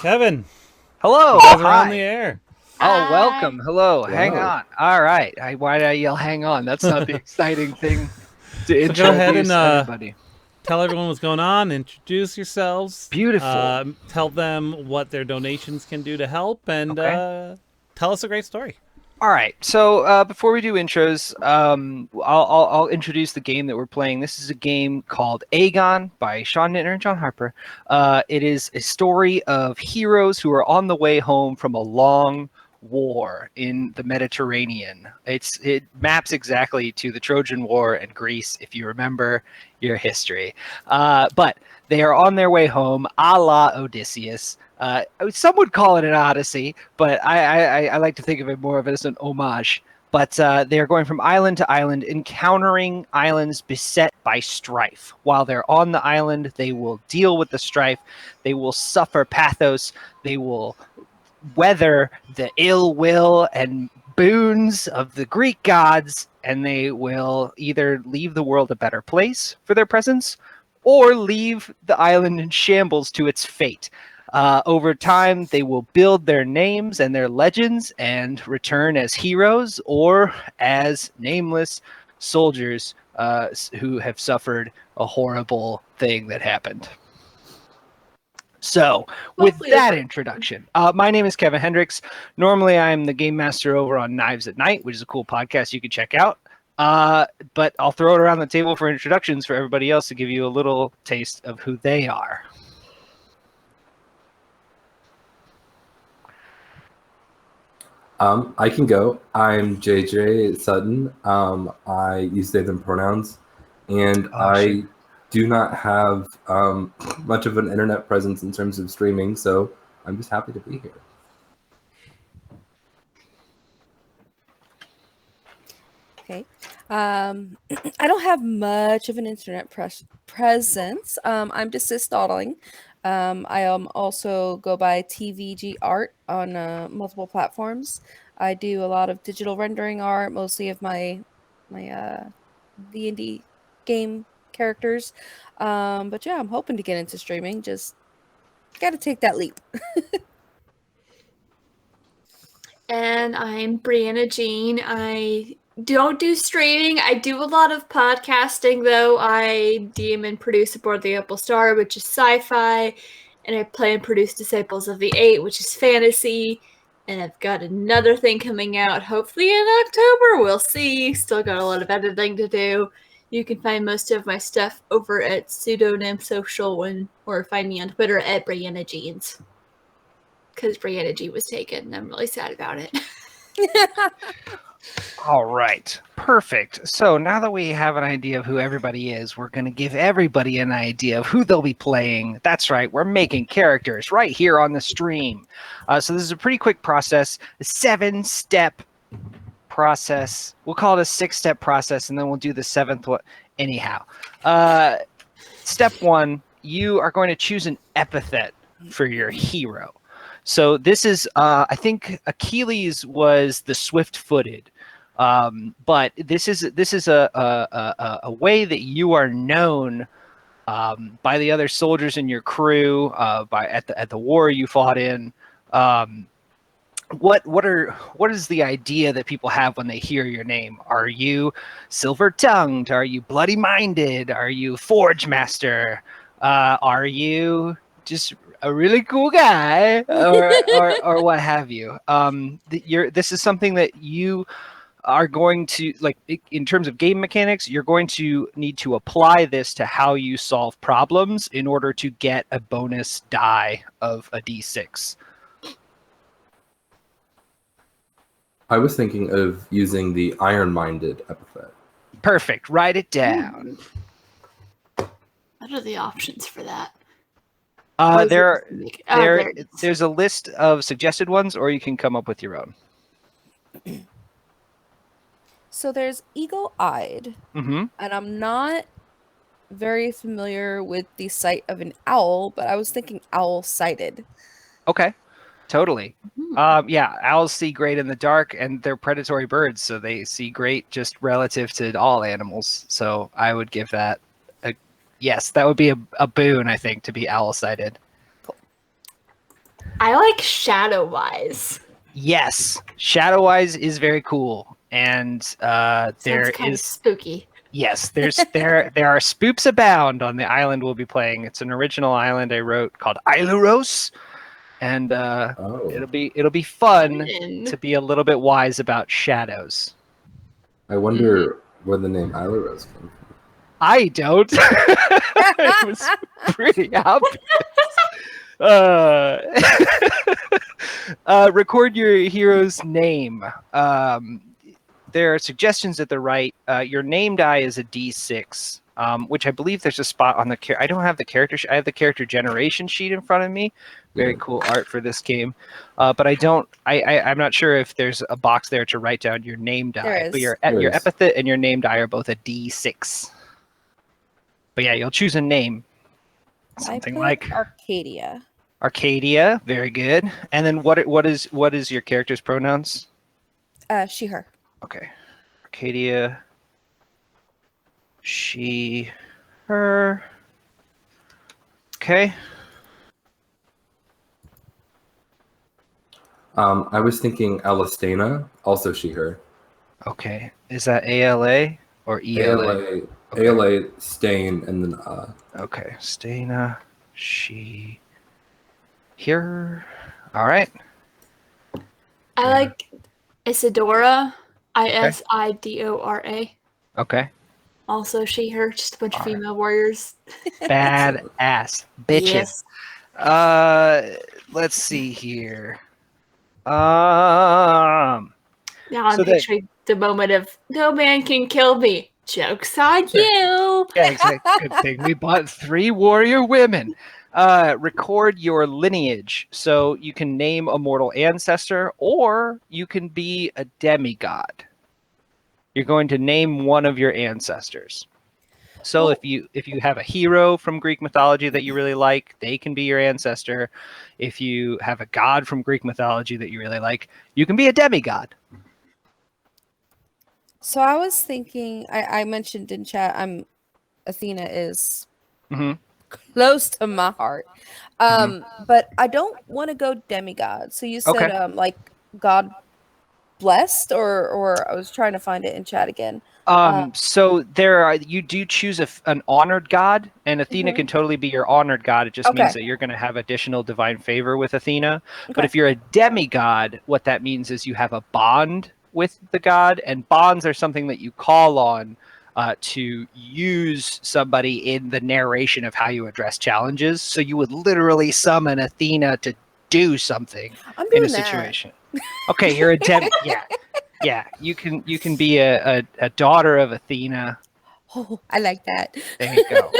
Kevin, Hello. you guys are on Hi. the air. Oh, Hi. welcome. Hello. Hang Hello. on. All right. Why did I yell hang on? That's not the exciting thing to So go ahead introduce and everybody. tell everyone what's going on. Introduce yourselves. Beautiful. Tell them what their donations can do to help, and Okay. tell us a great story. All right. So before we do intros, I'll introduce the game that we're playing. This is a game called Agon by Sean Nittner and John Harper. It is a story of heroes who are on the way home from a long war in the Mediterranean. It maps exactly to the Trojan War and Greece, if you remember your history. But they are on their way home, a la Odysseus. Some would call it an odyssey, but I like to think of it more of as an homage. But they are going from island to island, encountering islands beset by strife. While they're on the island, they will deal with the strife. They will suffer pathos. They will weather the ill will and boons of the Greek gods, and they will either leave the world a better place for their presence or leave the island in shambles to its fate. Over time, they will build their names and their legends and return as heroes or as nameless soldiers who have suffered a horrible thing that happened. So, with Hopefully that it's- introduction, my name is Kevin Hendricks. Normally, I'm the game master over on Knives at Night, which is a cool podcast you can check out. But I'll throw it around the table for introductions for everybody else to give you a little taste of who they are. I can go. I'm JJ Sutton. I use they them pronouns, and I do not have much of an internet presence in terms of streaming, so I'm just happy to be here. Okay. I don't have much of an internet presence. I'm desist dawdling. I also go by TVG Art on multiple platforms. I do a lot of digital rendering art, mostly of my D&D game characters. But yeah, I'm hoping to get into streaming. Just got to take that leap. And I'm Brianna Jean. I don't do streaming. I do a lot of podcasting, though. I DM and produce Aboard the Opal Star, which is sci-fi, and I play and produce Disciples of the Eight, which is fantasy. And I've got another thing coming out, hopefully in October. We'll see. Still got a lot of editing to do. You can find most of my stuff over at Pseudonym Social or find me on Twitter at Brianna Jeans. Because Brianna G was taken, and I'm really sad about it. All right, perfect. So now that we have an idea of who everybody is, we're going to give everybody an idea of who they'll be playing. That's right, we're making characters right here on the stream. So this is a pretty quick process, a 7-step process. We'll call it a 6-step process, and then we'll do the 7th one. Anyhow, step 1, you are going to choose an epithet for your hero. So this is, I think Achilles was the swift-footed, but this is a way that you are known by the other soldiers in your crew, at the war you fought in. What is the idea that people have when they hear your name? Are you silver-tongued? Are you bloody-minded? Are you forge master? Are you just a really cool guy, or what have you? This is something that you are going to, like, in terms of game mechanics, you're going to need to apply this to how you solve problems in order to get a bonus die of a d6. I was thinking of using the iron-minded epithet. Perfect. Write it down. What are the options for that? There's a list of suggested ones, or you can come up with your own. So there's eagle-eyed, Mm-hmm. and I'm not very familiar with the sight of an owl, but I was thinking owl-sighted. Okay, totally. Yeah, owls see great in the dark, and they're predatory birds, so they see great just relative to all animals. So I would give that yes, that would be a boon, I think, to be owl-sighted. Cool. I like Shadowwise. Yes, Shadowwise is very cool, and Sounds there kind of is spooky. yes, there are spoops abound on the island we'll be playing. It's an original island I wrote called Iluros, and Oh, it'll be fun Fun. to be a little bit wise about shadows. I wonder where the name Isla Rose came from. I don't. It was pretty obvious. Record your hero's name. There are suggestions at the right. Your name die is a D6, which I believe there's a spot on the I don't have the character. I have the character generation sheet in front of me. Very cool art for this game, but I don't. I'm not sure if there's a box there to write down your name die. There But is. your There is. epithet and your name die are both a D6. But yeah, you'll choose a name. Something I put like Arcadia. Arcadia. Very good. And then what is your character's pronouns? She, her. Okay. Arcadia. She, her. Okay. I was thinking Alistana, also she, her. Okay. Is that ALA or ELA? Okay. ALA, Stain, and then Okay. Stana, she, here. All right. I like Isadora. Isidora. Okay. Also she, her. Just a bunch of female warriors. Badass bitches. Yes. Let's see here. Now I'm So that- picturing the moment of no man can kill me. Joke's on you. Yeah, exactly. Good thing we bought 3 warrior women. Record your lineage. So you can name a mortal ancestor, or you can be a demigod. You're going to name one of your ancestors. So if you have a hero from Greek mythology that you really like, they can be your ancestor. If you have a god from Greek mythology that you really like, you can be a demigod. So I was thinking, I mentioned in chat, Athena is Mhm. close to my heart. But I don't want to go demigod. So you said Okay. like God blessed, or I was trying to find it in chat again. So you do choose an honored god, and Athena can totally be your honored god. It just means Okay. that you're going to have additional divine favor with Athena. But Okay. if you're a demigod, what that means is you have a bond with the god, and bonds are something that you call on to use somebody in the narration of how you address challenges. So you would literally summon Athena to do something I'm in doing a that. situation. Okay, you're a yeah. Yeah, you can be a daughter of Athena. Oh, I like that. There you go.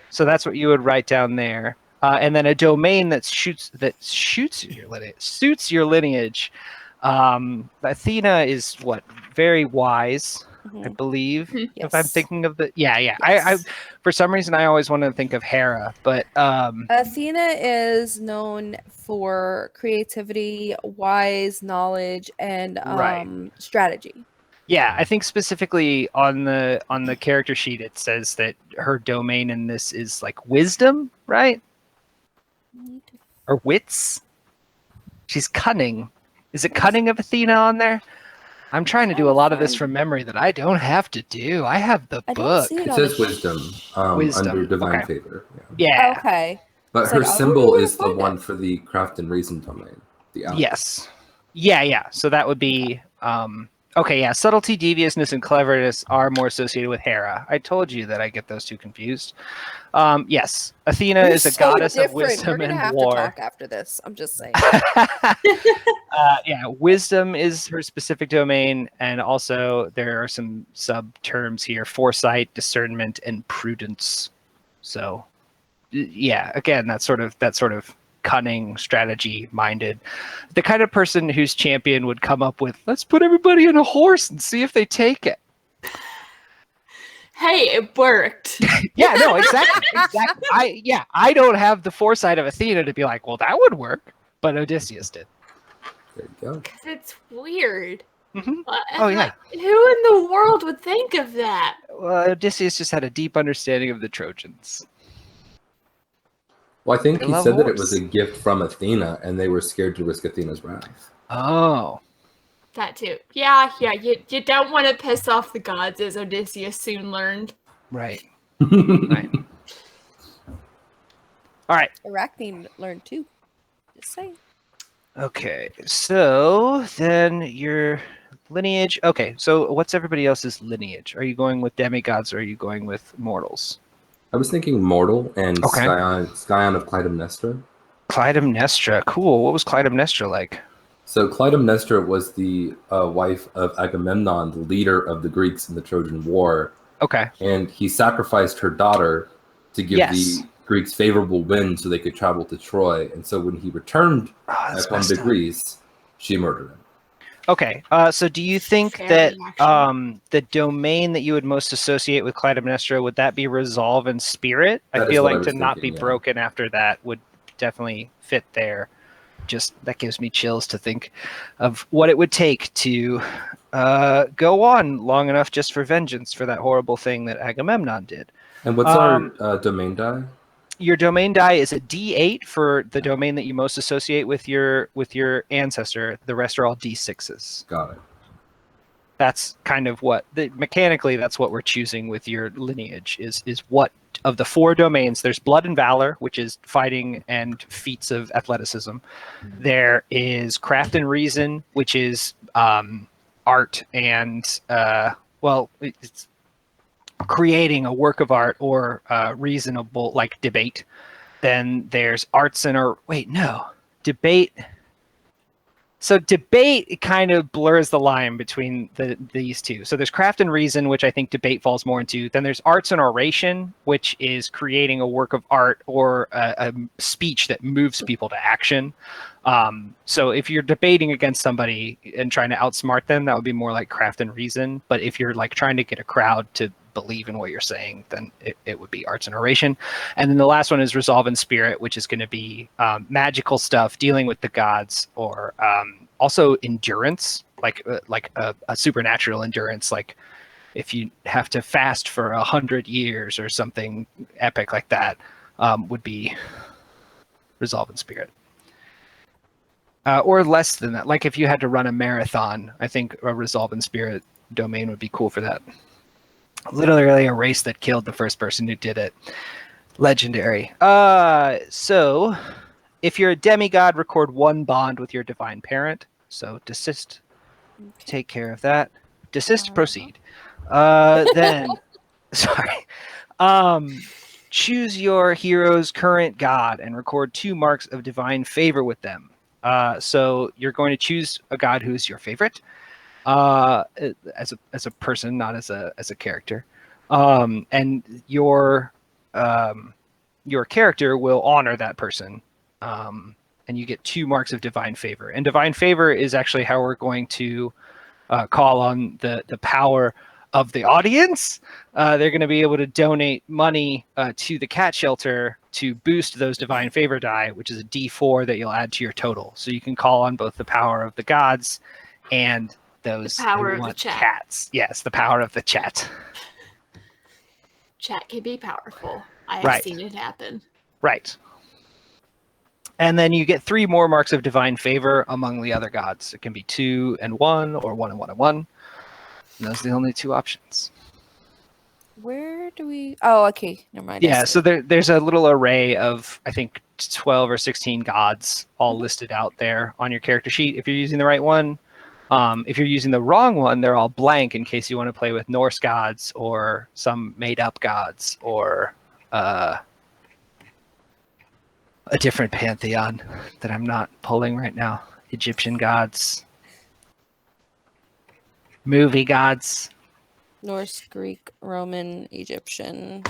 So that's what you would write down there, and then a domain that suits your lineage. Athena is very wise, I Mhm. believe. If Yes. I'm thinking of the I Yes. for some reason I always want to think of Hera, but Athena is known for creativity, wise knowledge, and Right. strategy. yeah, I think specifically on the character sheet it says that her domain in this is like wisdom, right? Or wits. She's cunning. Is it cunning of Athena on there? I'm trying to do a lot of this from memory that I don't have to do. I have the I don't book. see it it on says the wisdom, Wisdom, under divine okay. favor. Yeah. Yeah. Okay. But It's her like, I don't symbol know where to is the find one it. for the craft and reason domain. The alpha. Yes. Yeah. So that would be okay. Yeah. Subtlety, deviousness, and cleverness are more associated with Hera. I told you that I get those two confused. Yes. Athena We're is a so goddess of different. We're wisdom gonna and have war. to talk after this. I'm just saying. Yeah, wisdom is her specific domain, and also there are some sub terms here: foresight, discernment, and prudence. So, yeah, again, that sort of cunning, strategy-minded, the kind of person whose champion would come up with, "Let's put everybody in a horse and see if they take it." Hey, it worked. Yeah, no, exactly. I don't have the foresight of Athena to be like, "Well, that would work," but Odysseus did. There you go. Because it's weird. Mhm. I'm Oh, yeah. like, who in the world would think of that? Well, Odysseus just had a deep understanding of the Trojans. Well, I think They he love said that it was horse. a gift from Athena, and they were scared to risk Athena's wrath. Oh. That too. Yeah. You don't want to piss off the gods, as Odysseus soon learned. Right. Right. All right. Arachne learned too. Just saying. Okay. So then your lineage. Okay. So what's everybody else's lineage? Are you going with demigods or are you going with mortals? I was thinking mortal and Okay. Scion of Clytemnestra. Clytemnestra. Cool. What was Clytemnestra like? So Clytemnestra was the wife of Agamemnon, the leader of the Greeks in the Trojan War, Okay. and he sacrificed her daughter to give Yes. the Greeks favorable wind so they could travel to Troy. And so when he returned That's back home messed to up. Greece, she murdered him. Okay. So do you think Fair that reaction. the domain that you would most associate with Clytemnestra, would that be resolve and spirit? I That is feel what I like was to not be thinking, yeah. broken after that would definitely fit there. Just that gives me chills to think of what it would take to go on long enough just for vengeance for that horrible thing that Agamemnon did. And what's our domain die? Your domain die is a D8 for the domain that you most associate with your ancestor. The rest are all D6s. Got it. That's kind of what mechanically that's what we're choosing with your lineage is what of the 4 domains. There's blood and valor, which is fighting and feats of athleticism. There is craft and reason, which is art and it's creating a work of art or reasonable like debate. Then there's arts and debate. So debate kind of blurs the line between these two. So there's craft and reason, which I think debate falls more into. Then there's arts and oration, which is creating a work of art or a speech that moves people to action. So if you're debating against somebody and trying to outsmart them, that would be more like craft and reason. But if you're like trying to get a crowd to believe in what you're saying, then it would be arts and oration. And then the last one is resolve and spirit, which is going to be magical stuff, dealing with the gods, or also endurance, like a supernatural endurance, like if you have to fast for 100 years or something epic like that, would be resolve and spirit. Or less than that, like if you had to run a marathon, I think a resolve and spirit domain would be cool for that. Literally a race that killed the first person who did it. Legendary. So if you're a demigod, record 1 bond with your divine parent. So desist. Okay. Take care of that. Desist, proceed. Then sorry. Choose your hero's current god and record 2 marks of divine favor with them. So you're going to choose a god who's your favorite. As a person, not as a character, and your character will honor that person, and you get 2 marks of divine favor. And divine favor is actually how we're going to call on the power of the audience. They're going to be able to donate money to the cat shelter to boost those divine favor die, which is a D4 that you'll add to your total. So you can call on both the power of the gods and those The power who of the want chat. cats. Yes, the power of the chat. Chat can be powerful. I have Right. seen it happen. Right. And then you get 3 more marks of divine favor among the other gods. It can be 2 and 1 or 1 and 1 and 1. And those are the only 2 options. Where do we? Oh, okay. Never mind. Yeah, so there's a little array of, I think, 12 or 16 gods all listed out there on your character sheet if you're using the right one. If you're using the wrong one, they're all blank in case you want to play with Norse gods or some made-up gods or a different pantheon that I'm not pulling right now. Egyptian gods. Movie gods. Norse, Greek, Roman, Egyptian.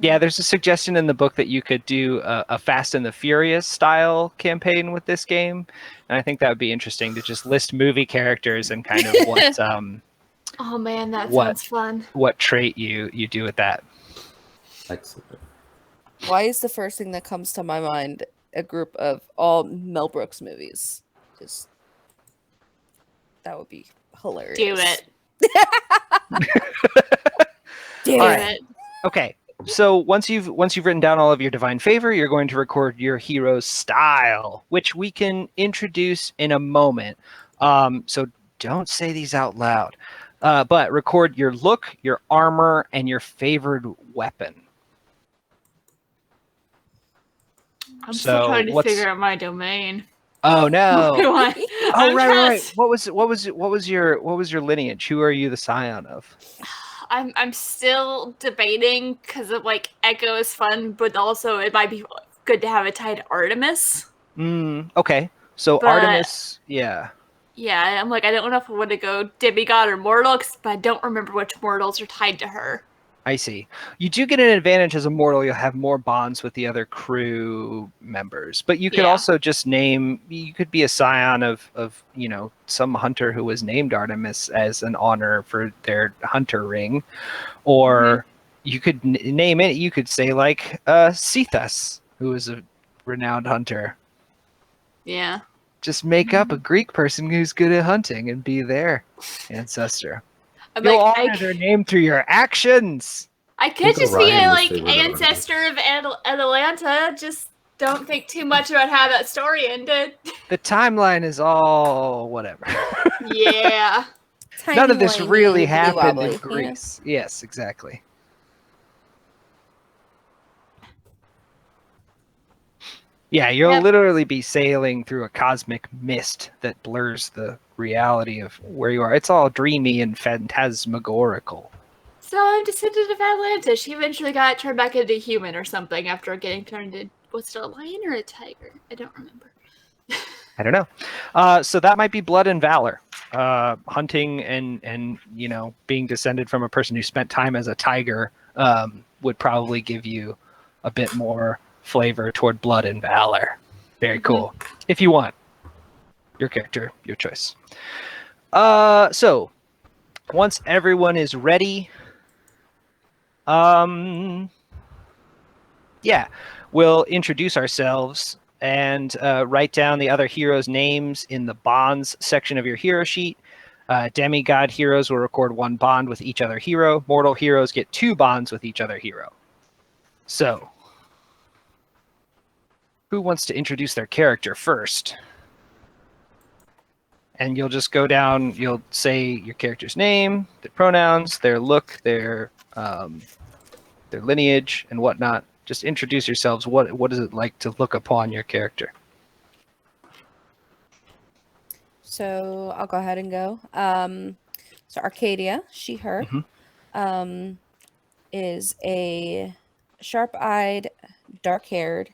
Yeah, there's a suggestion in the book that you could do a Fast and the Furious style campaign with this game, and I think that would be interesting to just list movie characters and kind of what Oh man, that What? sounds fun. what trait you do with that. Excellent. Why is the first thing that comes to my mind a group of all Mel Brooks movies? Just that would be hilarious. Do it. Damn All Do right. it. Okay, So once you've written down all of your divine favor, you're going to record your hero's style, which we can introduce in a moment. So don't say these out loud, but record your look, your armor, and your favored weapon. I'm still trying to figure out my domain. Oh no! I'm right. What was your lineage? Who are you the scion of? I'm still debating because of like Echo is fun, but also it might be good to have it tied to Artemis. Okay. So But, Artemis, yeah. Yeah, I'm like, I don't know if I want to go demigod or mortal, but I don't remember which mortals are tied to her. I see. You do get an advantage as a mortal. You'll have more bonds with the other crew members. But you could also just name, you could be a scion of some hunter who was named Artemis as an honor for their hunter ring. Or you could name it, you could say like Cetus, who is a renowned hunter. Yeah. Just make up a Greek person who's good at hunting and be their ancestor. You'll honor their name through your actions. I could just be a ancestor of Atlanta. Just don't think too much about how that story ended. The timeline is all whatever. Yeah. None of this really happened in Greece. Yeah. Yes, exactly. Yeah, you'll literally be sailing through a cosmic mist that blurs the reality of where you are. It's all dreamy and phantasmagorical. So I'm descendant of Atlanta. She eventually got turned back into a human or something after getting turned into, was it a lion or a tiger? I don't remember. I don't know. So that might be blood and valor. Hunting and being descended from a person who spent time as a tiger would probably give you a bit more flavor toward blood and valor. Very cool. If you want your character, your choice. So once everyone is ready, we'll introduce ourselves and write down the other heroes' names in the bonds section of your hero sheet. Demigod heroes will record 1 bond with each other hero. Mortal heroes get 2 bonds with each other hero. So who wants to introduce their character first? And you'll just go down, you'll say your character's name, their pronouns, their look, their lineage, and whatnot. Just introduce yourselves. What is it like to look upon your character? So I'll go ahead and go. So Arcadia, she, her, is a sharp-eyed, dark-haired,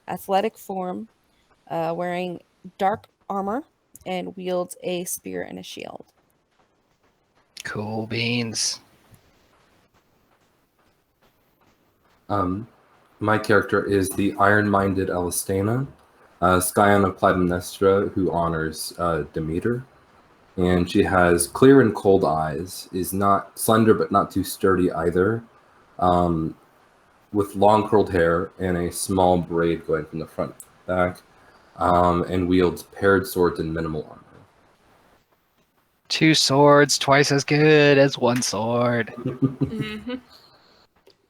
athletic form, wearing dark armor and wields a spear and a shield. Cool beans. My character is the iron-minded Elistana, scion of Clytemnestra, who honors Demeter. And she has clear and cold eyes, is not slender but not too sturdy either, with long curled hair and a small braid going from the front to the back, and wields paired swords and minimal armor. 2 swords, twice as good as 1 sword.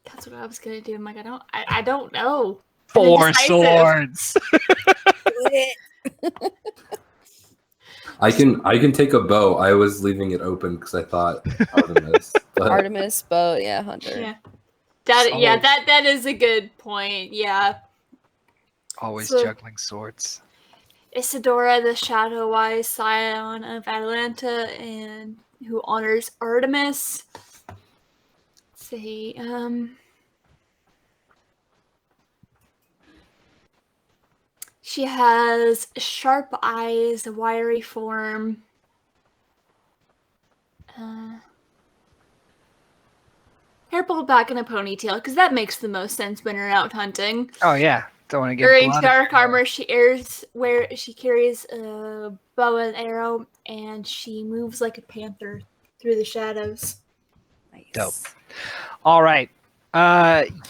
That's what I was gonna do. I'm like, I don't know. 4 swords. I can take a bow. I was leaving it open because I thought Artemis. Artemis, bow, hunter. Yeah. That is a good point. Yeah. Always juggling swords. Isadora, the shadow-wise scion of Atlanta, and who honors Artemis. Let's see. She has sharp eyes, a wiry form. Hair pulled back in a ponytail, because that makes the most sense when you're out hunting. Oh yeah, don't want to get wearing dark armor. She carries a bow and arrow, and she moves like a panther through the shadows. Nice. Dope. All right.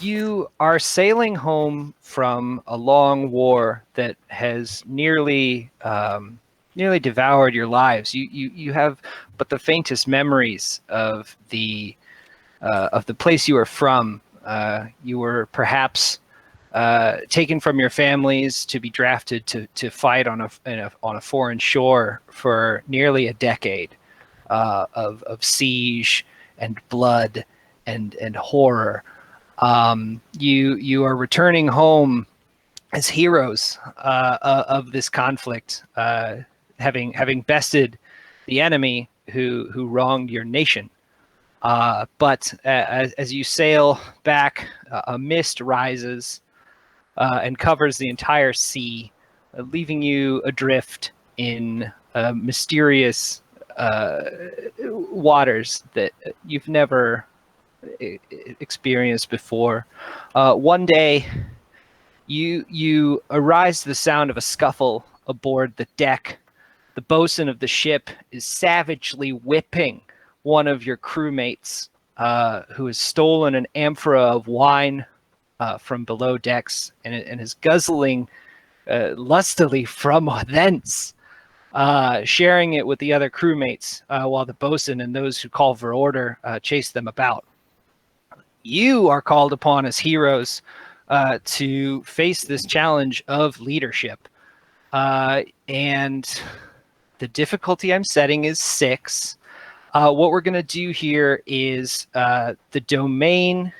You are sailing home from a long war that has nearly devoured your lives. You have but the faintest memories of the place you are from, You were perhaps taken from your families to be drafted to fight on a foreign shore for nearly a decade of siege and blood and horror. You are returning home as heroes of this conflict, having bested the enemy who wronged your nation. But as you sail back, a mist rises and covers the entire sea, leaving you adrift in mysterious waters that you've never experienced before. One day, you arise to the sound of a scuffle aboard the deck. The bosun of the ship is savagely whipping one of your crewmates who has stolen an amphora of wine from below decks and is guzzling lustily from thence, sharing it with the other crewmates while the bosun and those who call for order chase them about. You are called upon as heroes to face this challenge of leadership. And the difficulty I'm setting is 6. What we're going to do here is the domain.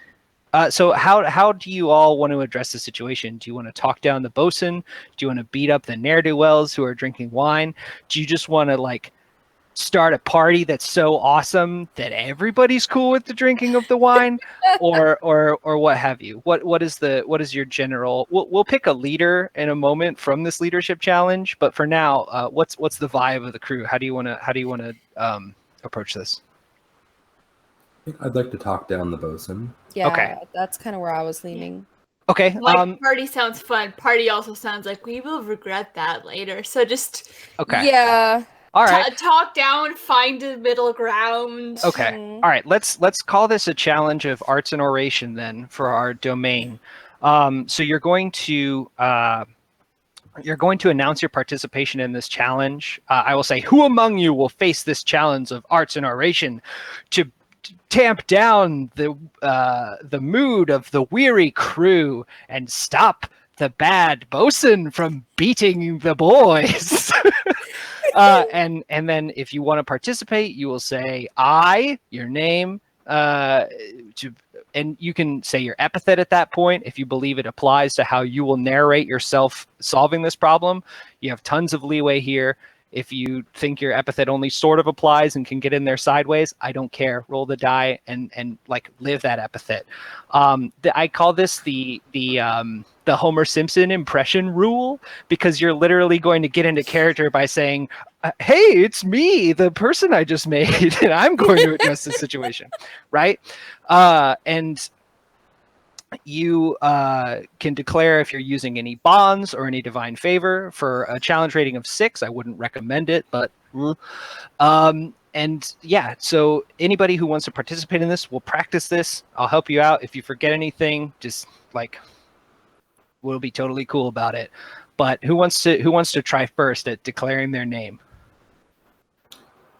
So how do you all want to address the situation? Do you want to talk down the bosun? Do you want to beat up the ne'er-do-wells who are drinking wine? Do you just want to start a party that's so awesome that everybody's cool with the drinking of the wine, or what have you? What is your general? We'll pick a leader in a moment from this leadership challenge, but for now, what's the vibe of the crew? How do you want to approach this? I'd like to talk down the bosun. Yeah, Okay. that's kind of where I was leaning. Okay. Party sounds fun. Party also sounds like we will regret that later. So just Okay. Yeah. All right. talk down, find a middle ground. Okay. Mhm. All right. Let's call this a challenge of arts and oration then for our domain. So you're going to announce your participation in this challenge. I will say, who among you will face this challenge of arts and oration to tamp down the mood of the weary crew and stop the bad bosun from beating the boys? And then if you want to participate, you will say I, your name, and you can say your epithet at that point if you believe it applies to how you will narrate yourself solving this problem. You have tons of leeway here. If you think your epithet only sort of applies and can get in there sideways, I don't care. Roll the die and live that epithet. I call this the Homer Simpson impression rule, because you're literally going to get into character by saying, "Hey, it's me, the person I just made, and I'm going to address this situation," right? And you can declare if you're using any bonds or any divine favor. For a challenge rating of 6, I wouldn't recommend it, but and yeah, so anybody who wants to participate in this, we'll practice this. I'll help you out. If you forget anything, just we'll be totally cool about it. But who wants to try first at declaring their name?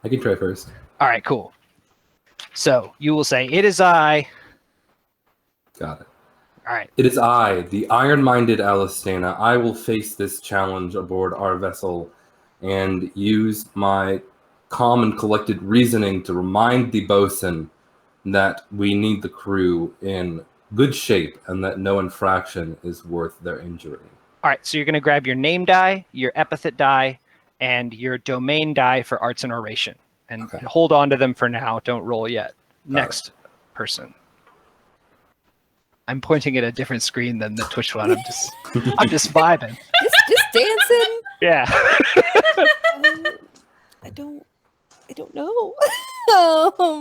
I can try first. All right, cool. So you will say, "It is I." Got it. All right. It is I, the iron-minded Alistana. I will face this challenge aboard our vessel and use my calm and collected reasoning to remind the bosun that we need the crew in good shape and that no infraction is worth their injury. All right, so you're going to grab your name die, your epithet die, and your domain die for arts and oration. And Okay. hold on to them for now. Don't roll yet. Got Next person. I'm pointing at a different screen than the Twitch one. I'm just vibing. Just dancing. Yeah. I don't know.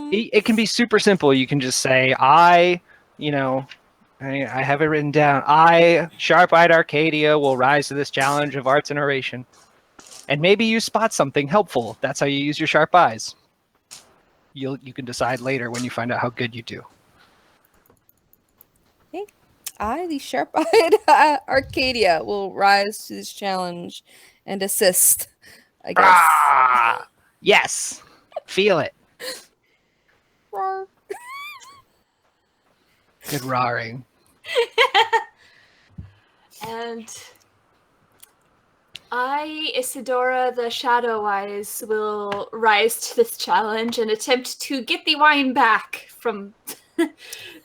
It can be super simple. You can just say, I have it written down. I, sharp-eyed Arcadia, will rise to this challenge of arts and oration. And maybe you spot something helpful. That's how you use your sharp eyes. You can decide later when you find out how good you do. I, the sharp-eyed Arcadia, will rise to this challenge and assist, I guess. Ah, yes. Feel it. Roar. Good roaring. And I, Isadora the Shadow Eyes, will rise to this challenge and attempt to get the wine back from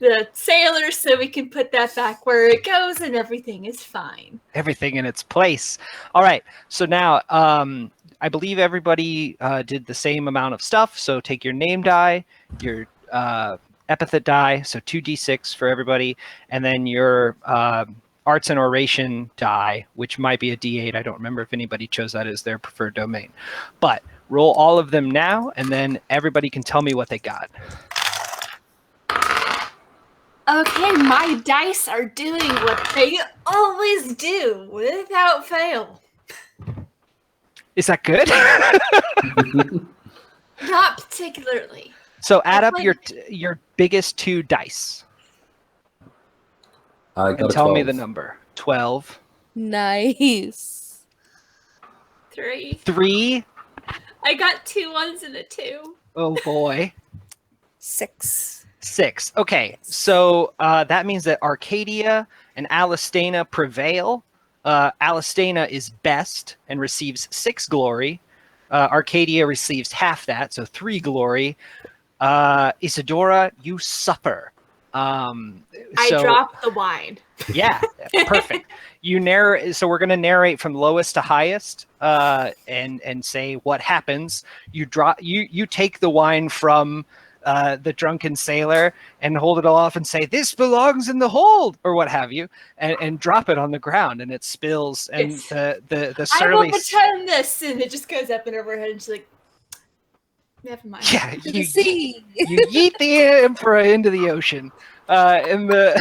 the sailors so we can put that back where it goes and everything is fine. Everything in its place. All right. So now, I believe everybody did the same amount of stuff. So take your name die, your epithet die, so 2d6 for everybody, and then your arts and oration die, which might be a d8. I don't remember if anybody chose that as their preferred domain. But roll all of them now, and then everybody can tell me what they got. Okay, my dice are doing what they always do, without fail. Is that good? Not particularly. So add up your biggest 2 dice. I got And a tell me 12. the number. 12. Nice. 3. 3. I got 2 1s and a 2. Oh boy. 6. 6. Okay, so that means that Arcadia and Alistana prevail. Alistana is best and receives 6 glory. Arcadia receives half that, so 3 glory. Isadora, you suffer. I So- dropped the wine. Yeah, perfect. You narrate, so we're going to narrate from lowest to highest, and say what happens. You take the wine from the drunken sailor and hold it off and say, "This belongs in the hold," or what have you, and drop it on the ground, and it spills. And Yes. the I surly, will return this, and it just goes up and over her head, and she's like, "Never mind." yeah, To the sea. you yeet the emperor into the ocean, and the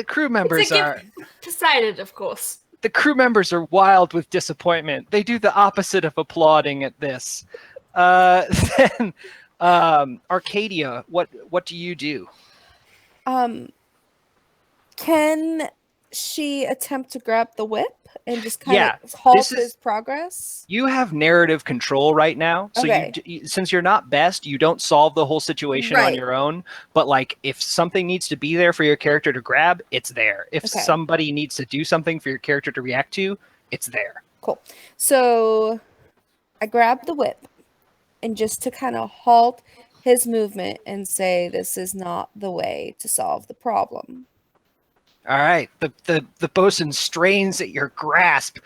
crew members It's a are. gift. Poseidon, of course. The crew members are wild with disappointment. They do the opposite of applauding at this. Then, Arcadia, what do you do? Can she attempt to grab the whip and just kind Yeah, of halt this is- his progress? You have narrative control right now, so Okay. since you're not best, you don't solve the whole situation on Right. your own. But like, if something needs to be there for your character to grab, it's there. If Okay. somebody needs to do something for your character to react to, it's there. Cool. So I grab the whip and just to kind of halt his movement and say, this is not the way to solve the problem. All right. The bosun strains at your grasp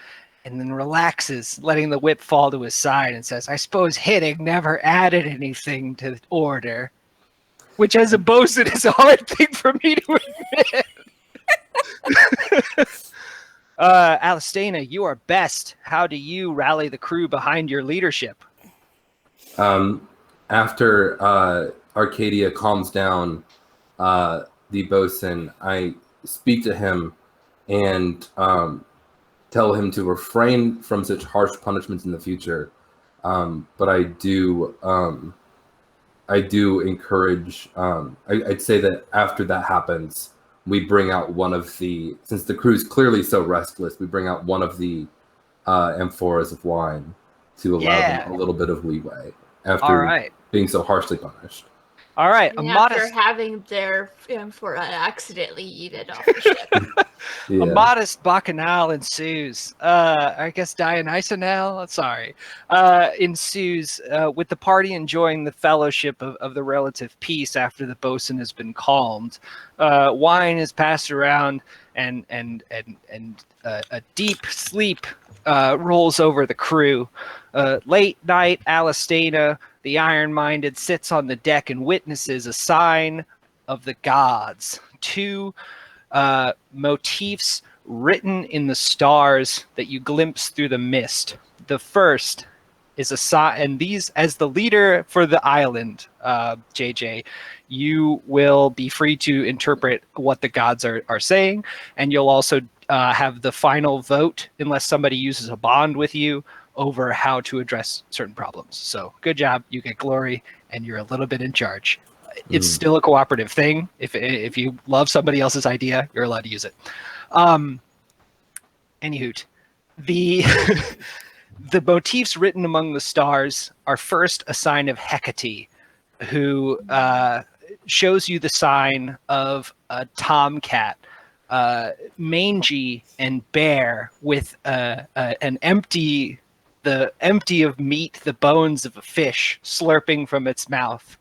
and then relaxes, letting the whip fall to his side, and says, "I suppose hitting never added anything to the order." Which, as a bosun, is a hard thing for me to admit. Alistana, you are best. How do you rally the crew behind your leadership? After Arcadia calms down the bosun, I speak to him and tell him to refrain from such harsh punishments in the future. But I do encourage. I'd say that after that happens, we bring out one of the, since the crew's clearly so restless, we bring out one of the amphoras of wine to allow them a little bit of leeway after being so harshly punished. All right, And after having their amphora accidentally yeeted off the ship. A modest bacchanal ensues. I guess Dionysanal, sorry, ensues with the party enjoying the fellowship of the relative peace after the bosun has been calmed. Wine is passed around, and a deep sleep rolls over the crew. Late night, Alistana, the iron-minded, sits on the deck and witnesses a sign of the gods. 2 motifs written in the stars that you glimpse through the mist. The first is a sign, and these, as the leader for the island, JJ, you will be free to interpret what the gods are saying, and you'll also have the final vote, unless somebody uses a bond with you, over how to address certain problems. So good job, you get glory, and you're a little bit in charge. It's still a cooperative thing. If you love somebody else's idea, you're allowed to use it. Anywho, the the motifs written among the stars are first a sign of Hecate, who shows you the sign of a tomcat, mangy and bare, with an empty of meat, the bones of a fish slurping from its mouth.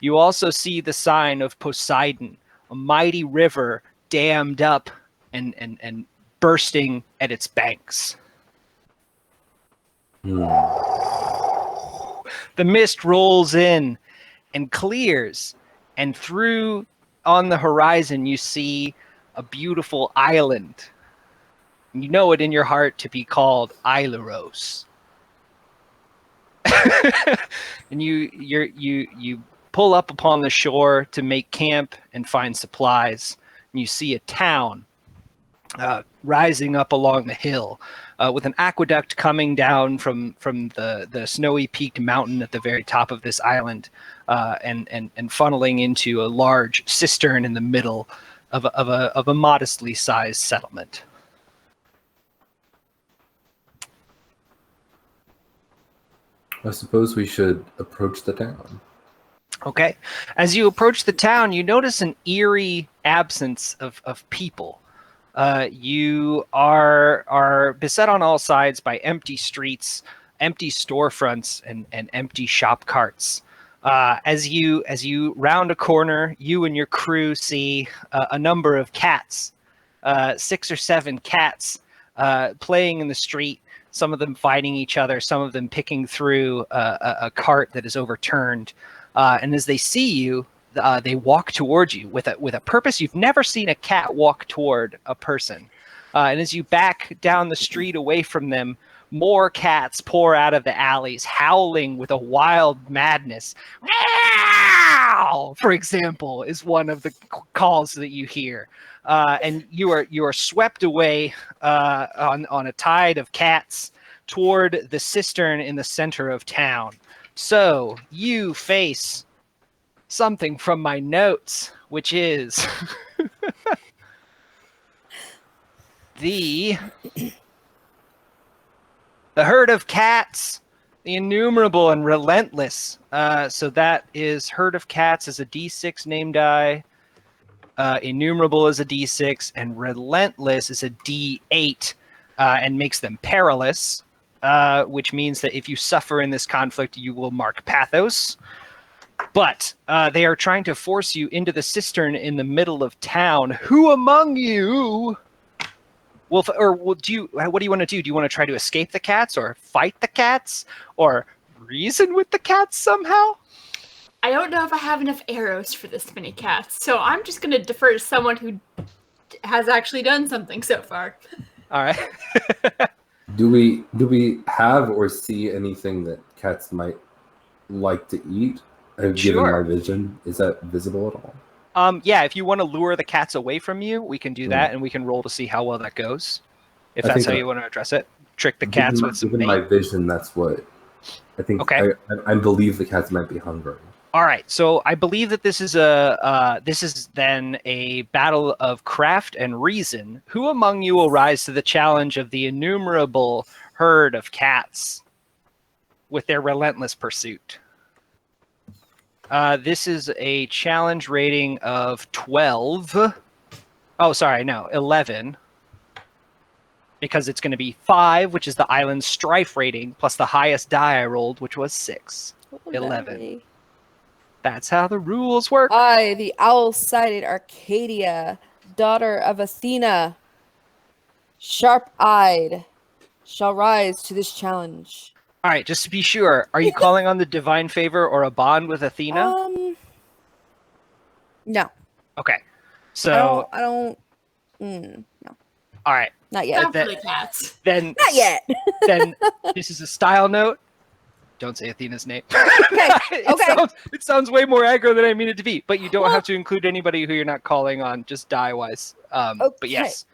You also see the sign of Poseidon, a mighty river dammed up and bursting at its banks. The mist rolls in and clears, and through on the horizon you see a beautiful island. You know it in your heart to be called Aileros. And you pull up upon the shore to make camp and find supplies. And you see a town rising up along the hill, with an aqueduct coming down from the snowy peaked mountain at the very top of this island, and funneling into a large cistern in the middle of a modestly sized settlement. I suppose we should approach the town. Okay. As you approach the town, you notice an eerie absence of people. You are beset on all sides by empty streets, empty storefronts, and empty shop carts. As you round a corner, you and your crew see a number of cats, 6 or 7 cats, playing in the street. Some of them fighting each other, some of them picking through a cart that is overturned. And as they see you, they walk towards you with a purpose. You've never seen a cat walk toward a person. And as you back down the street away from them, more cats pour out of the alleys, howling with a wild madness. Meow! For example, is one of the calls that you hear. And you are swept away on a tide of cats toward the cistern in the center of town. So you face something from my notes, which is the herd of cats, the innumerable and relentless. So that is herd of cats is a D6 name die. Innumerable is a D6, and relentless is a D8, and makes them perilous, which means that if you suffer in this conflict, you will mark pathos. But they are trying to force you into the cistern in the middle of town. Who among you will, what do you want to do? Do you want to try to escape the cats, or fight the cats, or reason with the cats somehow? I don't know if I have enough arrows for this many cats, so I'm just going to defer to someone who has actually done something so far. All right. Do we have or see anything that cats might like to eat? Given Sure. my vision, is that visible at all? Yeah, if you want to lure the cats away from you, we can do that, and we can roll to see how well that goes. If I that's think how you want to address it. Trick the cats with some given bait. my vision, that's what I think. Okay. I believe the cats might be hungry. All right, so I believe that this is then a battle of craft and reason. Who among you will rise to the challenge of the innumerable herd of cats with their relentless pursuit? This is a challenge rating of 12. Oh, sorry, no, 11. Because it's going to be 5, which is the island's strife rating, plus the highest die I rolled, which was 6. What would 11. that be? That's how the rules work. I, the owl-sided Arcadia, daughter of Athena, sharp-eyed, shall rise to this challenge. All right, just to be sure, are you calling on the divine favor or a bond with Athena? No. Okay, so I don't. No, all right, not yet. Not for the cats. then Not yet. then this is a style note. Don't say Athena's name. Okay. It sounds way more aggro than I mean it to be, but you don't have to include anybody who you're not calling on, just die-wise. But yes.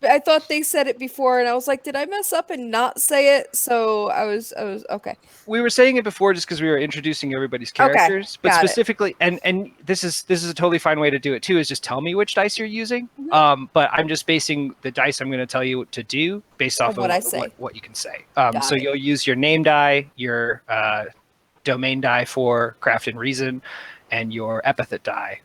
I thought they said it before, and I was like, did I mess up and not say it? So I was okay. We were saying it before just because we were introducing everybody's characters, but got it. specifically, and this is a totally fine way to do it too, is just tell me which dice you're using. Mm-hmm. But I'm just basing the dice I'm going to tell you what to do based off of what I say. what you can say. Got So it. you'll use your name die, your domain die for craft and reason, and your epithet die.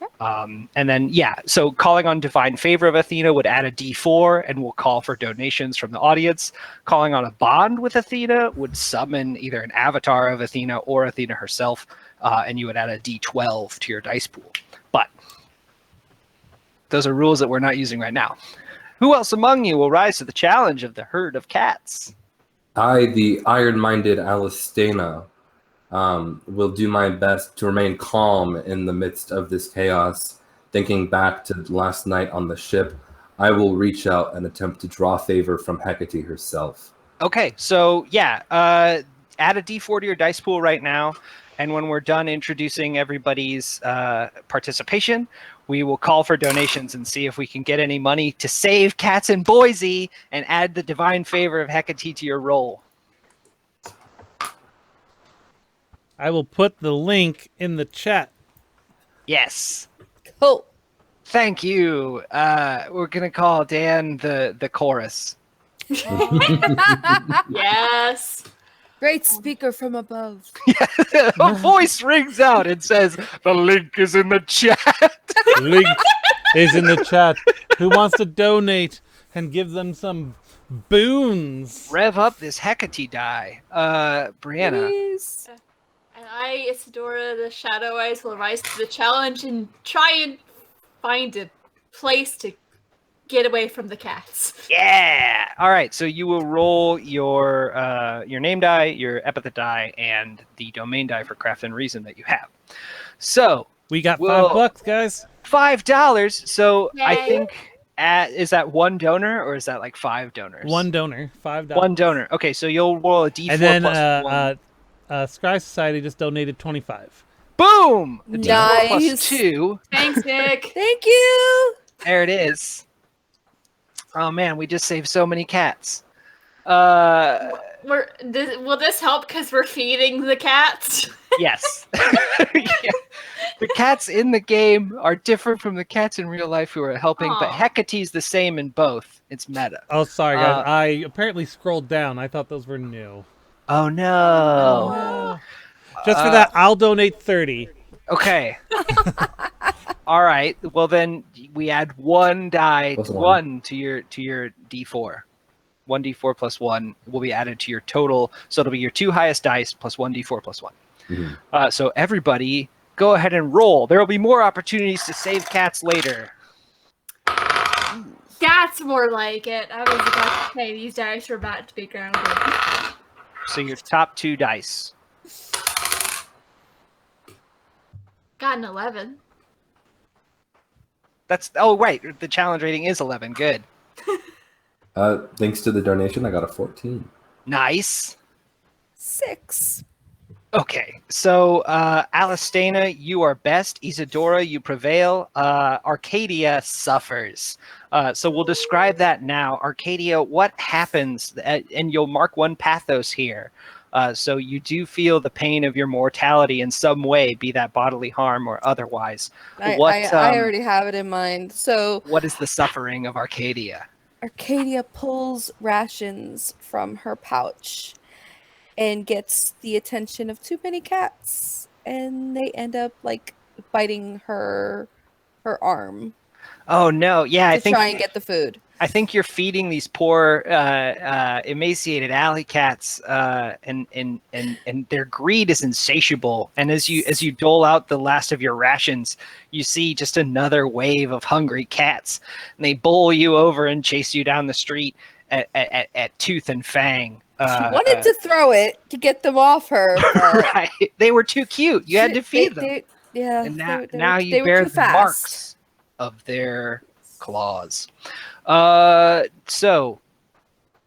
Okay. And then, so calling on divine favor of Athena would add a d4, and we'll call for donations from the audience. Calling on a bond with Athena would summon either an avatar of Athena or Athena herself, and you would add a d12 to your dice pool. But those are rules that we're not using right now. Who else among you will rise to the challenge of the herd of cats? I, the iron-minded Alistana, will do my best to remain calm in the midst of this chaos. Thinking back to last night on the ship, I will reach out and attempt to draw favor from Hecate herself. Okay, so add a d4 to your dice pool right now, and when we're done introducing everybody's participation, we will call for donations and see if we can get any money to save cats in Boise and add the divine favor of Hecate to your roll. I will put the link in the chat. Yes. Cool. Thank you. We're going to call Dan the chorus. Yes. Great speaker from above. A voice rings out and says, "The link is in the chat." Link is in the chat. Who wants to donate and give them some boons? Rev up this Hecate die. Brianna. Please. And I, Isadora the Shadow Eyes, will rise to the challenge and try and find a place to get away from the cats. Yeah. All right. So you will roll your name die, your epithet die, and the domain die for craft and reason that you have. So We got Well- $5, guys. $5. So I Yay. think is that one donor or is that like 5 donors? One donor, $5. One donor. Okay. So you'll roll a d4 And then plus 1. Sky Society just donated 25. Boom. A d4 plus Nice. 2. Thanks, Nick. Thank you. There it is. Oh man, we just saved so many cats. Uh, Will this help because we're feeding the cats? yes. Yeah. The cats in the game are different from the cats in real life who are helping, but Aw. Hecate's the same in both. It's meta. Oh, sorry, guys. I apparently scrolled down. I thought those were new. Oh no. No. Just for that, I'll donate 30. Okay. All right. Well, then we add one die, Plus one to your d4. 1d4 plus 1 will be added to your total, so it'll be your 2 highest dice plus 1d4 plus 1. Mhm. So everybody, go ahead and roll. There will be more opportunities to save cats later. That's more like it. I was about to say these dice are about to be grounded. So your top 2 dice. Got an 11. Right. The challenge rating is 11. Good. Thanks to the donation, I got a 14. Nice. 6. Okay, so Alistana, you are best. Isadora, you prevail. Arcadia suffers. So we'll describe that now. Arcadia, what happens? And you'll mark 1 pathos here. So you do feel the pain of your mortality in some way, be that bodily harm or otherwise. I already have it in mind. So What is the suffering of Arcadia? Arcadia pulls rations from her pouch and gets the attention of too many cats, and they end up like biting her arm Oh no! Yeah, to try and get the food. I think you're feeding these poor, emaciated alley cats, and their greed is insatiable. And as you dole out the last of your rations, you see just another wave of hungry cats, and they bowl you over and chase you down the street at tooth and fang. She wanted to throw it to get them off her, but Right? They were too cute. You had to feed them, yeah, and they now were you too bear the fast. marks of their claws. So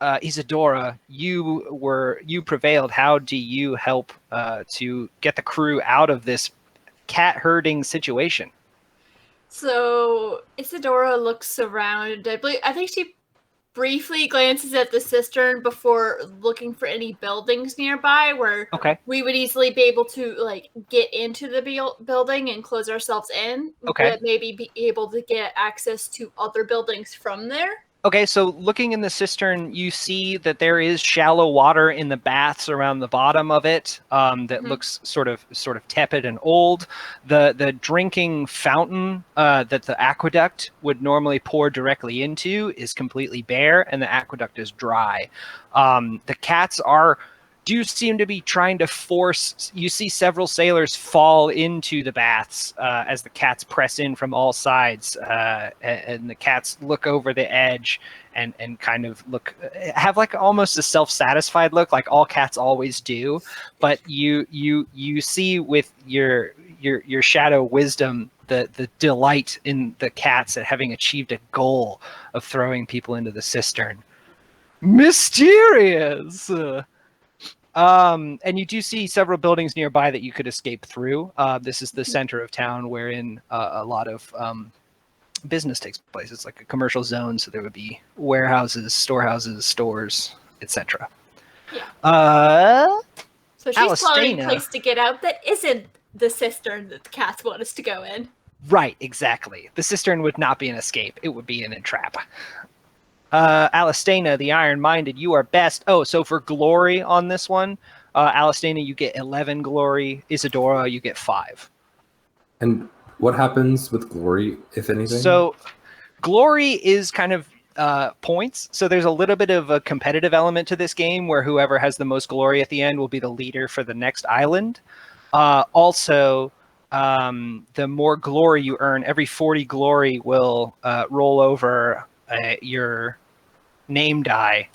Isadora, you prevailed. How do you help to get the crew out of this cat herding situation? So Isadora looks around. I think she briefly glances at the cistern before looking for any buildings nearby where Okay. we would easily be able to like get into the building and close ourselves in. Okay. But maybe be able to get access to other buildings from there. Okay, so looking in the cistern, you see that there is shallow water in the baths around the bottom of it that looks sort of tepid and old. The drinking fountain that the aqueduct would normally pour directly into is completely bare, and the aqueduct is dry. The cats do seem to be trying to force. You see several sailors fall into the baths as the cats press in from all sides, and the cats look over the edge and kind of have like almost a self-satisfied look, like all cats always do. But you see with your shadow wisdom the delight in the cats at having achieved a goal of throwing people into the cistern. Mysterious. And you do see several buildings nearby that you could escape through. This is the center of town wherein a lot of business takes place. It's like a commercial zone, so there would be warehouses, storehouses, stores, etc. Yeah. So she's plotting a Alistana. place to get out that isn't the cistern that the cats want us to go in. Right, exactly. The cistern would not be an escape. It would be an entrap. Alistana, the Iron-Minded, you are best. Oh, so for glory on this one, Alistana, you get 11 glory. Isadora, you get 5. And what happens with glory, if anything? So glory is kind of points. So there's a little bit of a competitive element to this game where whoever has the most glory at the end will be the leader for the next island. Also, the more glory you earn, every 40 glory will roll over your name die.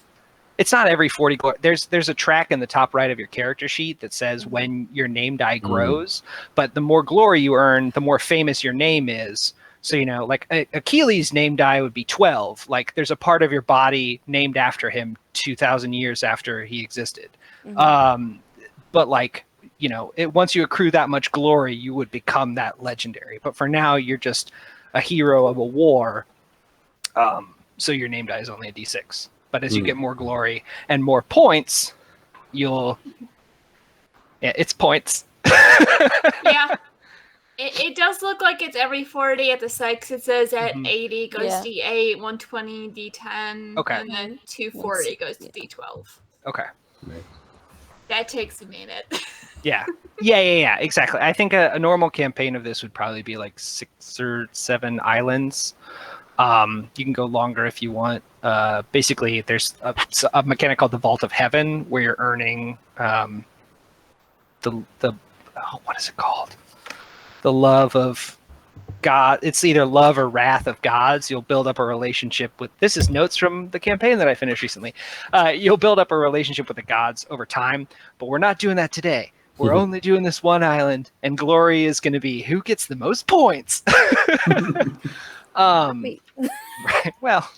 It's not every 40 glory. There's a track in the top right of your character sheet that says when your name die grows, but the more glory you earn, the more famous your name is. So, like Achilles' name die would be 12. Like there's a part of your body named after him 2,000 years after he existed. But like, once you accrue that much glory, you would become that legendary. But for now, you're just a hero of a war. So your name die is only a D6. But as you get more glory and more points, it's points. Yeah. It does look like it's every 40 at the site, 'cause it says at 80 goes D8, 120 D10, and then 240 goes to D12. Okay. That takes a minute. Yeah, exactly. I think a normal campaign of this would probably be like 6 or 7 islands. You can go longer if you want. Basically, there's a mechanic called the Vault of Heaven where you're earning what is it called? The love of God. It's either love or wrath of gods. You'll build up a relationship with. This is notes from the campaign that I finished recently. You'll build up a relationship with the gods over time, but we're not doing that today. We're only doing this one island, and glory is going to be who gets the most points. Right, well,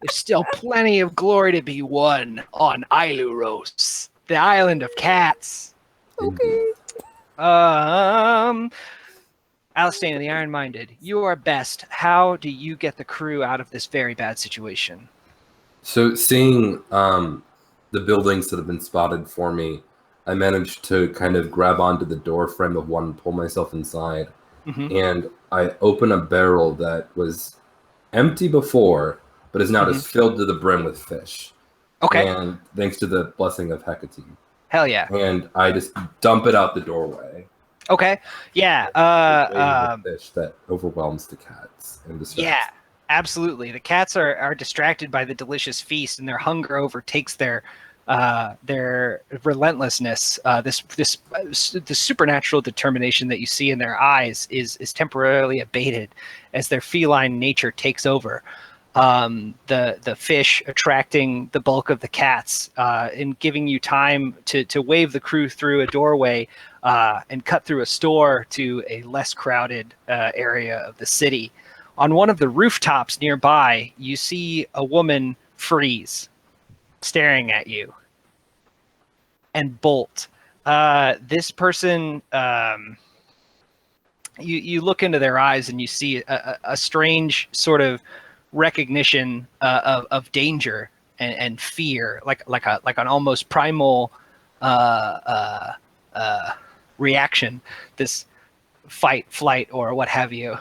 there's still plenty of glory to be won on Iluros, the island of cats. Okay. Alistana, the Iron-Minded, you are best. How do you get the crew out of this very bad situation? So seeing the buildings that have been spotted for me, I managed to kind of grab onto the door frame of one and pull myself inside. And I open a barrel that was empty before, but is now just filled to the brim with fish. Okay. And thanks to the blessing of Hecate. Hell yeah. And I just dump it out the doorway. Okay. Yeah. Fish that overwhelms the cats and distracts Yeah, absolutely. The cats are distracted by the delicious feast, and their hunger overtakes their relentlessness. The supernatural determination that you see in their eyes is temporarily abated as their feline nature takes over. The fish attracting the bulk of the cats and giving you time to wave the crew through a doorway and cut through a store to a less crowded area of the city. On one of the rooftops nearby, you see a woman freeze, staring at you, and bolt. This person, you look into their eyes and you see a strange sort of recognition of danger and fear, like an almost primal reaction. This fight, flight, or what have you.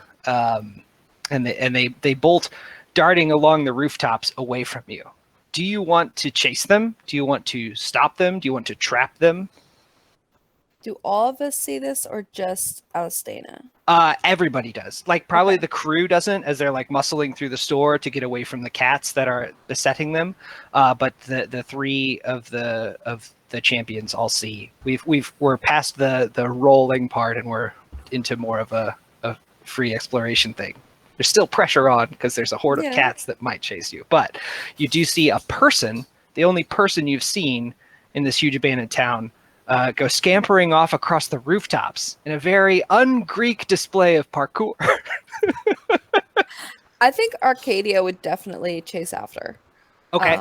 And they bolt darting along the rooftops away from you. Do you want to chase them? Do you want to stop them? Do you want to trap them? Do all of us see this or just Alistana? Everybody does. Like probably Okay. the crew doesn't, as they're like muscling through the store to get away from the cats that are besetting them. But the three of the champions all see. We're past the rolling part and we're into more of a free exploration thing. There's still pressure on because there's a horde of cats that might chase you. But you do see a person, the only person you've seen in this huge abandoned town, go scampering off across the rooftops in a very un-Greek display of parkour. I think Arcadia would definitely chase after. Okay.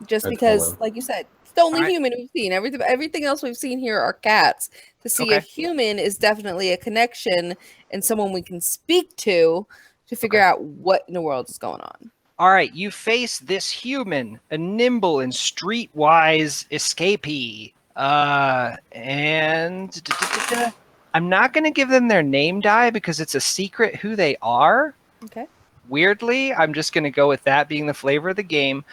Just I'd because, follow. like you said, it's the only All right. human we've seen. Everything else we've seen here are cats. To see a Okay. human is definitely a connection and someone we can speak to figure out what in the world is going on. All right, you face this human, a nimble and streetwise escapee. And I'm not going to give them their name die because it's a secret who they are. Okay. Weirdly, I'm just going to go with that being the flavor of the game.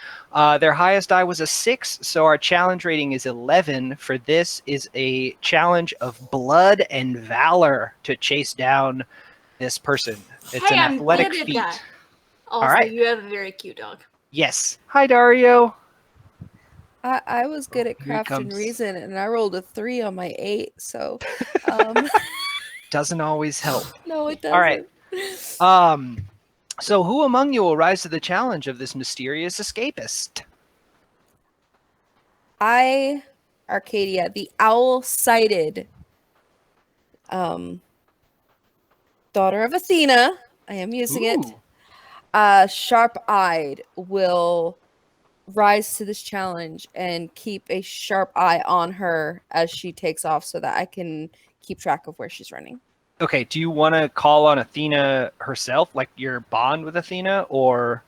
Their highest die was a 6, so our challenge rating is 11. For this is a challenge of blood and valor to chase down this person. It's an athletic good at feat. that. Also, All right. you have a very cute dog. Yes. Hi, Dario. I was good at Here he craft and comes. reason, and I rolled a 3 on my 8. So, Doesn't always help. no, it doesn't. All right. So who among you will rise to the challenge of this mysterious escapist? Arcadia, the owl-sighted daughter of Athena, I am using it. Sharp-eyed will rise to this challenge and keep a sharp eye on her as she takes off so that I can keep track of where she's running. Okay, do you want to call on Athena herself, like your bond with Athena, or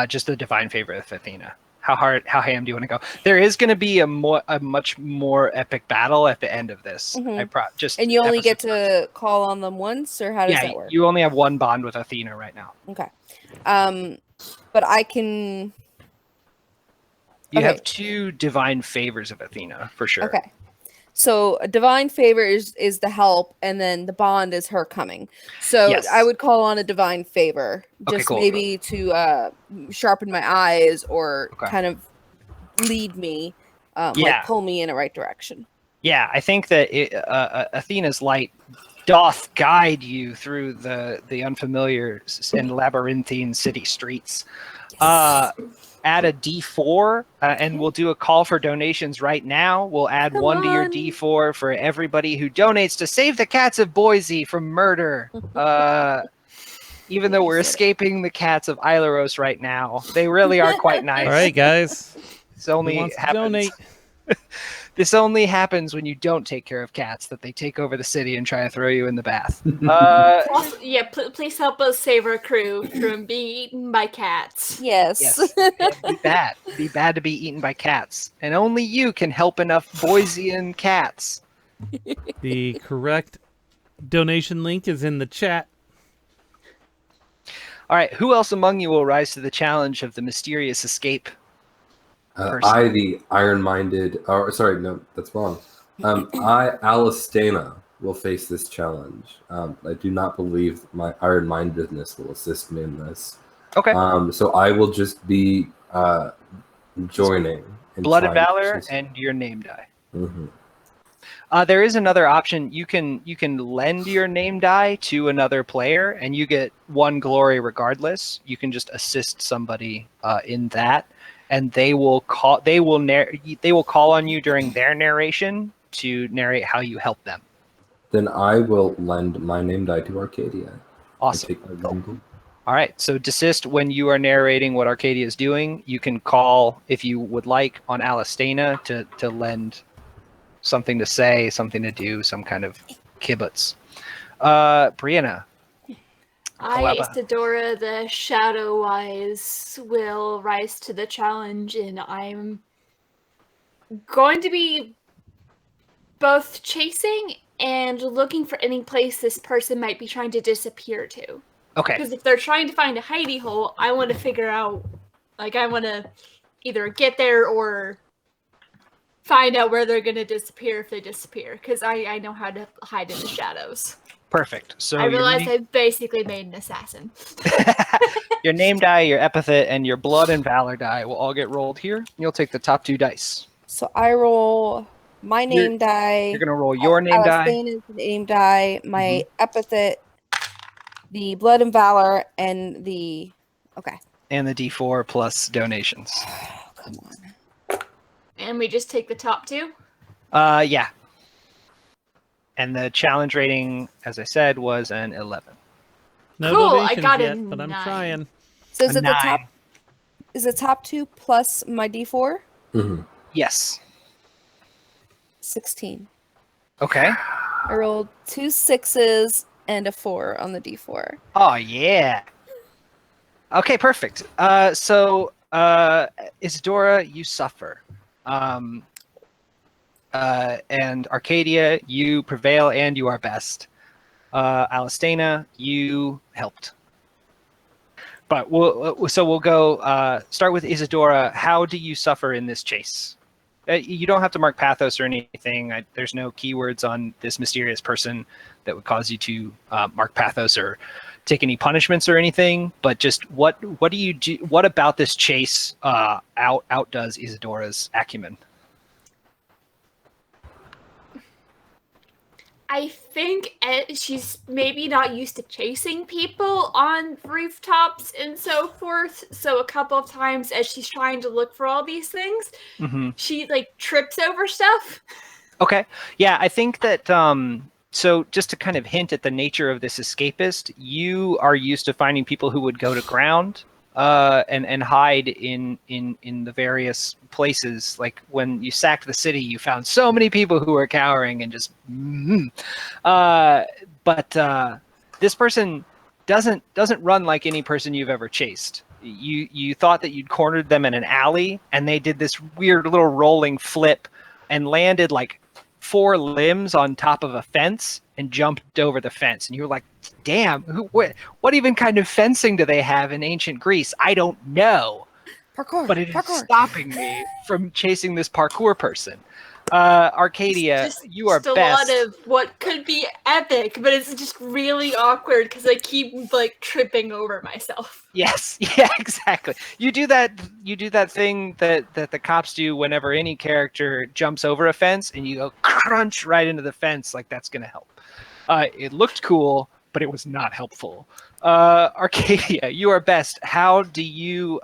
just a divine favorite of Athena? How ham do you want to go? There is going to be a much more epic battle at the end of this. Mm-hmm. And you only get to call on them once, or how does that work? You only have one bond with Athena right now. Okay. But I can... You have 2 divine favors of Athena, for sure. Okay. So a divine favor is the help, and then the bond is her coming. So Yes. I would call on a divine favor, Okay, just cool. maybe to sharpen my eyes or kind of lead me, like pull me in the right direction. Yeah, I think that Athena's light doth guide you through the unfamiliar and labyrinthine city streets. Yes. Add a D4, and we'll do a call for donations right now. We'll add Come 1 to your on. D4 for everybody who donates to save the cats of Boise from murder. Even though we're escaping the cats of Ilaros right now, they really are quite nice. All right, guys. This only Who wants to happens. donate? This only happens when you don't take care of cats, that they take over the city and try to throw you in the bath. Also, please help us save our crew from being eaten by cats. Yes. Yes. Be bad. Be bad to be eaten by cats. And only you can help enough Boisean cats. The correct donation link is in the chat. All right, who else among you will rise to the challenge of the mysterious escape? I, the iron-minded... Oh, sorry, no, that's wrong. Alistana, will face this challenge. I do not believe my iron-mindedness will assist me in this. Okay. So I will just be joining. Blood and trying to Valor assist. and your name die. Mm-hmm. There is another option. You can lend your name die to another player, and you get 1 glory regardless. You can just assist somebody in that, and they will call on you during their narration to narrate how you help them. Then I will lend my name die to Arcadia. Awesome. Take my name. All right. So desist when you are narrating what Arcadia is doing. You can call, if you would like, on Alistana to lend something to say, something to do, some kind of kibbutz. Brianna. Isadora, the Shadow Wise, will rise to the challenge, and I'm going to be both chasing and looking for any place this person might be trying to disappear to. Okay. Because if they're trying to find a hidey hole, I want to figure out, like, I want to either get there or find out where they're going to disappear if they disappear. Because I know how to hide in the shadows. Perfect. So I realized I basically made an assassin. your name die, your epithet, and your blood and valor die will all get rolled here. You'll take the top 2 dice. So I roll my name die. You're going to roll your name die. Alastaina's name die. My epithet, the blood and valor, and the... Okay. And the D4 plus donations. Oh, come on. And we just take the top 2? Yeah. And the challenge rating, as I said, was an 11. No Cool, I donations got a yet, but I'm 9. trying. So is A it the 9. top? Is the top 2 plus my D4? Mm-hmm. Yes. 16. Okay. I rolled 2 6s and a 4 on the D4. Oh, yeah. Okay, perfect. So, Isadora, you suffer. And Arcadia, you prevail and you are best. Alastaina, you helped. But we'll go start with Isadora. How do you suffer in this chase? You don't have to mark pathos or anything. There's no keywords on this mysterious person that would cause you to mark pathos or take any punishments or anything. But just what do you do? What about this chase outdoes Isadora's acumen? I think she's maybe not used to chasing people on rooftops and so forth. So a couple of times as she's trying to look for all these things, she like trips over stuff. Okay. Yeah, I think that so just to kind of hint at the nature of this escapist, you are used to finding people who would go to ground and hide in the various places. Like when you sacked the city, you found so many people who were cowering and just but this person doesn't run like any person you've ever chased. You thought that you'd cornered them in an alley, and they did this weird little rolling flip and landed like 4 limbs on top of a fence and jumped over the fence. And you were like, damn, what even kind of fencing do they have in ancient Greece? I don't know. Parkour. But it is stopping me from chasing this parkour person. Arcadia, you are just best. a lot of what could be epic, but it's just really awkward because I keep like tripping over myself. Yes, yeah, exactly. You do that thing that the cops do whenever any character jumps over a fence, and you go crunch right into the fence, like that's gonna help. It looked cool, but it was not helpful. Arcadia, you are best. How do you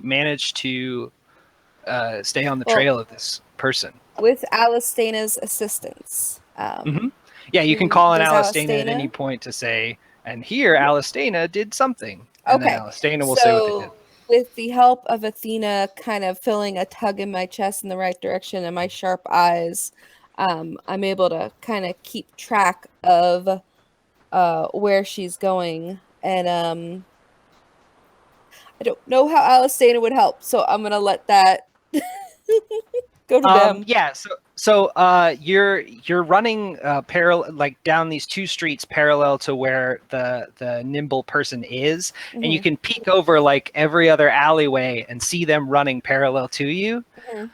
manage to stay on the trail of this person? With Alastaina's assistance. Yeah, you can call on Does Alastaina at any point to say, and here Alastaina did something. And Okay. then Alastaina will say what they did. With the help of Athena kind of feeling a tug in my chest in the right direction and my sharp eyes, I'm able to kind of keep track of where she's going. And I don't know how Alastaina would help, so I'm going to let that go to them. Yeah, so you're running parallel, like down these 2 streets parallel to where the nimble person is, and you can peek over like every other alleyway and see them running parallel to you.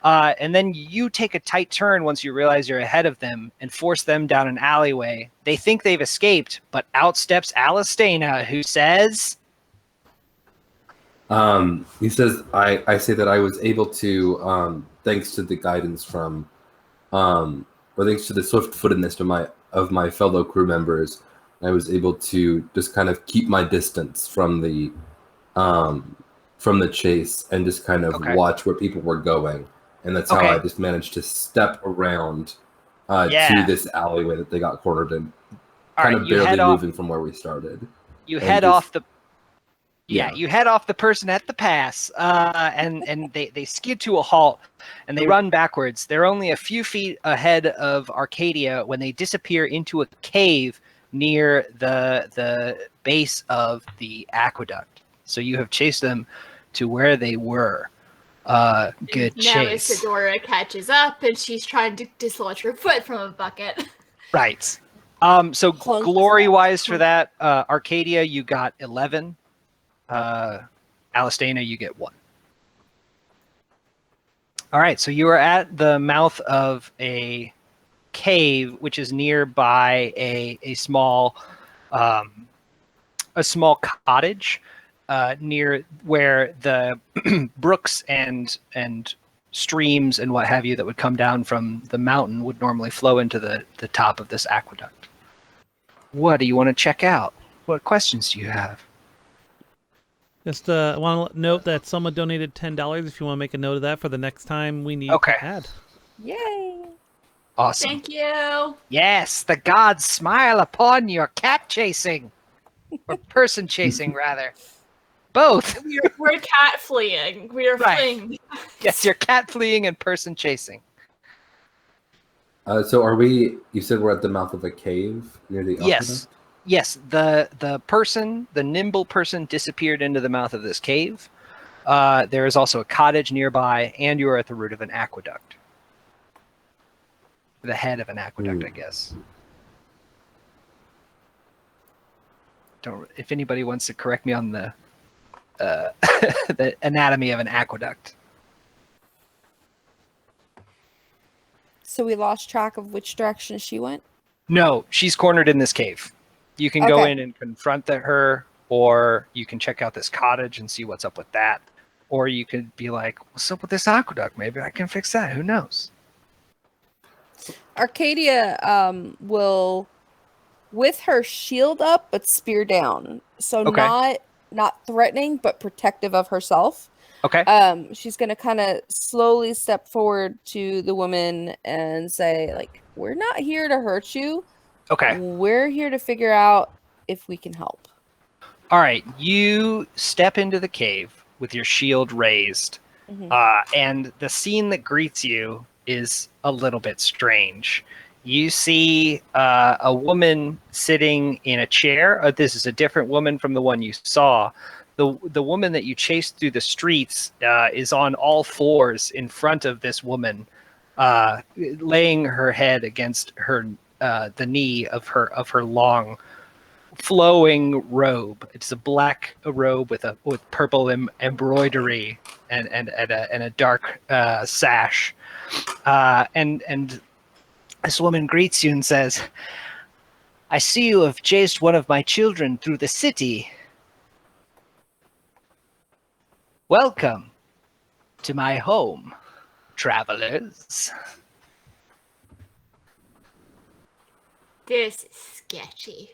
And then you take a tight turn once you realize you're ahead of them and force them down an alleyway. They think they've escaped, but out steps Alastaina, who says, he says, I say that I was able to, thanks to the guidance from, or thanks to the swift-footedness of my fellow crew members, I was able to just kind of keep my distance from the chase and just kind of watch where people were going. And that's how I just managed to step around to this alleyway that they got cornered in, kind of barely moving from where we started. You head off the... Yeah, you head off the person at the pass, and they skid to a halt, and they run backwards. They're only a few feet ahead of Arcadia when they disappear into a cave near the base of the aqueduct. So you have chased them to where they were. Good chase. Now Isadora catches up, and she's trying to dislodge her foot from a bucket. Right. So Clunk. glory-wise for that, Arcadia, you got 11. Alistana, you get 1. All right, so you are at the mouth of a cave, which is nearby a small cottage near where the brooks and streams and what have you that would come down from the mountain would normally flow into the top of this aqueduct. What do you want to check out? What questions do you have? Just want to note that someone donated $10. If you want to make a note of that for the next time we need Okay. to add. Yay! Awesome. Thank you. Yes, the gods smile upon your cat chasing. Or person chasing, rather. Both. We're cat fleeing. We are Right. fleeing. Yes, you're cat fleeing and person chasing. So are we? You said we're at the mouth of a cave near the Yes. Yes, the nimble person disappeared into the mouth of this cave. There is also a cottage nearby, and you are at the root of an aqueduct. The head of an aqueduct, I guess. If anybody wants to correct me on the the anatomy of an aqueduct. So we lost track of which direction she went? No, she's cornered in this cave. You can go Okay. in and confront her, or you can check out this cottage and see what's up with that. Or you could be like, what's up with this aqueduct? Maybe I can fix that. Who knows? Arcadia will, with her shield up but spear down. So Okay. not threatening, but protective of herself. Okay. She's gonna kind of slowly step forward to the woman and say, like, we're not here to hurt you. Okay. We're here to figure out if we can help. All right. You step into the cave with your shield raised, and the scene that greets you is a little bit strange. You see a woman sitting in a chair. This is a different woman from the one you saw. The woman that you chased through the streets is on all fours in front of this woman, laying her head against her the knee of her long flowing robe. It's a black robe with purple embroidery and a dark sash. And this woman greets you and says, "I see you have chased one of my children through the city. Welcome to my home, travelers." This is sketchy.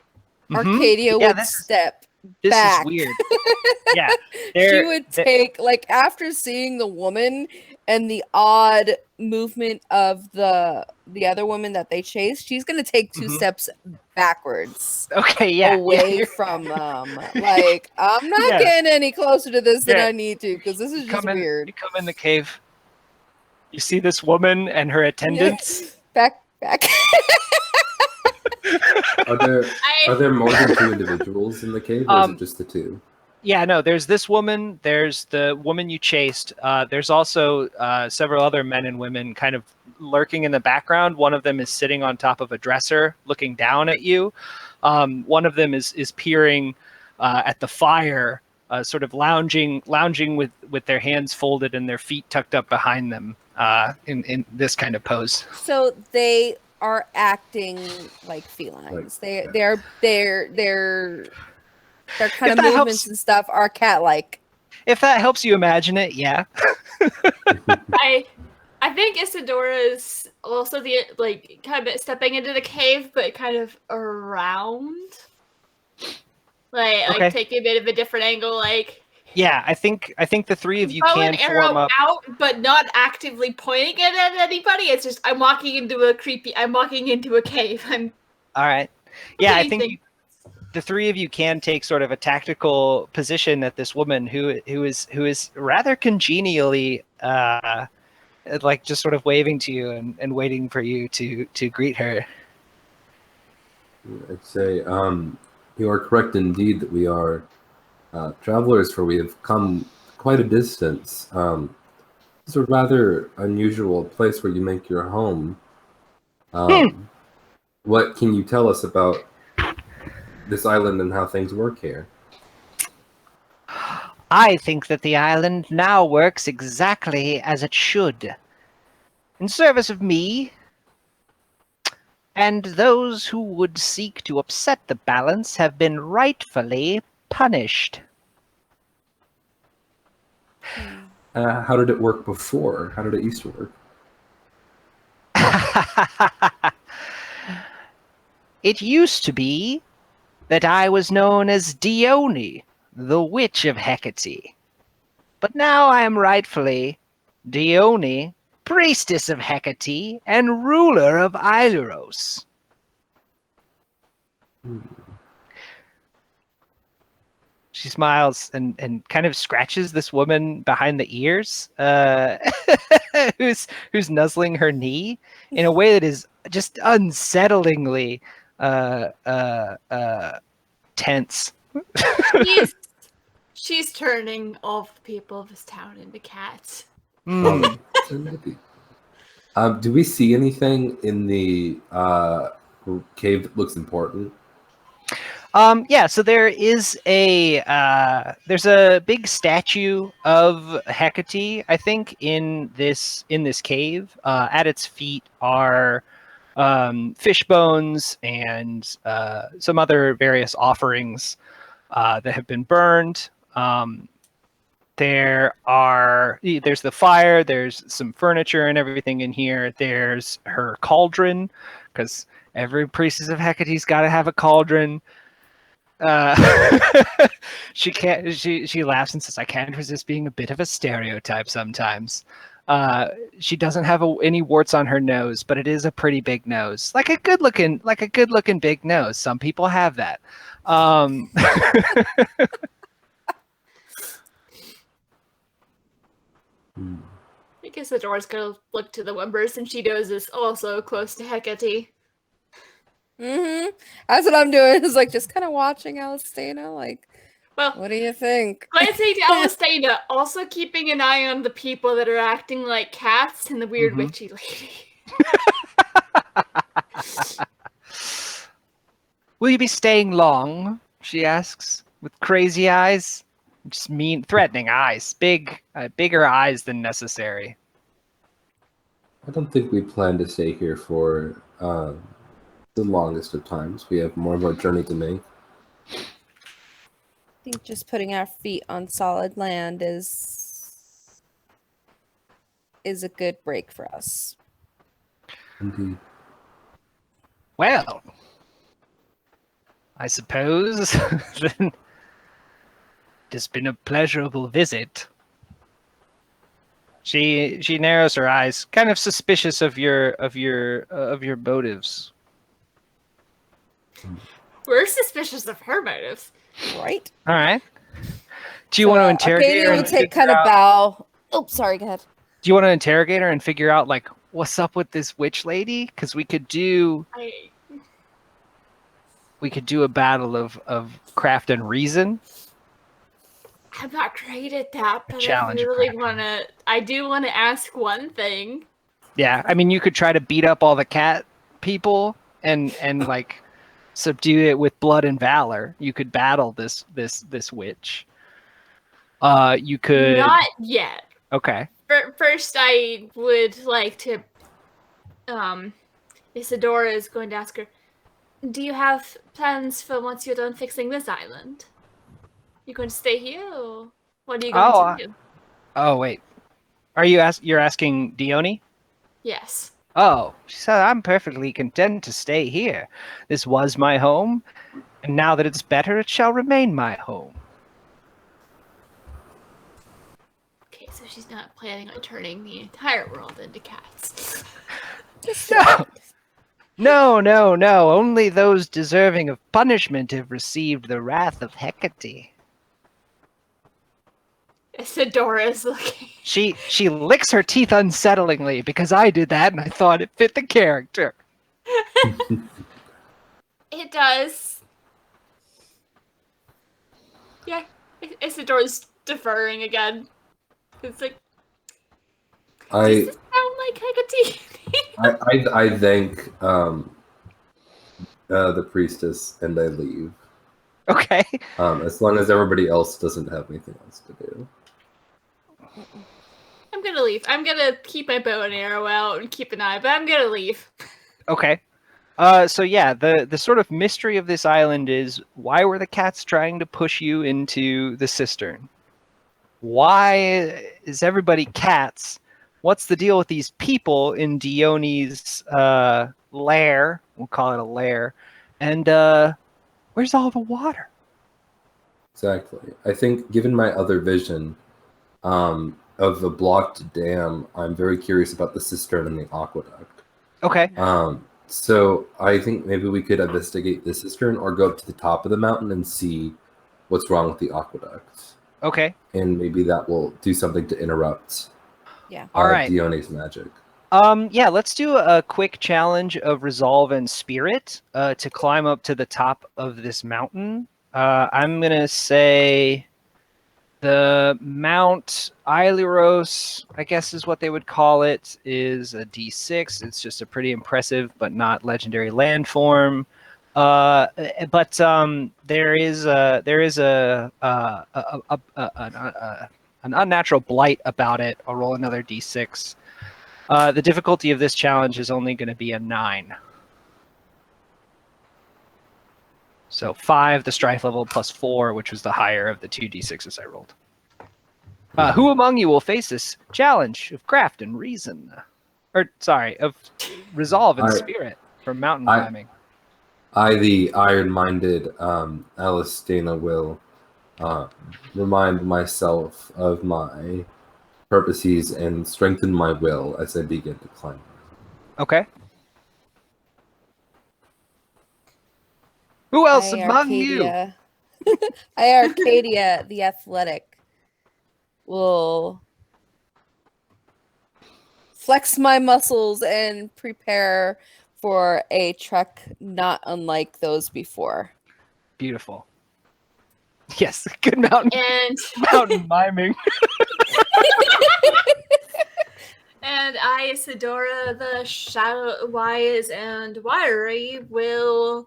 Arcadia Yeah, would this- step This back. is weird. Yeah. She would take, like, after seeing the woman and the odd movement of the other woman that they chased, she's gonna take 2 steps backwards Okay, yeah. away yeah, from like, I'm not Yeah. getting any closer to this than Yeah. I need to, because this is just You weird. come in the cave. You see this woman and her attendants. Back. Are there more than 2 individuals in the cave, or is it just the 2? Yeah, no, there's this woman, there's the woman you chased. There's also several other men and women kind of lurking in the background. One of them is sitting on top of a dresser looking down at you. One of them is peering at the fire, sort of lounging with their hands folded and their feet tucked up behind them in this kind of pose. So they are acting like felines. Their kind If of that movements helps- and stuff are cat-like. If that helps you imagine it, yeah. I think Isidora's also the kind of stepping into the cave, but kind of around, Okay. taking a bit of a different angle, Yeah, I think the 3 of you bow can and arrow form up. out, but not actively pointing it at anybody. It's just I'm walking into a cave. All right. Yeah, I Anything. think the 3 of you can take sort of a tactical position at this woman who is rather congenially like just sort of waving to you and waiting for you to greet her. I'd say you are correct indeed that we are travelers, for we have come quite a distance. It's a rather unusual place where you make your home. What can you tell us about this island and how things work here? I think that the island now works exactly as it should, in service of me and those who would seek to upset the balance have been rightfully punished. How did it work before? How did it used to work? It used to be that I was known as Dione, the Witch of Hecate. But now I am rightfully Dione, Priestess of Hecate and ruler of Iluros. She smiles and kind of scratches this woman behind the ears, who's nuzzling her knee in a way that is just unsettlingly tense. She's turning all the people of this town into cats. Mm. Do we see anything in the cave that looks important? Yeah, so there is there's a big statue of Hecate, I think, in this cave. At its feet are fish bones and some other various offerings that have been burned. There's the fire, there's some furniture and everything in here. There's her cauldron, because every priestess of Hecate's got to have a cauldron. She laughs and says, "I can't resist being a bit of a stereotype sometimes." She doesn't have any warts on her nose, but it is a pretty big nose, like a good looking big nose. Some people have that. I guess the door's gonna look to the Wimbers, and she knows is also close to Hecate. That's what I'm doing. Is like just kind of watching Alistana. Like, Well, what do you think? glancing to Alistana, also keeping an eye on the people that are acting like cats and the weird witchy lady. Will you be staying long? She asks, with crazy eyes. Just mean, threatening eyes. Bigger eyes than necessary. I don't think we plan to stay here for the longest of times. We have more of our journey to make. I think just putting our feet on solid land is a good break for us. Indeed. Well, I suppose then it's been a pleasurable visit. She narrows her eyes, kind of suspicious of your motives. We're suspicious of her motives. Right? All right. Do you want to interrogate Arcadia her? will take kind of bow. Oh, sorry. Go ahead. Do you want to interrogate her and figure out like what's up with this witch lady? Because we could do a battle of craft and reason. I'm not great at that, but Challenge I do want to ask one thing. Yeah, I mean, you could try to beat up all the cat people and like subdue it with blood and valor. You could battle this witch. You could Not yet. Okay. First, I would like to. Isadora is going to ask her, do you have plans for once you're done fixing this island? You going to stay here, or what are you going to do? Oh wait, you're asking Dione? Yes. Oh, she said I'm perfectly content to stay here. This was my home, and now that it's better, it shall remain my home. Okay, so she's not planning on turning the entire world into cats. No. Only those deserving of punishment have received the wrath of Hecate. Isadora's looking. She licks her teeth unsettlingly because I did that and I thought it fit the character. It does. Yeah, Isadora's deferring again. It's like, does this sound like Hecate? I thank the priestess and I leave. Okay. As long as everybody else doesn't have anything else to do. I'm gonna leave. I'm gonna keep my bow and arrow out and keep an eye, but I'm gonna leave. Okay. So yeah, the sort of mystery of this island is, why were the cats trying to push you into the cistern? Why is everybody cats? What's the deal with these people in Dione's lair? We'll call it a lair. And where's all the water? Exactly. I think, given my other vision of a blocked dam, I'm very curious about the cistern and the aqueduct. Okay. So I think maybe we could investigate the cistern or go up to the top of the mountain and see what's wrong with the aqueduct. Okay. And maybe that will do something to interrupt All right. Dione's magic. Yeah, let's do a quick challenge of resolve and spirit to climb up to the top of this mountain. I'm gonna say the Mount Aileros, I guess is what they would call it, is a D6. It's just a pretty impressive but not legendary landform. But there is an unnatural blight about it. I'll roll another D6. The difficulty of this challenge is only going to be a 9. So 5, the strife level, plus 4, which was the higher of the 2 D6s I rolled. Who among you will face this challenge of craft and reason? Of resolve and spirit from mountain climbing? I, the iron-minded Alistana, will remind myself of my purposes and strengthen my will as I begin to climb. Okay. Who else among you? I, Arcadia, the athletic, will flex my muscles and prepare for a trek not unlike those before. Beautiful. Yes, good mountain. And mountain miming. And I, Isadora, the Shadow Wise and Wiry, will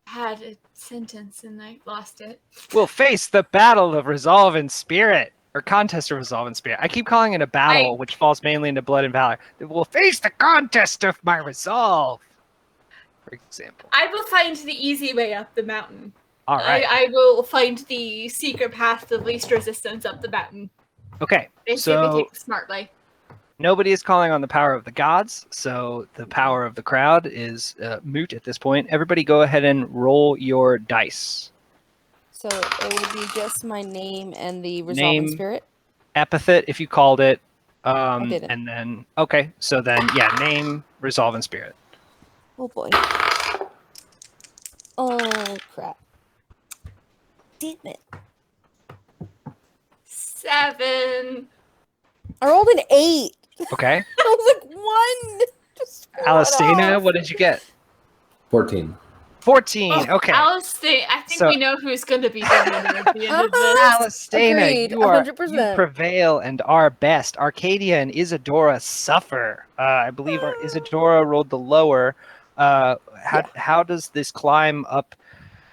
had a sentence and I lost it. We'll face the battle of resolve and spirit. Or contest of resolve and spirit. I keep calling it a battle, which falls mainly into blood and valor. We'll face the contest of my resolve. For example. I will find the easy way up the mountain. All right. I will find the secret path of least resistance up the mountain. Okay. Basically, take the smart way. Nobody is calling on the power of the gods, so the power of the crowd is moot at this point. Everybody go ahead and roll your dice. So it would be just my name and the resolve and spirit? Epithet, if you called it. I didn't. And then, okay, so then, yeah, name, resolve, and spirit. Oh boy. Oh crap. Damn it. 7. I rolled an 8. Okay. I was like, 1. Just Alistana, what did you get? 14. 14. Okay. I think we know who's going to be the winner at the end of this. Alistana, Agreed, you 100%. prevail and are best. Arcadia and Isadora suffer. I believe Isadora rolled the lower. How does this climb up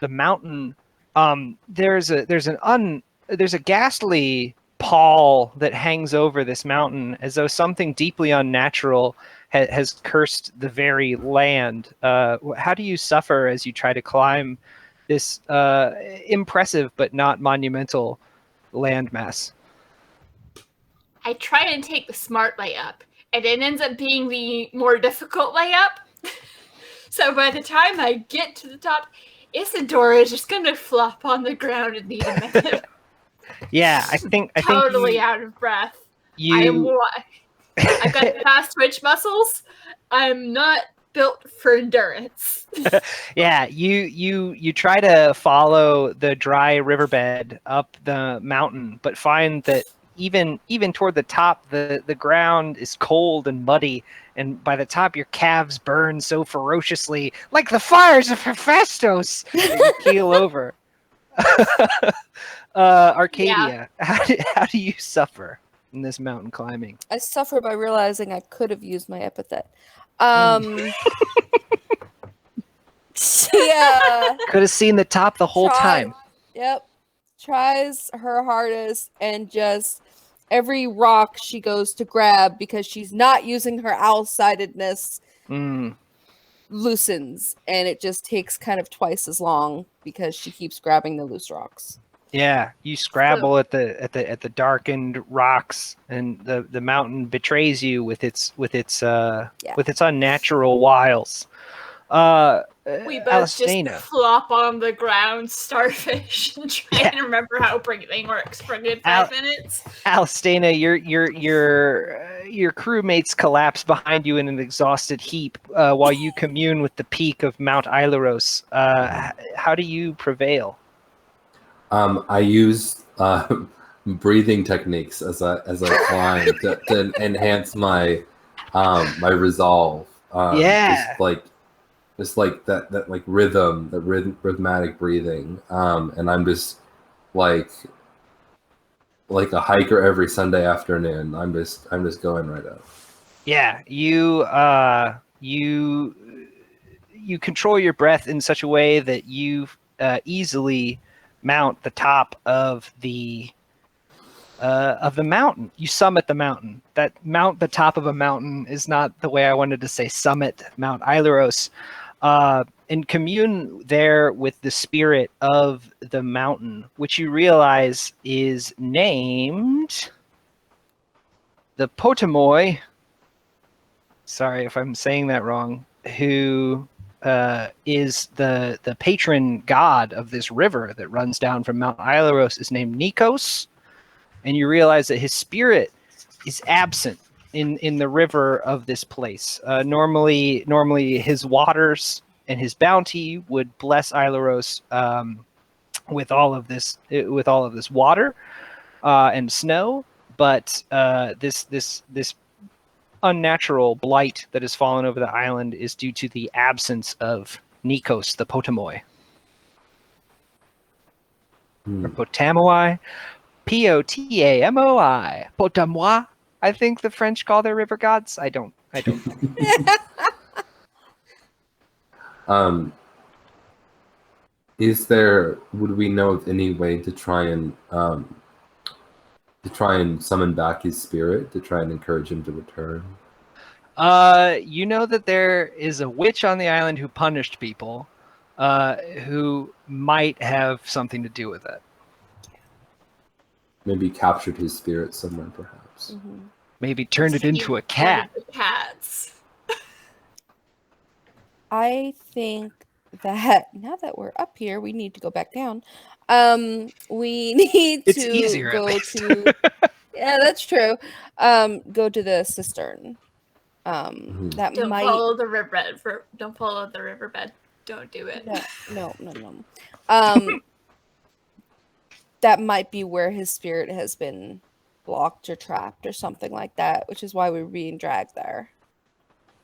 the mountain? There's a ghastly pall that hangs over this mountain, as though something deeply unnatural has cursed the very land. How do you suffer as you try to climb this impressive but not monumental landmass? I try and take the smart way up, and it ends up being the more difficult way up. So by the time I get to the top, Isadora is just going to flop on the ground and need a minute. Yeah, I think totally out of breath. I've got fast twitch muscles. I'm not built for endurance. Yeah, you try to follow the dry riverbed up the mountain, but find that even toward the top, the ground is cold and muddy, and by the top your calves burn so ferociously, like the fires of Hephaestus, that you keel over. Arcadia, how do you suffer? in this mountain climbing. I suffer by realizing I could have used my epithet. Yeah. Could have seen the top the whole time. Yep. Tries her hardest and just every rock she goes to grab because she's not using her owl-sightedness loosens, and it just takes kind of twice as long because she keeps grabbing the loose rocks. Yeah, you scrabble at the darkened rocks, and the mountain betrays you with its unnatural wiles. We both just Alistina. flop on the ground, starfish, and try and remember how breathing works for a good 5 minutes. Alistina, your crewmates collapse behind you in an exhausted heap while you commune with the peak of Mount Aileros. How do you prevail? I use breathing techniques as I climb to enhance my my resolve. Just like that like rhythm, rhythmatic breathing. And I'm just like a hiker every Sunday afternoon. I'm just going right up. Yeah, you control your breath in such a way that you easily mount the top of the mountain. You summit the mountain. That mount the top of a mountain is not the way I wanted to say summit Mount Aileros. And commune there with the spirit of the mountain, which you realize is named the Potamoy. Sorry if I'm saying that wrong. Who is the patron god of this river that runs down from Mount Aileros is named Nikos, and you realize that his spirit is absent in the river of this place. Normally his waters and his bounty would bless Aileros with all of this water and snow, but this unnatural blight that has fallen over the island is due to the absence of Nikos the Potamoi. Or Potamoi. Potamoi. Potamoi. I think the French call their river gods. I don't Would we know of any way to try and summon back his spirit, to try and encourage him to return? You know that there is a witch on the island who punished people, who might have something to do with it. Maybe captured his spirit somewhere, perhaps. Mm-hmm. Maybe turned it into a cat. Cats. I think that now that we're up here, we need to go back down. We need It's to easier, go at least. to. Yeah, that's true. Go to the cistern. That Don't might follow the riverbed. Don't follow the riverbed. Don't do it. No. That might be where his spirit has been blocked or trapped or something like that, which is why we're being dragged there.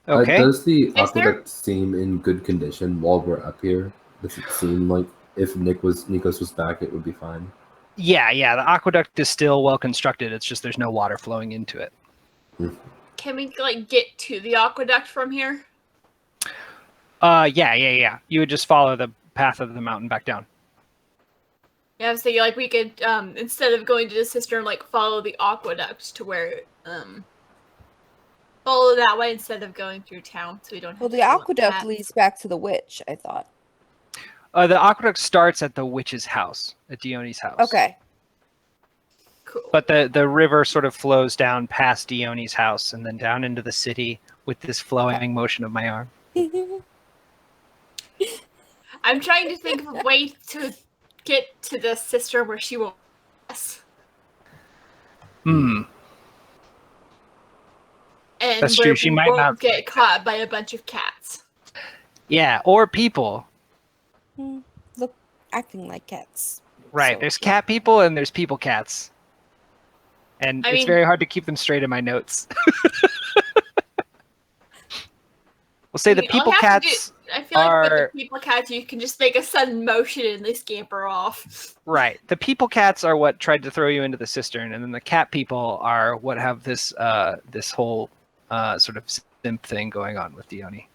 Okay. Does the there- aqueduct seem in good condition while we're up here? Does it seem like if Nikos was back, it would be fine? Yeah. The aqueduct is still well constructed. It's just there's no water flowing into it. Can we get to the aqueduct from here? Yeah. You would just follow the path of the mountain back down. Yeah, I was thinking we could instead of going to the cistern, follow the aqueduct to where follow that way instead of going through town, so we don't. Well, have the to deal with aqueduct cats. leads back to the witch, I thought. The aqueduct starts at the witch's house, at Dione's house. Okay. Cool. But the river sort of flows down past Dione's house and then down into the city with this flowing motion of my arm. I'm trying to think of a way to get to the sister where she won't. Hmm. And That's where true, she we might won't not- get caught by a bunch of cats. Yeah, or people. Look, acting like cats. Right. So, There's yeah. cat people and there's people cats. And I it's mean- very hard to keep them straight in my notes. We'll say the all people you have to cats I feel like with are the people cats, you can just make a sudden motion and they scamper off. right. The people cats are what tried to throw you into the cistern, and then the cat people are what have this this whole sort of simp thing going on with Dione.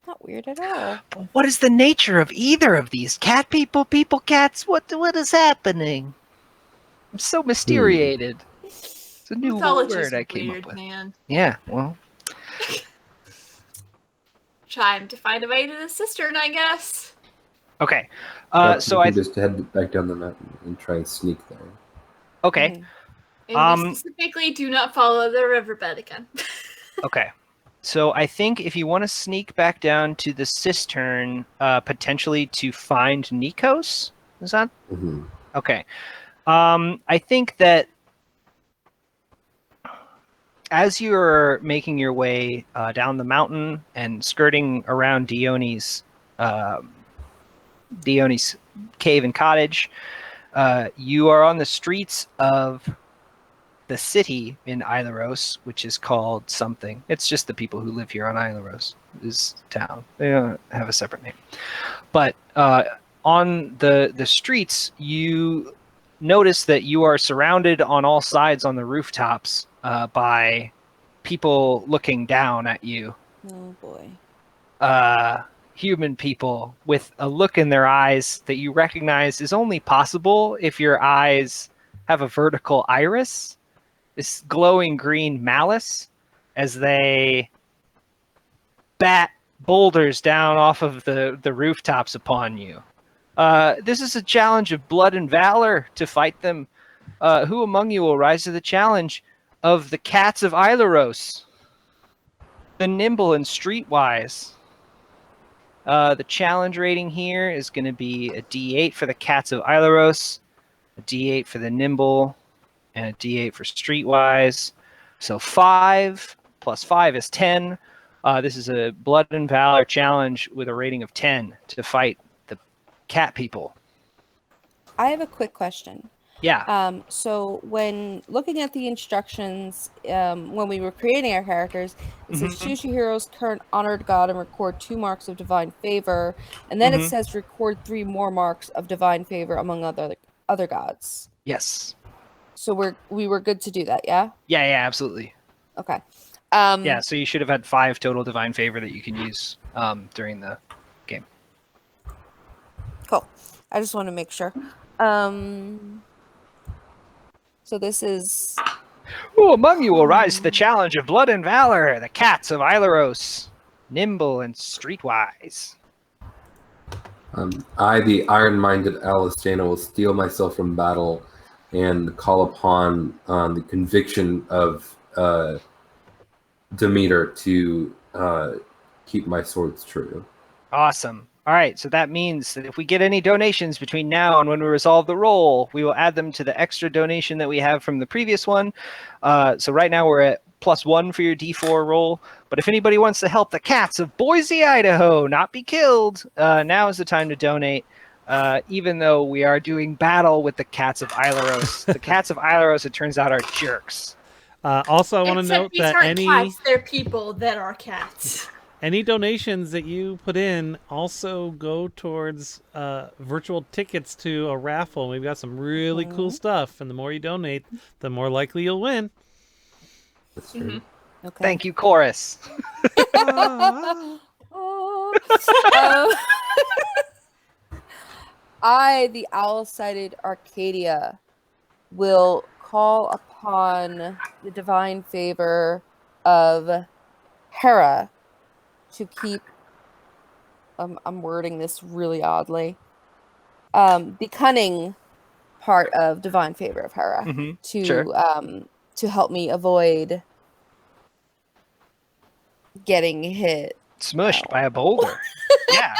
Not weird at all. But what is the nature of either of these cat people, people cats? What is happening? I'm so mystified. It's a new Mythology's word I came weird, up with. man. Yeah, well, Time to find a way to the cistern, I guess. okay. Yep, So you I can just head back down the mountain and try and sneak there. okay. Mhm. And we specifically do not follow the riverbed again. Okay. So I think if you want to sneak back down to the cistern, potentially to find Nikos, is that Hmm. okay? I think that as you're making your way down the mountain and skirting around Dione's cave and cottage, you are on the streets of the city in Idaros, which is called something. It's just the people who live here on Idaros, this town. They don't have a separate name. But on the streets, you notice that you are surrounded on all sides on the rooftops by people looking down at you. Oh boy. Human people with a look in their eyes that you recognize is only possible if your eyes have a vertical iris. This glowing green malice as they bat boulders down off of the rooftops upon you. This is a challenge of blood and valor to fight them. Who among you will rise to the challenge of the cats of Idaros? The nimble and streetwise. The challenge rating here is going to be a D8 for the cats of Idaros, a D8 for the nimble, and a D8 for streetwise. So 5 plus 5 is 10. This is a blood and valor challenge with a rating of 10 to fight the cat people. I have a quick question. Yeah. So when looking at the instructions, when we were creating our characters, it says choose your hero's current honored god and record 2 marks of divine favor, and then it says record 3 more marks of divine favor among other gods. Yes. So we were good to do that, yeah? Yeah, absolutely. Okay. Yeah, so you should have had 5 total divine favor that you can use during the game. Cool. I just want to make sure. So this is... Who among you will rise to the challenge of blood and valor? The cats of Idaros, nimble and streetwise. I, the iron-minded Alistana, will steel myself from battle and call upon the conviction of Demeter to keep my swords true. Awesome. All right, so that means that if we get any donations between now and when we resolve the roll, we will add them to the extra donation that we have from the previous one. So right now we're at +1 for your D4 roll. But if anybody wants to help the cats of Boise, Idaho not be killed, now is the time to donate. Even though we are doing battle with the cats of Idaros. The cats of Idaros, it turns out, are jerks. Also, I want to note these that aren't cats, they're people that are cats. any donations that you put in also go towards virtual tickets to a raffle. We've got some really cool stuff, and the more you donate, the more likely you'll win. That's true. Okay. Thank you, Chorus. I, the owl-sided Arcadia, will call upon the divine favor of Hera to keep... I'm wording this really oddly. The cunning part of divine favor of Hera to help me avoid getting hit. Smushed by a boulder. Yeah,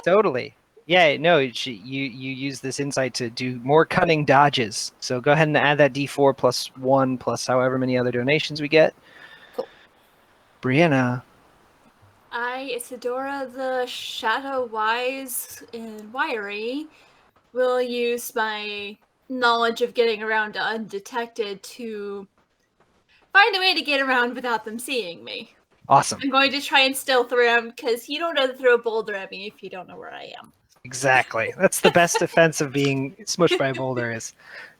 totally. Yeah, no, you use this insight to do more cunning dodges. So go ahead and add that D4 +1 plus however many other donations we get. Cool. Brianna. I, Isadora the Shadow Wise and Wiry, will use my knowledge of getting around undetected to find a way to get around without them seeing me. Awesome. I'm going to try and stealth around because you don't know to throw a boulder at me if you don't know where I am. Exactly. That's the best defense of being smushed by a boulder is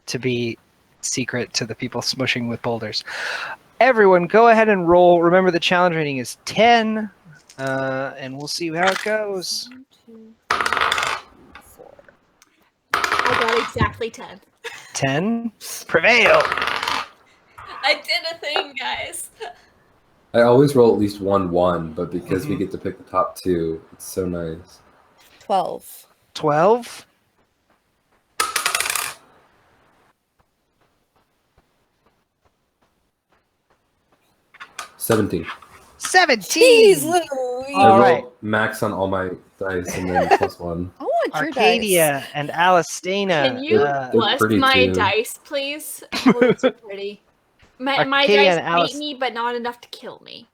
to be secret to the people smushing with boulders. Everyone, go ahead and roll. Remember, the challenge rating is 10, and we'll see how it goes. 1, 2, 3, 4. I got exactly 10. 10. Prevail. I did a thing, guys. I always roll at least 1-1, but because we get to pick the top 2, it's so nice. 12. 12. 17. 17. Jeez Louise. All I right. roll max on all my dice and then +1. I want your dice. Arcadia and Alistana. Can you they're bless pretty my too. dice, please? Oh, they're so pretty. My Arcadia dice and Alice- beat me, but not enough to kill me.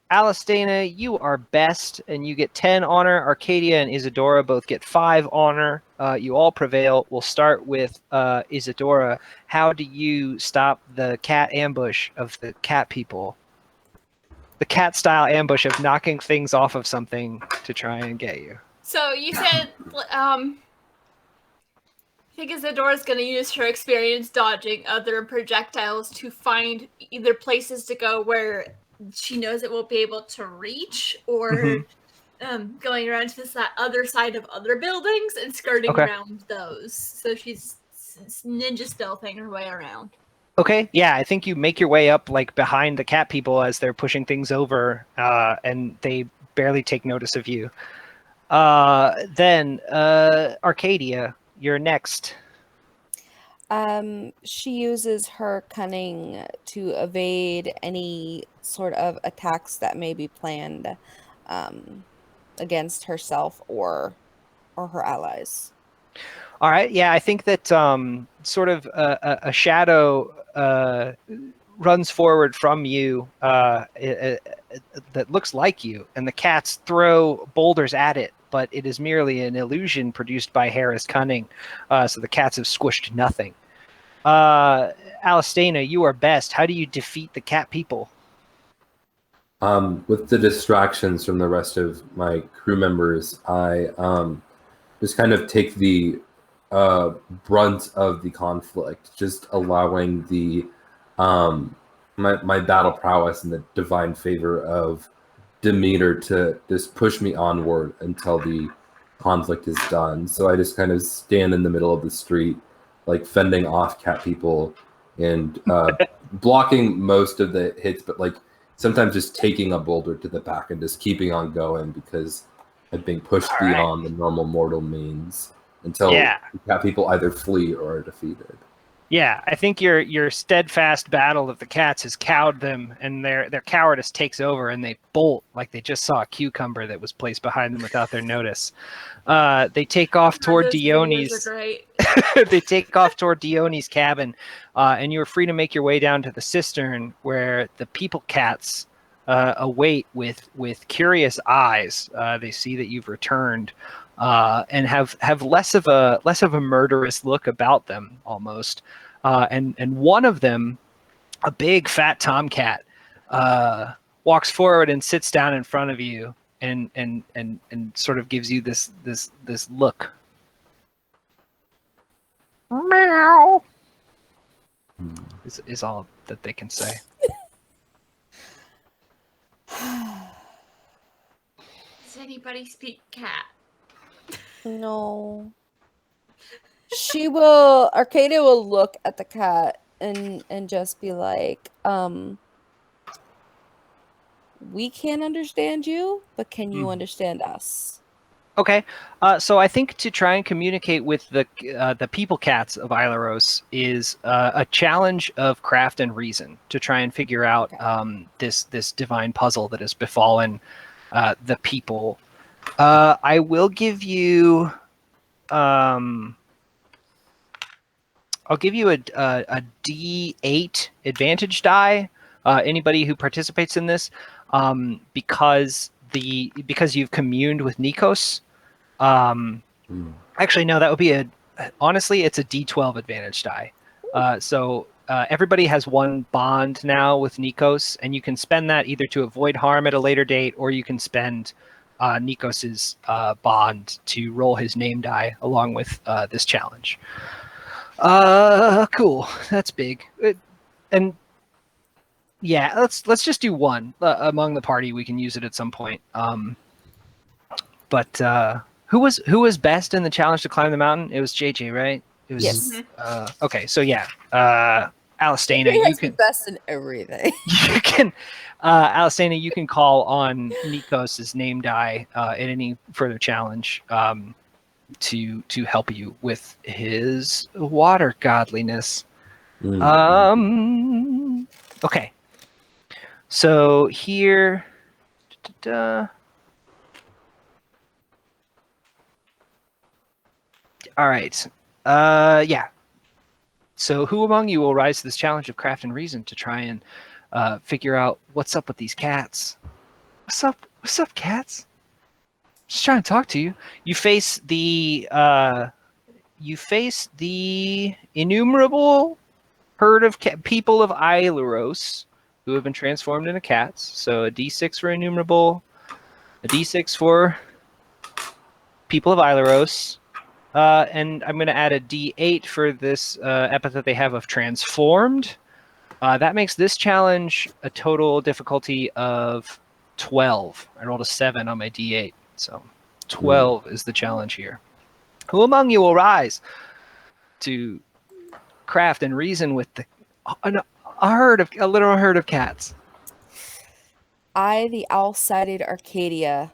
Alistana, you are best, and you get 10 honor. Arcadia and Isadora both get 5 honor. You all prevail. We'll start with Isadora. How do you stop the cat ambush of the cat people? The cat-style ambush of knocking things off of something to try and get you. So you said, I think Isadora's going to use her experience dodging other projectiles to find either places to go where she knows it won't be able to reach, or going around to the other side of other buildings and skirting around those. So she's ninja stealthing her way around. Okay, yeah, I think you make your way up like behind the cat people as they're pushing things over, and they barely take notice of you. Then Arcadia, you're next. She uses her cunning to evade any sort of attacks that may be planned against herself or her allies. All right, yeah, I think that sort of a shadow runs forward from you that looks like you, and the cats throw boulders at it, but it is merely an illusion produced by Hera's cunning, so the cats have squished nothing. Alistana, you are best. How do you defeat the cat people? With the distractions from the rest of my crew members, I just kind of take the brunt of the conflict, just allowing the my battle prowess and the divine favor of Demeter to just push me onward until the conflict is done. So I just kind of stand in the middle of the street, like fending off cat people and blocking most of the hits, but like sometimes just taking a boulder to the back and just keeping on going because I'm being pushed beyond the normal mortal means until cat people either flee or are defeated. Yeah, I think your steadfast battle of the cats has cowed them, and their cowardice takes over, and they bolt like they just saw a cucumber that was placed behind them without their notice. They take off toward Dione's. They take off toward Dione's cabin, and you are free to make your way down to the cistern where the people cats await with curious eyes. They see that you've returned. And have less of a murderous look about them almost, and one of them, a big fat tomcat, walks forward and sits down in front of you and sort of gives you this look. Meow is all that they can say. Does anybody speak cat? No. Arcadia will look at the cat and just be like, we can't understand you, but can you understand us? Okay, so I think to try and communicate with the people cats of Ilaros is a challenge of craft and reason to try and figure out this divine puzzle that has befallen the people. I will give you. I'll give you a D8 advantage die. Anybody who participates in this, because you've communed with Nikos. Actually, no, that would be honestly, it's a D12 advantage die. So everybody has one bond now with Nikos, and you can spend that either to avoid harm at a later date, or you can spend Nikos's bond to roll his name die along with this challenge. Cool. That's big. And yeah, let's just do one among the party. We can use it at some point. But who was best in the challenge to climb the mountain? It was JJ, right? It was, Yes. Okay, so yeah, Alistana, He you has the can best in everything. you can Alistana, you can call on Nikos's name die at any further challenge to help you with his water godliness. Okay. So here all right. Yeah. So who among you will rise to this challenge of craft and reason to try and figure out what's up with these cats? What's up? What's up, cats? Just trying to talk to you. You face the innumerable herd of people of Ailuros who have been transformed into cats. So a D6 for innumerable, a D6 for people of Ailuros, and I'm going to add a D8 for this epithet they have of transformed. That makes this challenge a total difficulty of 12. I rolled a 7 on my D8, so 12 is the challenge here. Who among you will rise to craft and reason with a literal herd of cats? I, the owl-sided Arcadia,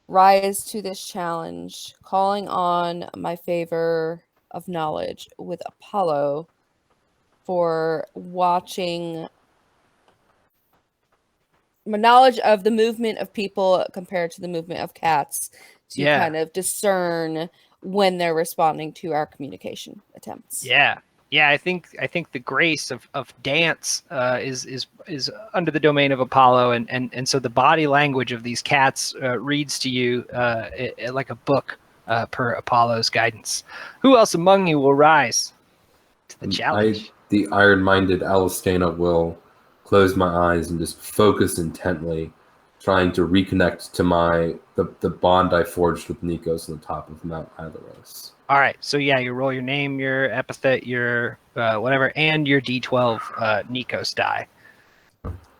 rise to this challenge, calling on my favor of knowledge with Apollo for watching my knowledge of the movement of people compared to the movement of cats to kind of discern when they're responding to our communication attempts. Yeah. I think the grace of dance is under the domain of Apollo, and so the body language of these cats reads to you like a book per Apollo's guidance. Who else among you will rise to the challenge? The iron-minded Alistana will close my eyes and just focus intently, trying to reconnect to the bond I forged with Nikos on the top of Mount Ailuros. All right, so yeah, you roll your name, your epithet, your whatever, and your D12 Nikos die.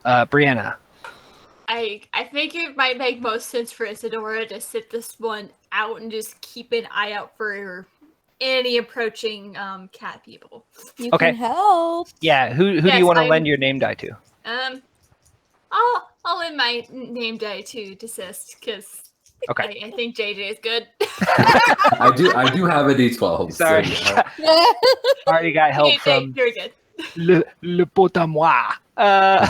Brianna. I think it might make most sense for Isadora to sit this one out and just keep an eye out for any approaching cat people. You Okay. can help. Yeah, who do you want to lend your name die to? I'll lend my name die to Desist because Okay. I think JJ is good. I do have a D12. Sorry. So, Already got help from Very good. Le Potamois. All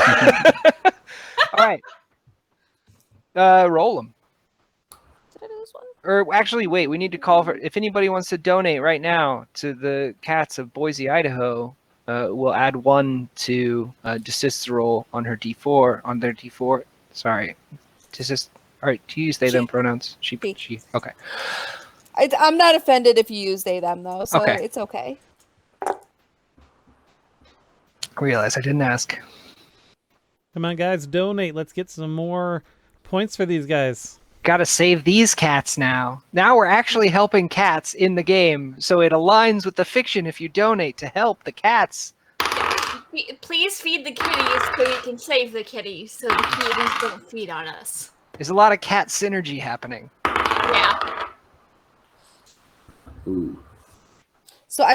right. Roll them. Did I do this one? Or actually, wait, we need to call for, if anybody wants to donate right now to the cats of Boise, Idaho, we'll add 1 to Desist's roll on her D4, on their D4. Sorry. Desist. All right, do you use they, them pronouns? She. Okay. I'm not offended if you use they, them, though, so Okay. it's okay. I realize I didn't ask. Come on, guys, donate. Let's get some more points for these guys. Gotta save these cats now. Now we're actually helping cats in the game, so it aligns with the fiction if you donate to help the cats. Please feed the kitties so we can save the kitties so the kitties don't feed on us. There's a lot of cat synergy happening. Yeah. ooh. So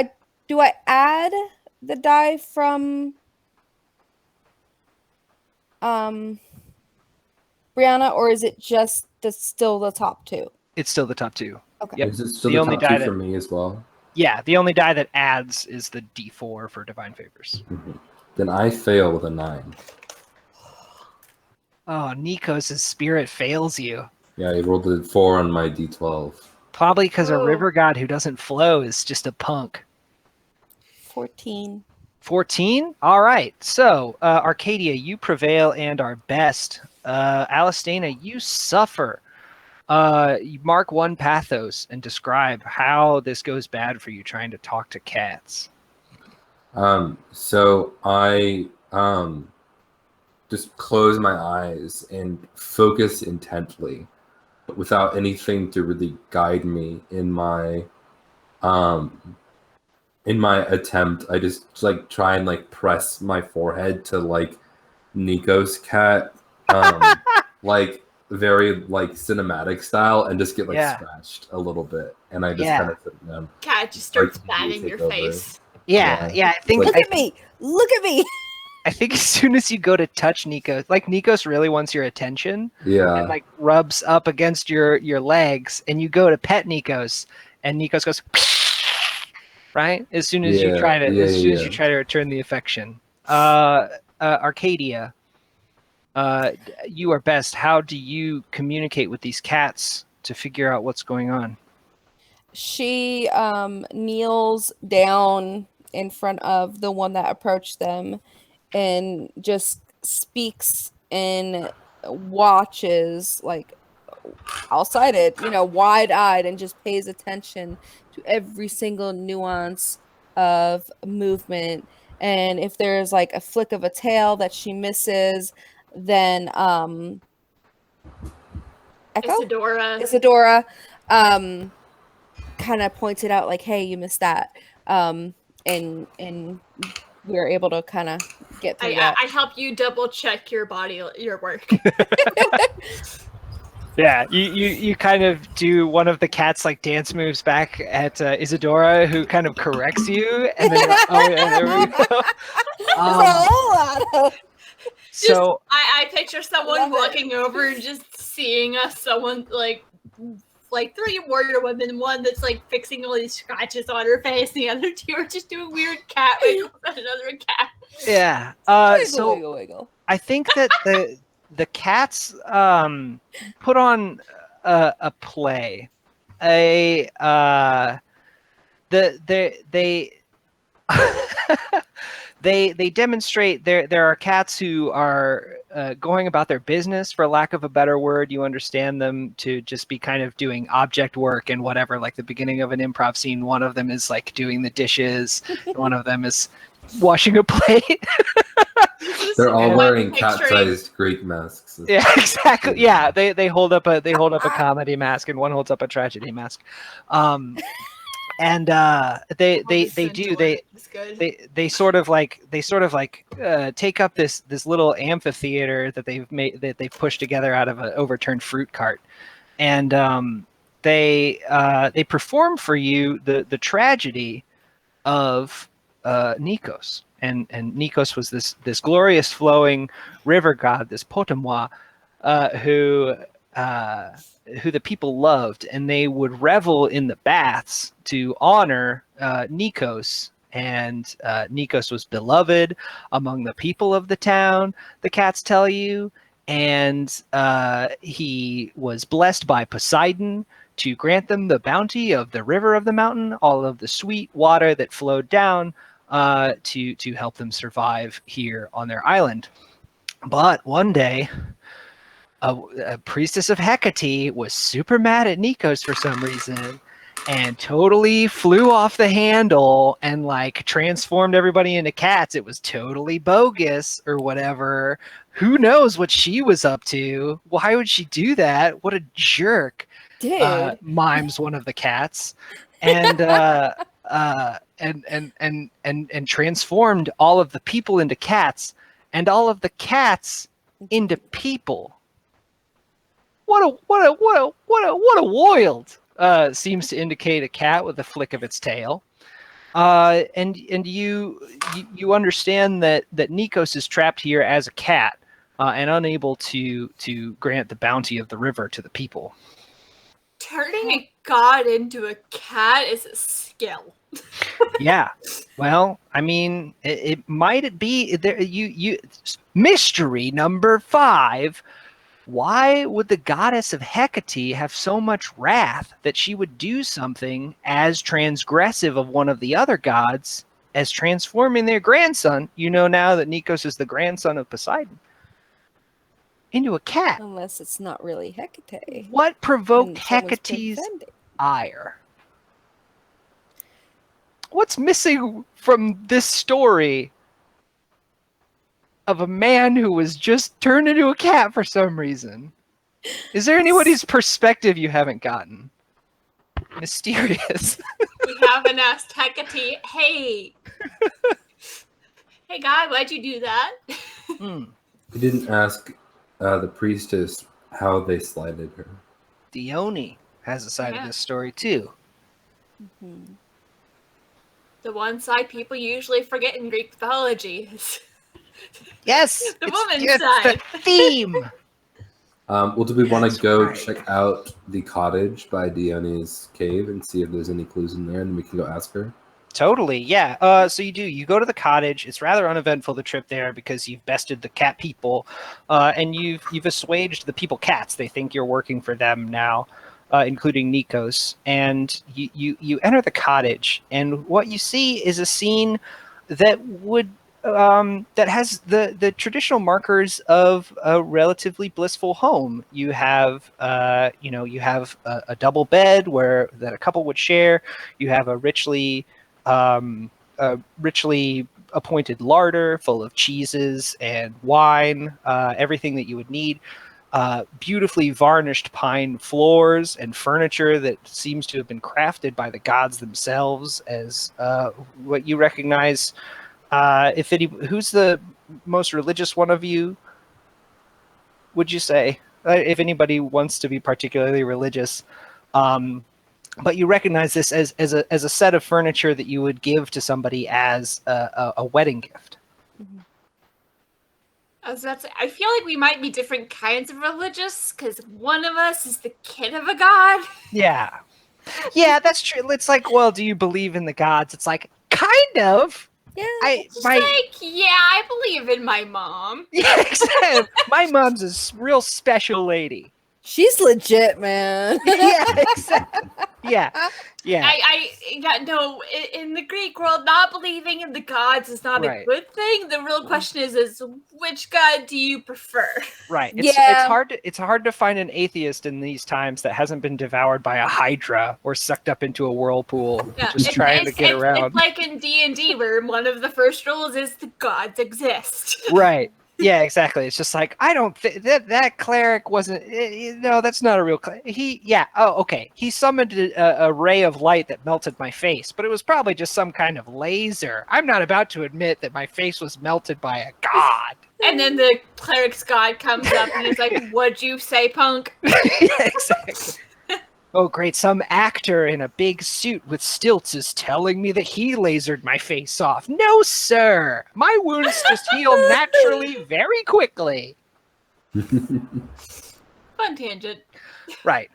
do I add the die from Brianna, or is it just still the top 2? It's still the top 2. Okay. Yep. Is it still The the only top die 2 that- for me as well? Yeah, the only die that adds is the D4 for Divine Favors. Then I fail with a 9. Oh, Nikos' spirit fails you. Yeah, I rolled a 4 on my D12. Probably because a Oh. river god who doesn't flow is just a punk. 14. 14? All right. So, Arcadia, you prevail and are best. Alistana, you suffer. You mark 1 pathos and describe how this goes bad for you trying to talk to cats. So I just close my eyes and focus intently without anything to really guide me in my attempt. I just like try and like press my forehead to like Nico's cat, like very like cinematic style, and just get like scratched a little bit, and I just kind of sit down. Cat just starts Like, batting your take over. face. Yeah. I think Look at me! Look at me! I think as soon as you go to touch Nikos, like Nikos really wants your attention, Yeah. and like rubs up against your legs, and you go to pet Nikos, and Nikos goes, right? As soon as you try to, you try to return the affection. Arcadia, you are best. How do you communicate with these cats to figure out what's going on? She kneels down in front of the one that approached them and just speaks and watches, like all-sided, wide-eyed, and just pays attention to every single nuance of movement. And if there's like a flick of a tail that she misses, then Isadora kind of points it out, like, hey, you missed that. And we were able to kind of get through that. I help you double check your work. Yeah, you kind of do one of the cat's like dance moves back at Isadora, who kind of corrects you, and then oh yeah, there we go. So I picture someone walking over and just seeing someone like 3 warrior women, one that's like fixing all these scratches on her face, and the other 2 are just doing weird cat wiggles at another cat. Yeah. Wiggle. I think that the cats put on a play. They they demonstrate. There are cats who are going about their business, for lack of a better word. You understand them to just be kind of doing object work and whatever. Like the beginning of an improv scene, one of them is like doing the dishes, one of them is washing a plate. They're all wearing cat-sized Greek masks. Yeah, exactly. Yeah, they hold up a comedy mask, and one holds up a tragedy mask. And they sort of like take up this little amphitheater that they've pushed together out of an overturned fruit cart, and they perform for you the tragedy of Nikos. And Nikos was this glorious flowing river god, this Potamwa, who the people loved, and they would revel in the baths to honor Nikos. And Nikos was beloved among the people of the town, the cats tell you, and he was blessed by Poseidon to grant them the bounty of the river of the mountain, all of the sweet water that flowed down to help them survive here on their island. But one day, a priestess of Hecate was super mad at Nikos for some reason, and totally flew off the handle and like transformed everybody into cats. It was totally bogus or whatever. Who knows what she was up to? Why would she do that? What a jerk! Dude, mimes one of the cats, and and transformed all of the people into cats, and all of the cats into people. What a wild seems to indicate a cat with a flick of its tail. And you understand that Nikos is trapped here as a cat and unable to grant the bounty of the river to the people. Turning a god into a cat is a skill. Yeah. Well, I mean, it might be there. You mystery number 5. Why would the goddess of Hecate have so much wrath that she would do something as transgressive of one of the other gods as transforming their grandson? You know now that Nikos is the grandson of Poseidon, into a cat. Unless it's not really Hecate. What provoked Hecate's ire? what's missing from this story of a man who was just turned into a cat for some reason? Is there anybody's perspective you haven't gotten? Mysterious. We haven't asked Hecate, hey, hey guy, why'd you do that? Hmm. We didn't ask the priestess how they slighted her. Dione has a side of this story too. Mhm. The one side people usually forget in Greek mythology is Yes, the it's woman's side. the theme. Well, do we want That's to go right. check out the cottage by Dione's cave and see if there's any clues in there, and then we can go ask her? Totally, yeah. So you go to the cottage. It's rather uneventful, the trip there, because you've bested the cat people, and you've assuaged the people cats. They think you're working for them now, including Nikos. And you enter the cottage, and what you see is a scene that would that has the traditional markers of a relatively blissful home. You have you have a double bed that a couple would share. You have a richly appointed larder full of cheeses and wine, everything that you would need. Beautifully varnished pine floors and furniture that seems to have been crafted by the gods themselves as what you recognize. Who's the most religious one of you, would you say? If anybody wants to be particularly religious. But you recognize this as a set of furniture that you would give to somebody as a wedding gift. I feel like we might be different kinds of religious because one of us is the kid of a god. Yeah, that's true. It's like, well, do you believe in the gods? It's like, kind of. Yeah. I believe in my mom. Yeah, exactly. My mom's a real special lady. She's legit, man. Yeah, exactly. Yeah. No, in the Greek world, not believing in the gods is not a good thing. The real question is which god do you prefer? Right. It's hard to find an atheist in these times that hasn't been devoured by a hydra or sucked up into a whirlpool, trying to get around. It's like in D&D, where one of the first rules is the gods exist. Right. Yeah, exactly. It's just like, I don't think that cleric wasn't. No, that's not a real. Okay. He summoned a ray of light that melted my face, but it was probably just some kind of laser. I'm not about to admit that my face was melted by a god. And then the cleric's god comes up and is like, "What'd you say, punk?" Yeah, exactly. Oh, great. Some actor in a big suit with stilts is telling me that he lasered my face off. No, sir. My wounds just heal naturally very quickly. Fun tangent. Right.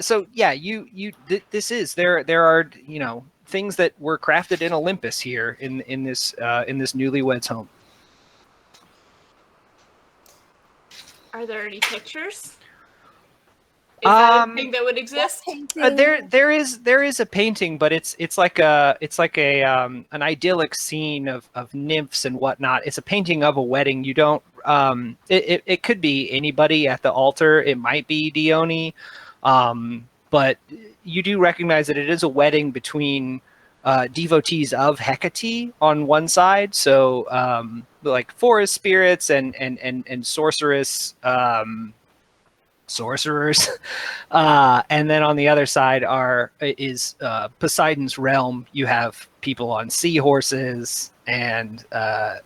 So, yeah, there are, things that were crafted in Olympus here in this newlyweds home. Are there any pictures? Is that a thing that would exist? There is a painting, but it's like an idyllic scene of nymphs and whatnot. It's a painting of a wedding. You don't it could be anybody at the altar. It might be Dione, but you do recognize that it is a wedding between devotees of Hecate on one side, so like forest spirits and sorcerers, and then on the other side is Poseidon's realm. You have people on seahorses and a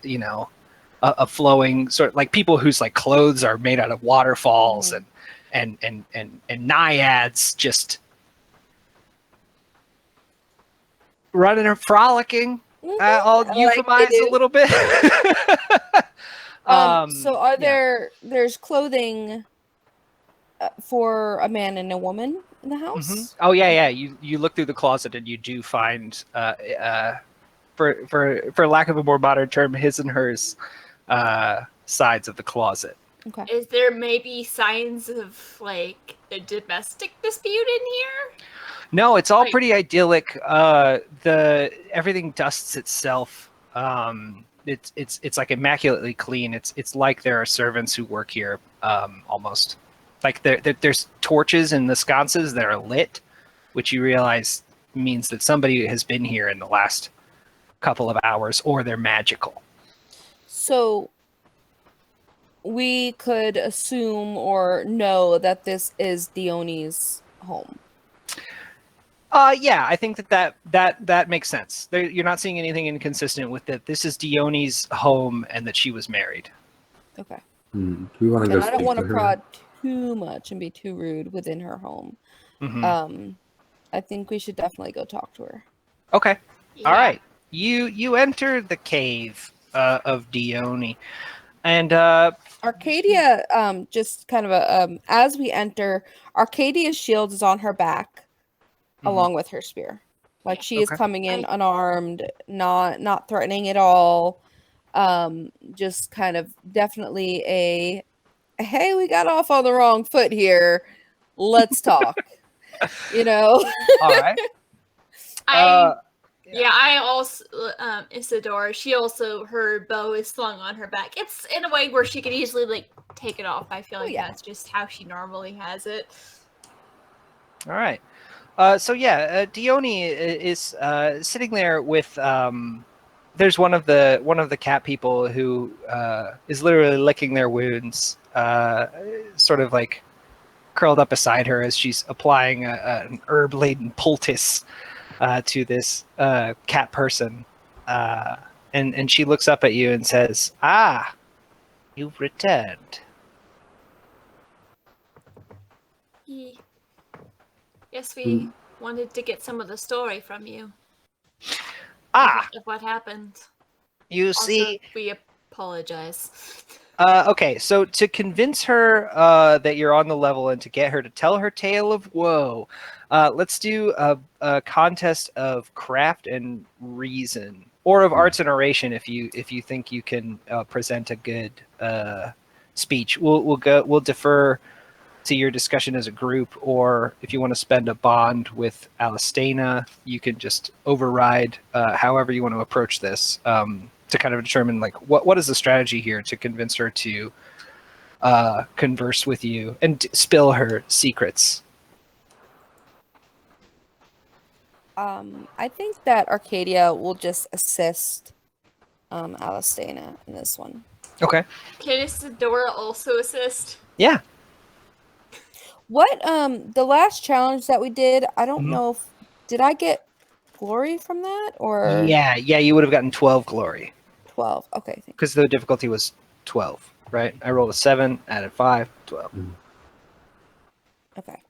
flowing sort of like people whose like clothes are made out of waterfalls and naiads just running and frolicking. I'll euphemize a little bit. So are there's clothing for a man and a woman in the house? Mm-hmm. Oh yeah. You look through the closet and you do find, for lack of a more modern term, his and hers sides of the closet. Okay. Is there maybe signs of like a domestic dispute in here? No, it's all pretty idyllic. Everything dusts itself. It's like immaculately clean. It's like there are servants who work here, almost. Like there's torches in the sconces that are lit, which you realize means that somebody has been here in the last couple of hours, or they're magical. So we could assume or know that this is Dione's home. Yeah, I think that makes sense. You're not seeing anything inconsistent with that. This is Dione's home and that she was married. Okay. Do we want to And go I don't speak want to to her? prod too much and be too rude within her home. Mm-hmm. I think we should definitely go talk to her. Okay. Yeah. All right. You enter the cave of Dione, and Arcadia, just kind of as we enter, Arcadia's shield is on her back, along with her spear. Like she is Okay. coming in unarmed, not threatening at all. Just kind of definitely a hey, we got off on the wrong foot here. Let's talk. All right. I also Isadora. She also her bow is slung on her back. It's in a way where she could easily like take it off. I feel like that's just how she normally has it. All right. Dione is sitting there with there's one of the cat people who is literally licking their wounds, sort of like curled up beside her as she's applying an herb-laden poultice to this cat person, and she looks up at you and says, "Ah, you've returned." Yes, we wanted to get some of the story from you. Ah, Of what happened. you Also, see. we apologize. Okay, so to convince her that you're on the level and to get her to tell her tale of woe, let's do a contest of craft and reason, or of arts and oration if you think you can present a good speech. We'll defer to your discussion as a group, or if you want to spend a bond with Alistana, you can just override however you want to approach this. To kind of determine like what is the strategy here to convince her to converse with you and spill her secrets. I think that Arcadia will just assist Alistana in this one. Okay. Can Isadora also assist? Yeah. What the last challenge that we did, I don't know if did I get glory from that or Yeah, you would have gotten 12 glory. 12. Okay, because the difficulty was 12, right? I rolled a 7, added 5, 12. Okay.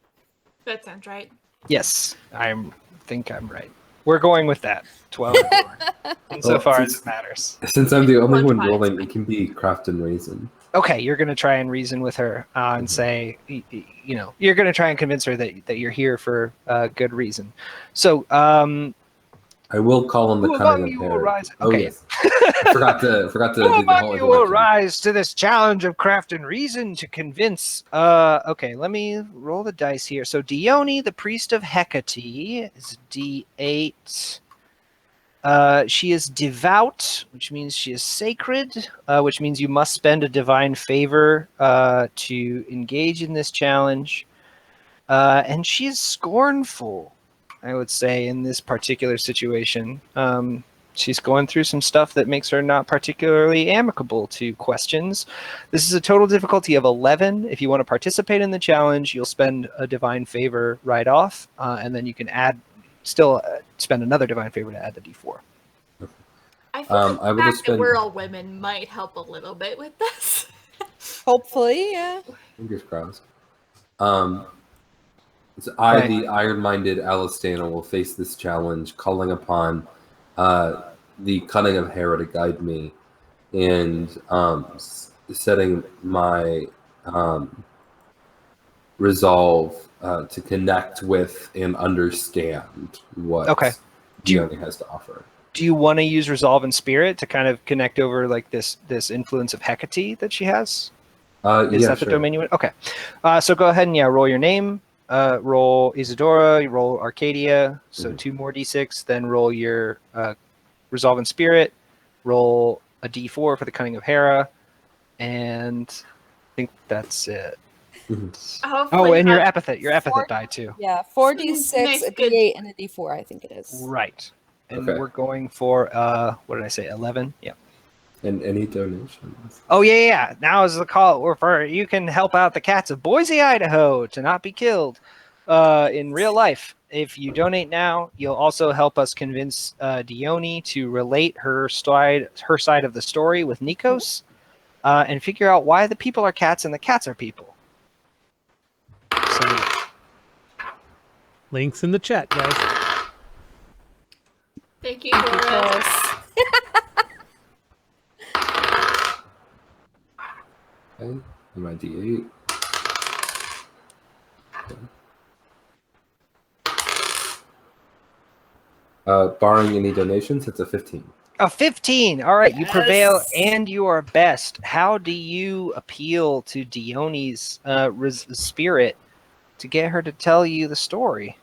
That sounds right. Yes, I think I'm right. We're going with that. 12 insofar as it matters. Since I'm the only one 1.5. rolling, it can be craft and reason. Okay, you're going to try and reason with her and say, you're going to try and convince her that you're here for good reason. So, I will call on the who cunning among of you will Herod. rise? Oh Okay. yes, I forgot to Who do the among whole you will introduction. rise to this challenge of craft and reason to convince? Okay, let me roll the dice here. So Dione, the priest of Hecate, is D8. She is devout, which means she is sacred, which means you must spend a divine favor to engage in this challenge. And she is scornful, I would say, in this particular situation. She's going through some stuff that makes her not particularly amicable to questions. This is a total difficulty of 11. If you want to participate in the challenge, you'll spend a divine favor right off, and then you can spend another divine favor to add the D4. I think the I would fact spend- that we're all women might help a little bit with this. Hopefully, yeah. Fingers crossed. So I, the iron-minded Alistana, will face this challenge, calling upon the cunning of Hera to guide me, and setting my resolve to connect with and understand what Dione has to offer. Do you want to use resolve and spirit to kind of connect over like this influence of Hecate that she has? Is that the domain you want? Okay. So go ahead and roll your name. Roll Isadora, you roll Arcadia, so 2 more d6, then roll your resolve and spirit, roll a d4 for the cunning of Hera, and I think that's it. And your epithet die too. Yeah, 4d6, a Good. d8, and a d4, I think it is. Right. and Okay. we're going for what did I say? 11. Yeah. And any donations? Oh yeah. Now is the call for you can help out the cats of Boise, Idaho, to not be killed in real life. If you donate now, you'll also help us convince Dione to relate her side of the story with Nikos, and figure out why the people are cats and the cats are people. So, Links in the chat, guys. Thank you, Cora. Yes. Okay. And my D8. Barring any donations, it's a 15. a 15. All right, you prevail Yes. and you are best. How do you appeal to Dione's spirit to get her to tell you the story?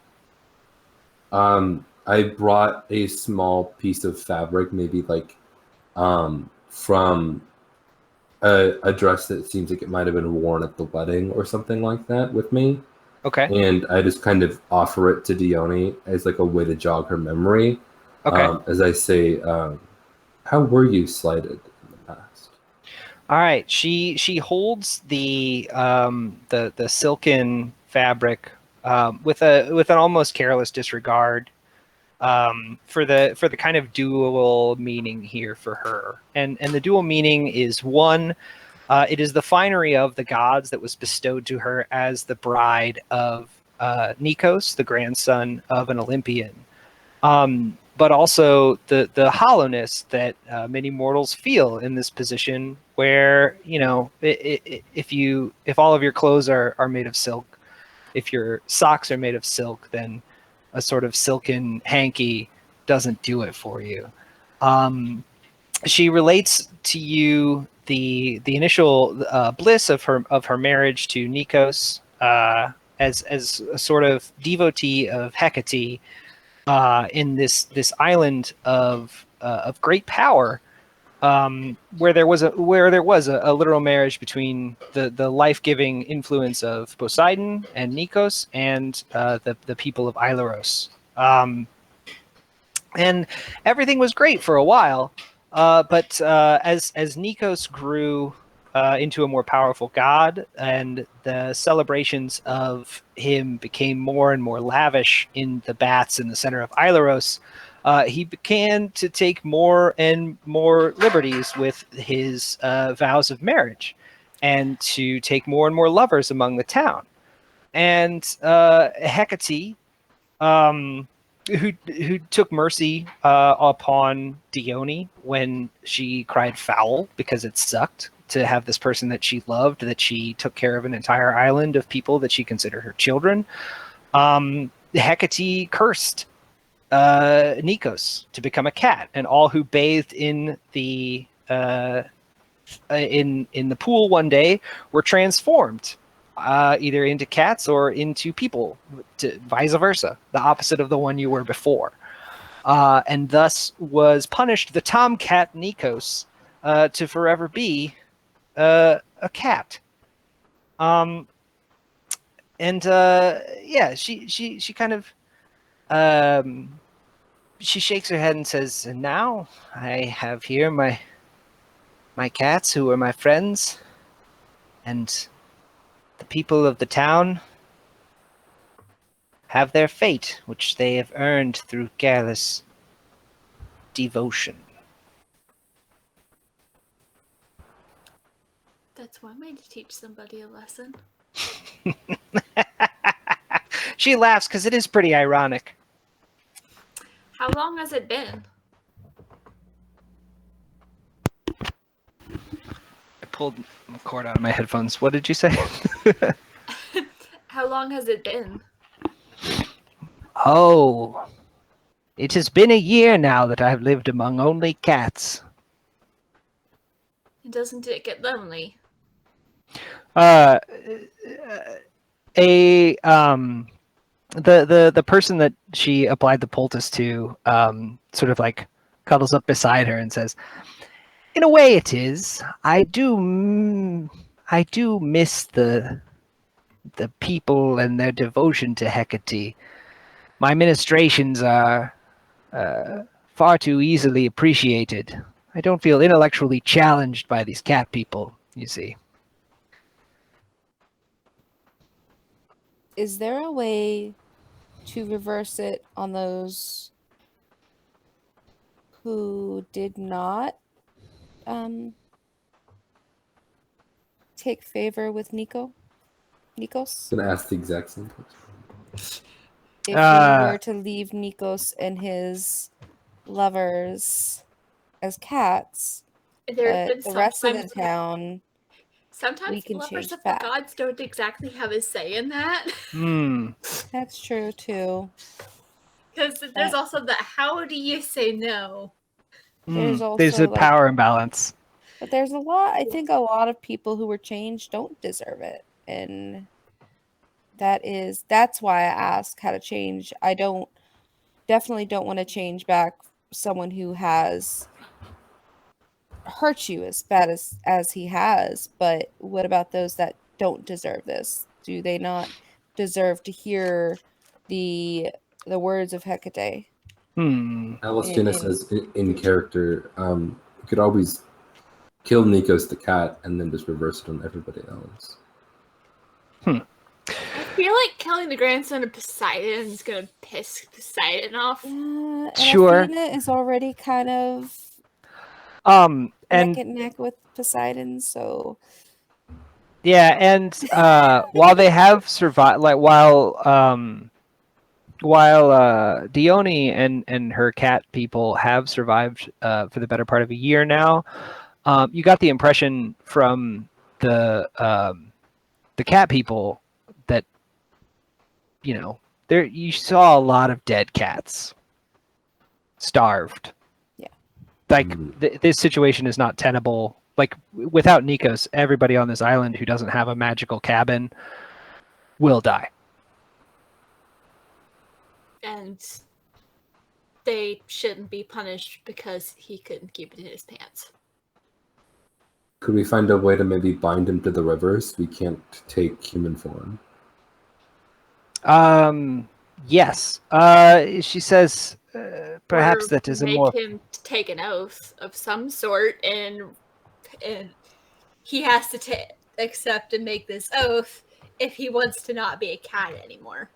I brought a small piece of fabric, maybe like from a dress that seems like it might have been worn at the wedding or something like that with me. Okay. And I just kind of offer it to Dione as like a way to jog her memory. Okay. As I say, how were you slighted in the past? All right. She holds the silken fabric with an almost careless disregard for the kind of dual meaning here for her. And the dual meaning is one, it is the finery of the gods that was bestowed to her as the bride of Nikos, the grandson of an Olympian. But also the hollowness that many mortals feel in this position, where if all of your clothes are made of silk, if your socks are made of silk, then a sort of silken hanky doesn't do it for you. She relates to you the initial bliss of her marriage to Nikos as a sort of devotee of Hecate in this island of great power, where there was a literal marriage between the life-giving influence of Poseidon and Nikos and the people of Aileros. And everything was great for a while, but as Nikos grew into a more powerful god, and the celebrations of him became more and more lavish in the baths in the center of Aileros, he began to take more and more liberties with his vows of marriage, and to take more and more lovers among the town. And Hecate, who took mercy upon Dione when she cried foul because it sucked to have this person that she loved, that she took care of an entire island of people that she considered her children. Hecate cursed Nikos to become a cat, and all who bathed in the pool one day were transformed either into cats or into people, vice versa, the opposite of the one you were before. And thus was punished the tomcat Nikos to forever be a cat. Yeah, she kind of she shakes her head and says, "And now I have here my cats who are my friends, and the people of the town have their fate, which they have earned through careless devotion." That's one way to teach somebody a lesson. She laughs because it is pretty ironic. How long has it been? I pulled the cord out of my headphones. What did you say? How long has it been? Oh, it has been a year now that I've lived among only cats. And doesn't it get lonely? The person that she applied the poultice to sort of like cuddles up beside her and says, "In a way, it is. I do miss the people and their devotion to Hecate. My ministrations are far too easily appreciated. I don't feel intellectually challenged by these cat people, you see. Is there a way to reverse it on those who did not take favor with Nikos? I'm gonna ask the exact same question. If you were to leave Nikos and his lovers as cats, There's but been the rest of the sometimes town, sometimes we can lovers change of back. the gods don't exactly have a say in that. That's true too. Because there's also the how do you say no? There's also There's a like, power imbalance. but there's a lot. I think a lot of people who were changed don't deserve it, and that's why I ask how to change. I definitely don't want to change back someone who has hurt you as bad as he has. But what about those that don't deserve this? Do they not deserve to hear the words of Hecate? Alicia says in character, you could always kill Nikos the cat and then just reverse it on everybody else. I feel like killing the grandson of Poseidon is gonna piss Poseidon off. And Sure. Athena is already kind of And neck and neck with Poseidon, so yeah, and while they have survived, like while Dione and her cat people have survived for the better part of a year now, you got the impression from the cat people that, you know, there you saw a lot of dead cats, starved. Yeah. Like this situation is not tenable. Like without Nikos, everybody on this island who doesn't have a magical cabin will die. And they shouldn't be punished because he couldn't keep it in his pants. Could we find a way to maybe bind him to the river so we can't take human form? Yes. She says perhaps Or that is a make more... him take an oath of some sort, and he has to accept and make this oath if he wants to not be a cat anymore.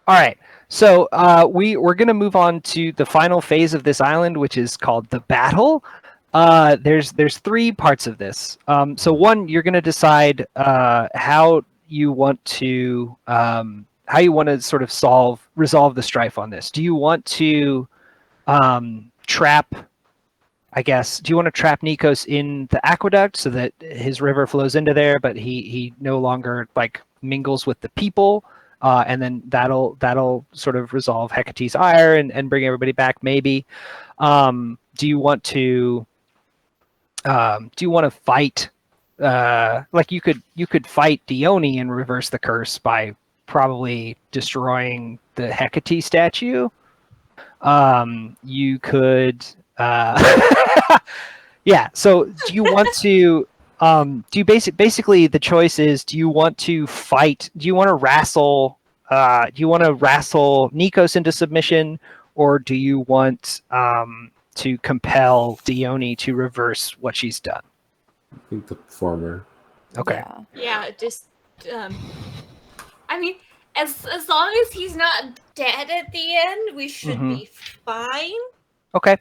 All right. So we're going to move on to the final phase of this island, which is called the battle. There's three parts of this. So one, you're going to decide how you want to sort of resolve the strife on this. Do you want to trap? I guess. Do you want to trap Nikos in the aqueduct so that his river flows into there, but he no longer like mingles with the people, and then that'll sort of resolve Hecate's ire and bring everybody back? Maybe. Do you want to fight? Like you could fight Dione and reverse the curse by probably destroying the Hecate statue. You could. Yeah. So do you want to? Do you basically the choice is: do you want to fight? Do you want to wrestle? Do you want to wrestle Nikos into submission, or do you want to compel Dione to reverse what she's done? I think the former. Okay. Yeah, just I mean, as long as he's not dead at the end, we should be fine. Okay.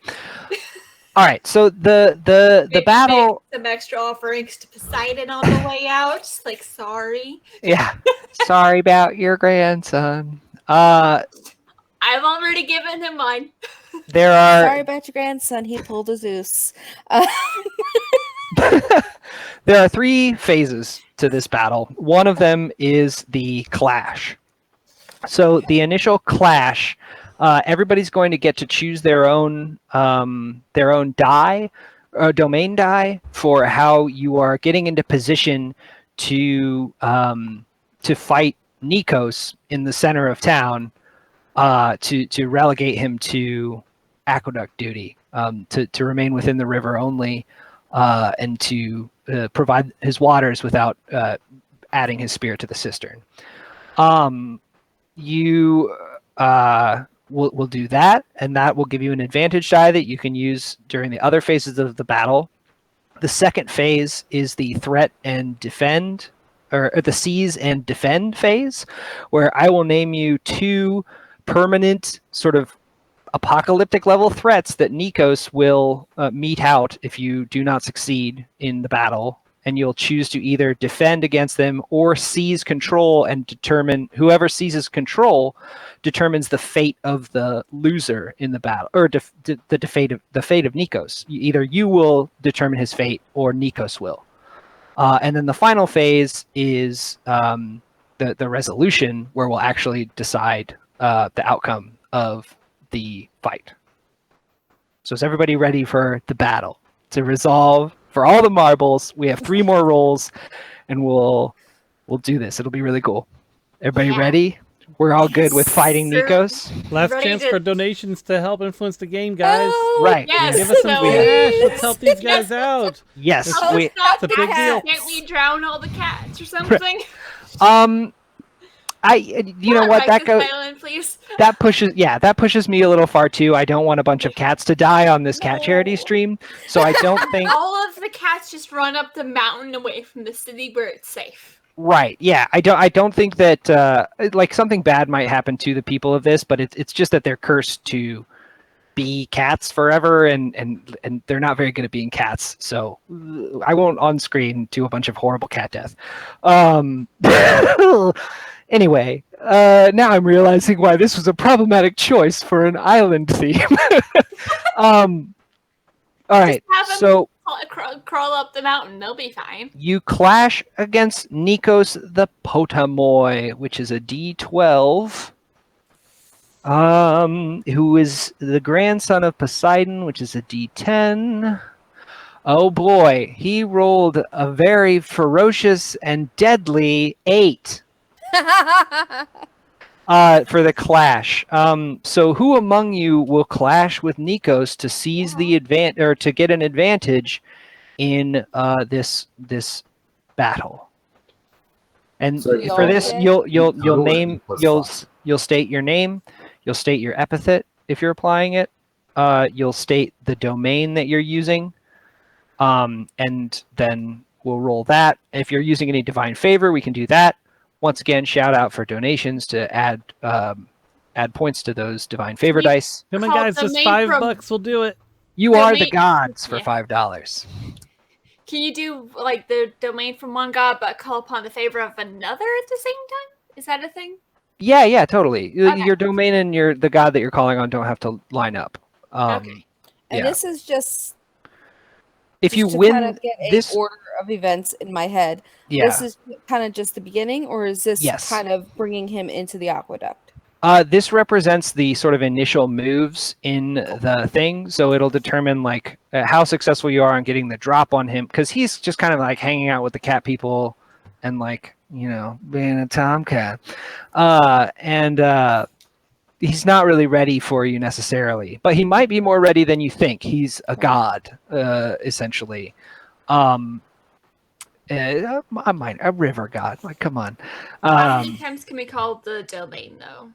All right. So the Maybe battle. make some extra offerings to Poseidon on the way out. Just like, sorry. Yeah. Sorry about your grandson. I've already given him mine. There are. sorry about your grandson. He pulled a Zeus. There are three phases to this battle. One of them is the clash. So the initial clash, everybody's going to get to choose their own die, domain die, for how you are getting into position to fight Nikos in the center of town, to relegate him to aqueduct duty, to remain within the river only, and to provide his waters without adding his spear to the cistern. we'll do that, and that will give you an advantage die that you can use during the other phases of the battle. The second phase is the threat and defend, or the seize and defend phase, where I will name you 2 permanent sort of apocalyptic level threats that Nikos will mete out if you do not succeed in the battle, and you'll choose to either defend against them or seize control, and determine whoever seizes control determines the fate of the loser in the battle, or the fate of Nikos. Either you will determine his fate or Nikos will. And then the final phase is the resolution, where we'll actually decide the outcome of the fight. So is everybody ready for the battle? To resolve for all the marbles, we have 3 more rolls, and we'll do this. It'll be really cool. Everybody ready? We're all good with fighting Nikos. Last Ready chance to- for donations to help influence the game, guys. Oh, Right. Yes, Give us some so cash. Let's help these guys out. Yes. Oh, We, stop it's a the big deal. cats. Can't we drown all the cats or something? you know what, that goes. Island, please. That pushes me a little far too. I don't want a bunch of cats to die on this cat charity No. stream, so I don't think. All of the cats just run up the mountain away from the city where it's safe. Right? Yeah, I don't think that like something bad might happen to the people of this, but it's just that they're cursed to be cats forever, and they're not very good at being cats. So I won't on screen do a bunch of horrible cat death. Anyway, now I'm realizing why this was a problematic choice for an island theme. All right, have 'em so Crawl up the mountain. They'll be fine. you clash against Nikos the Potamoi, which is a D12. Who is the grandson of Poseidon, which is a D10. Oh boy, he rolled a very ferocious and deadly 8 for the clash. So who among you will clash with Nikos to seize the or to get an advantage in this battle? And So for this, Okay. you'll Total name plus you'll state your name, you'll state your epithet if you're applying it, you'll state the domain that you're using, and then we'll roll that. If you're using any divine favor, we can do that. Once again, shout out for donations to add points to those divine favor Sweet. dice. Come on, Call guys, the just name $5. We'll do it. You are the Donate- gods for Yeah. $5. Can you do like the domain from one god, but call upon the favor of another at the same time? Is that a thing? Yeah, totally. Okay. Your domain and the god that you're calling on don't have to line up. Okay. And yeah. this is just If you to win kind of get a this, order of events in my head. yeah. This is kind of just the beginning, or is this Yes. kind of bringing him into the aqueduct? This represents the sort of initial moves in the thing, so it'll determine like how successful you are on getting the drop on him, because he's just kind of like hanging out with the cat people and like, you know, being a tomcat, and he's not really ready for you necessarily, but he might be more ready than you think. He's a god, essentially. A river god. Like, come on. How many times can we call the domain though?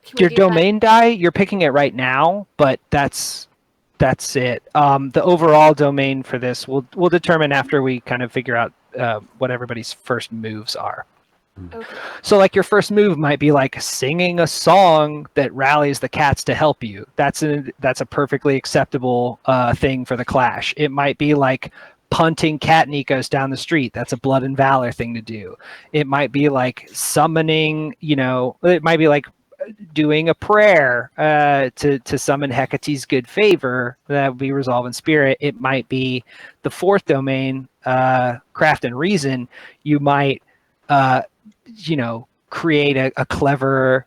Can we Your do that? domain die, you're picking it right now, but that's it. The overall domain for this we'll determine after we kind of figure out what everybody's first moves are. Okay. So like your first move might be like singing a song that rallies the cats to help you. That's a perfectly acceptable thing for the clash. It might be like punting cat Nikos down the street. That's a blood and valor thing to do. It might be like summoning, it might be like doing a prayer to summon Hecate's good favor. That would be resolve in spirit. It might be the fourth domain, craft and reason. You might create a clever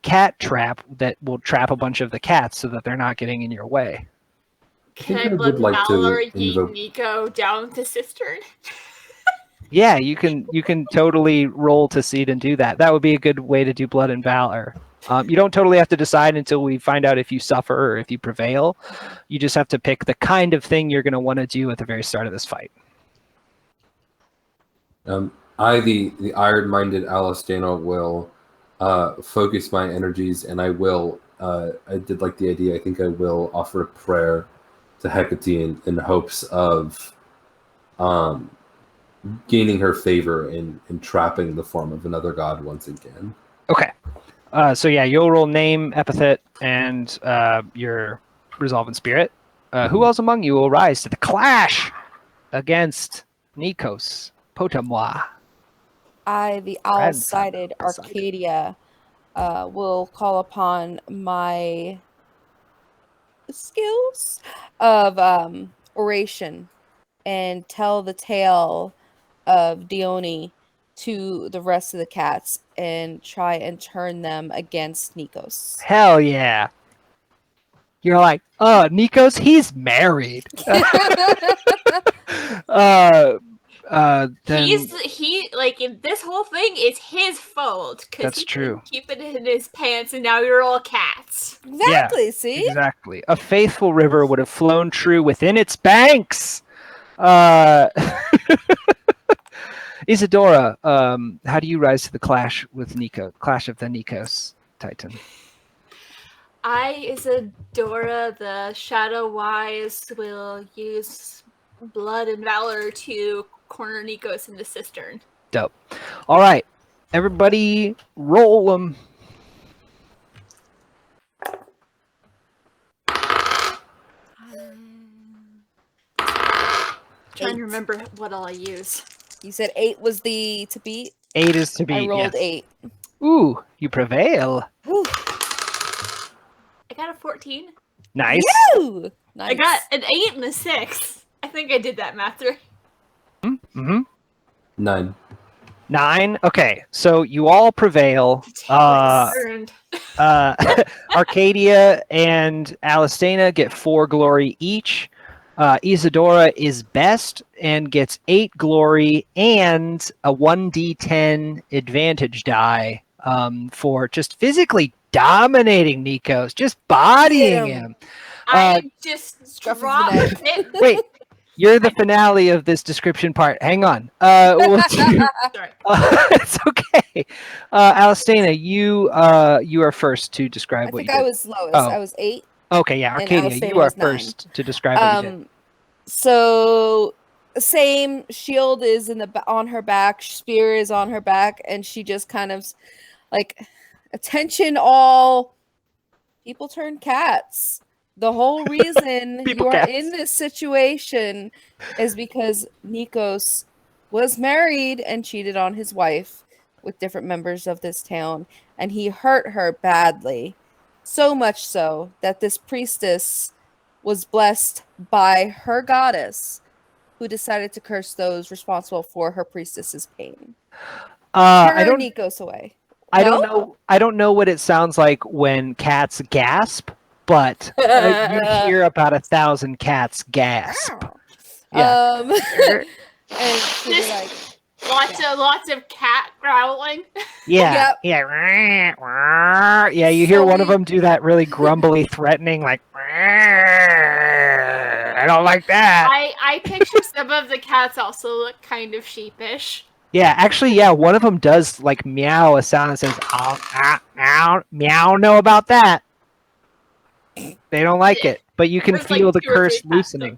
cat trap that will trap a bunch of the cats so that they're not getting in your way. Can think I I blood would like to valor yeet invoke- Nico down the cistern? Yeah, you can totally roll to seed and do that. That would be a good way to do blood and valor. You don't totally have to decide until we find out if you suffer or if you prevail. You just have to pick the kind of thing you're going to want to do at the very start of this fight. I, the iron-minded Alistano, will focus my energies, and I will. I did like the idea. I think I will offer a prayer to Hecate in hopes of gaining her favor in trapping the form of another god once again. Okay. So yeah, you'll roll name, epithet, and your resolve in spirit. Who else among you will rise to the clash against Nikos Potamwa? I, the Grandson owl-sided of Poseidon. Arcadia, will call upon my skills of oration and tell the tale of Dione to the rest of the cats and try and turn them against Nikos. Hell yeah. You're like, Nikos, he's married. Then He like this whole thing is his fault because That's he true. didn't keep it in his pants, and now you're all cats. Exactly, see? exactly. A faithful river would have flown true within its banks. Isadora, how do you rise to the clash with Nico? Clash of the Nikos Titan. I, Isadora, the Shadow Wise, will use blood and valor to corner Nikos in the cistern. Dope. All right, everybody, roll them. Trying to remember what all I use. You said 8 was the to beat? 8 is to beat. I rolled yes. 8. Ooh, you prevail. Whew. I got a 14. Nice. Woo! Nice. I got an 8 and a 6. I think I did that math right. Mm-hmm. 9. 9. Okay, so you all prevail. Earned. Arcadia and Alistana get 4 glory each. Isadora is best and gets 8 glory and a 1d10 advantage die for just physically dominating Nikos, just bodying him. I just Scruff of the dropped neck. it. Wait, you're the finale of this description part. Hang on. We'll do- Sorry. it's okay. Alistana, you are first to describe I what think you I did. was lowest. Oh. I was 8. Okay, yeah, and Arcadia, Alistana you are was 9. first to describe what you did. So same shield is on her back, spear is on her back, and she just kind of like, attention all people turn cats. The whole reason People you are cats. in this situation is because Nikos was married and cheated on his wife with different members of this town, and he hurt her badly. So much so that this priestess was blessed by her goddess, who decided to curse those responsible for her priestess's pain. I Turn don't Nikos away. I No? don't know. I don't know what it sounds like when cats gasp, but you hear about 1,000 cats gasp. Yeah. And she was like, Lots of cat growling. Yeah. Yep. Yeah. Yeah. You hear So one of we- them do that really grumbly, threatening, like, I don't like that. I picture some of the cats also look kind of sheepish. Yeah. Actually, yeah. One of them does like meow a sound that says, meow, meow. Know about that? They don't like it, but you can There's, like, feel the 2 or 3 curse cats, loosening.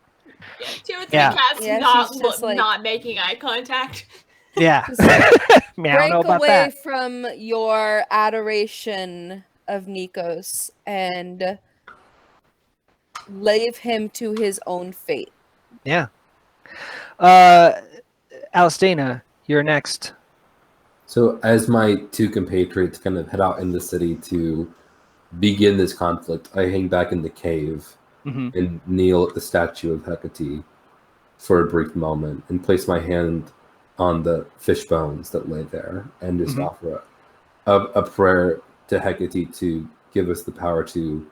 Yeah, 2 or 3 Yeah. cats Yeah, not she's just like- not making eye contact. Yeah. Meow. break Know about away that? from your adoration of Nikos and leave him to his own fate. Yeah. Alistana, you're next. So as my 2 compatriots kind of head out in the city to begin this conflict, I hang back in the cave Mm-hmm. and kneel at the statue of Hecate for a brief moment and place my hand on the fish bones that lay there and just Mhm. offer a prayer to Hecate to give us the power to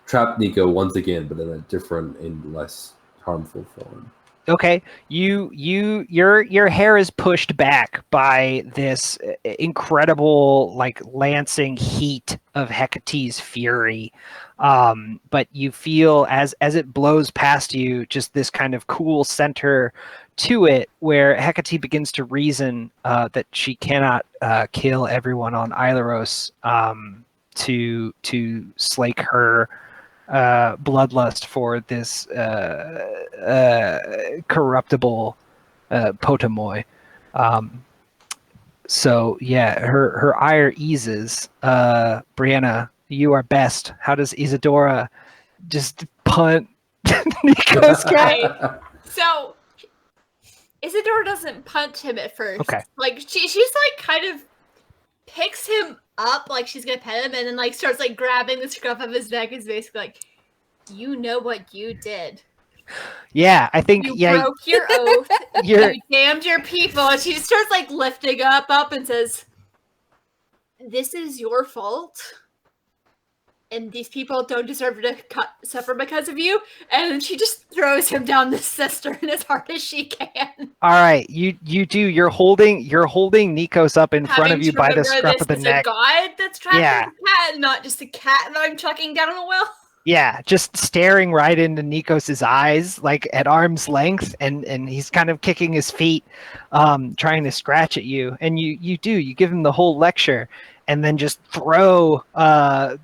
trap Nico once again, but in a different and less harmful form. Okay, your hair is pushed back by this incredible like lancing heat of Hecate's fury, but you feel as it blows past you, just this kind of cool center to it, where Hecate begins to reason that she cannot kill everyone on Ileros to slake her bloodlust for this corruptible Potamoy. So yeah, her ire eases. Brianna, you are best. How does Isadora just punt Nico's cat? Okay. So Isadora doesn't punch him at first. Okay. Like she's like kind of picks him up like she's gonna pet him, and then like starts like grabbing the scruff of his neck. Is basically like, you know what you did. Yeah, I think You yeah. broke your oath. You're You damned your people. And she starts like lifting up and says, "This is your fault. And these people don't deserve to suffer because of you." And then she just throws him down the cistern as hard as she can. all right. You do. You're holding Nikos up in front of you by the scruff of the This neck. is a god that's trapped Yeah. in the cat, not just a cat that I'm chucking down a well. Yeah, just staring right into Nikos's eyes, like at arm's length, and he's kind of kicking his feet, trying to scratch at you. And you give him the whole lecture, and then just throw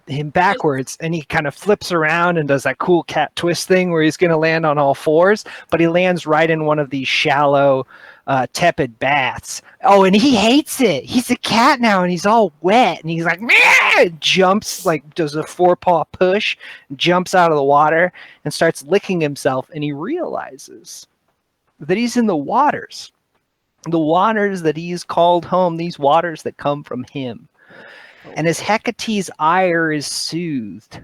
him backwards, and he kind of flips around and does that cool cat twist thing where he's going to land on all fours, but he lands right in one of these shallow, tepid baths. Oh, and he hates it. He's a cat now, and he's all wet, and he's like, "Meow!" Jumps, like does a 4-paw push, jumps out of the water, and starts licking himself, and he realizes that he's in the waters that he's called home, these waters that come from him. And as Hecate's ire is soothed,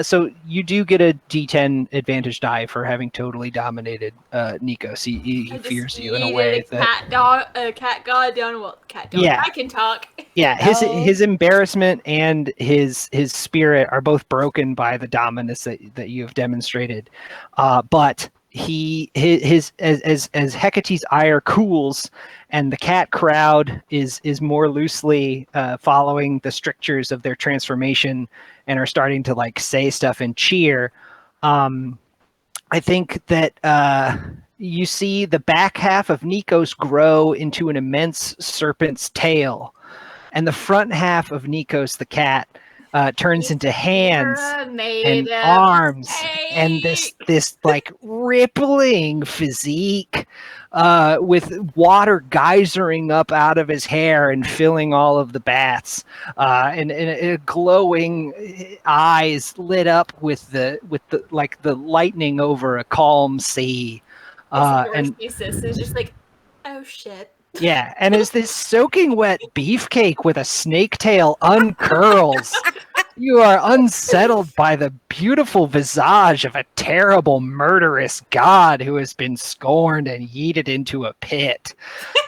so you do get a D10 advantage die for having totally dominated Nikos. He fears you in a way that cat god down. Well, cat dog. Yeah. I can talk. yeah, his embarrassment and his spirit are both broken by the dominance that you have demonstrated. But as Hecate's ire cools and the cat crowd is more loosely following the strictures of their transformation and are starting to like say stuff and cheer, I think that you see the back half of Nikos grow into an immense serpent's tail, and the front half of Nikos the cat turns into hands and arms and this like rippling physique with water geysering up out of his hair and filling all of the baths, and glowing eyes lit up with the like the lightning over a calm sea. And thesis is just like, oh shit. yeah, and as this soaking wet beefcake with a snake tail uncurls, you are unsettled by the beautiful visage of a terrible, murderous god who has been scorned and yeeted into a pit.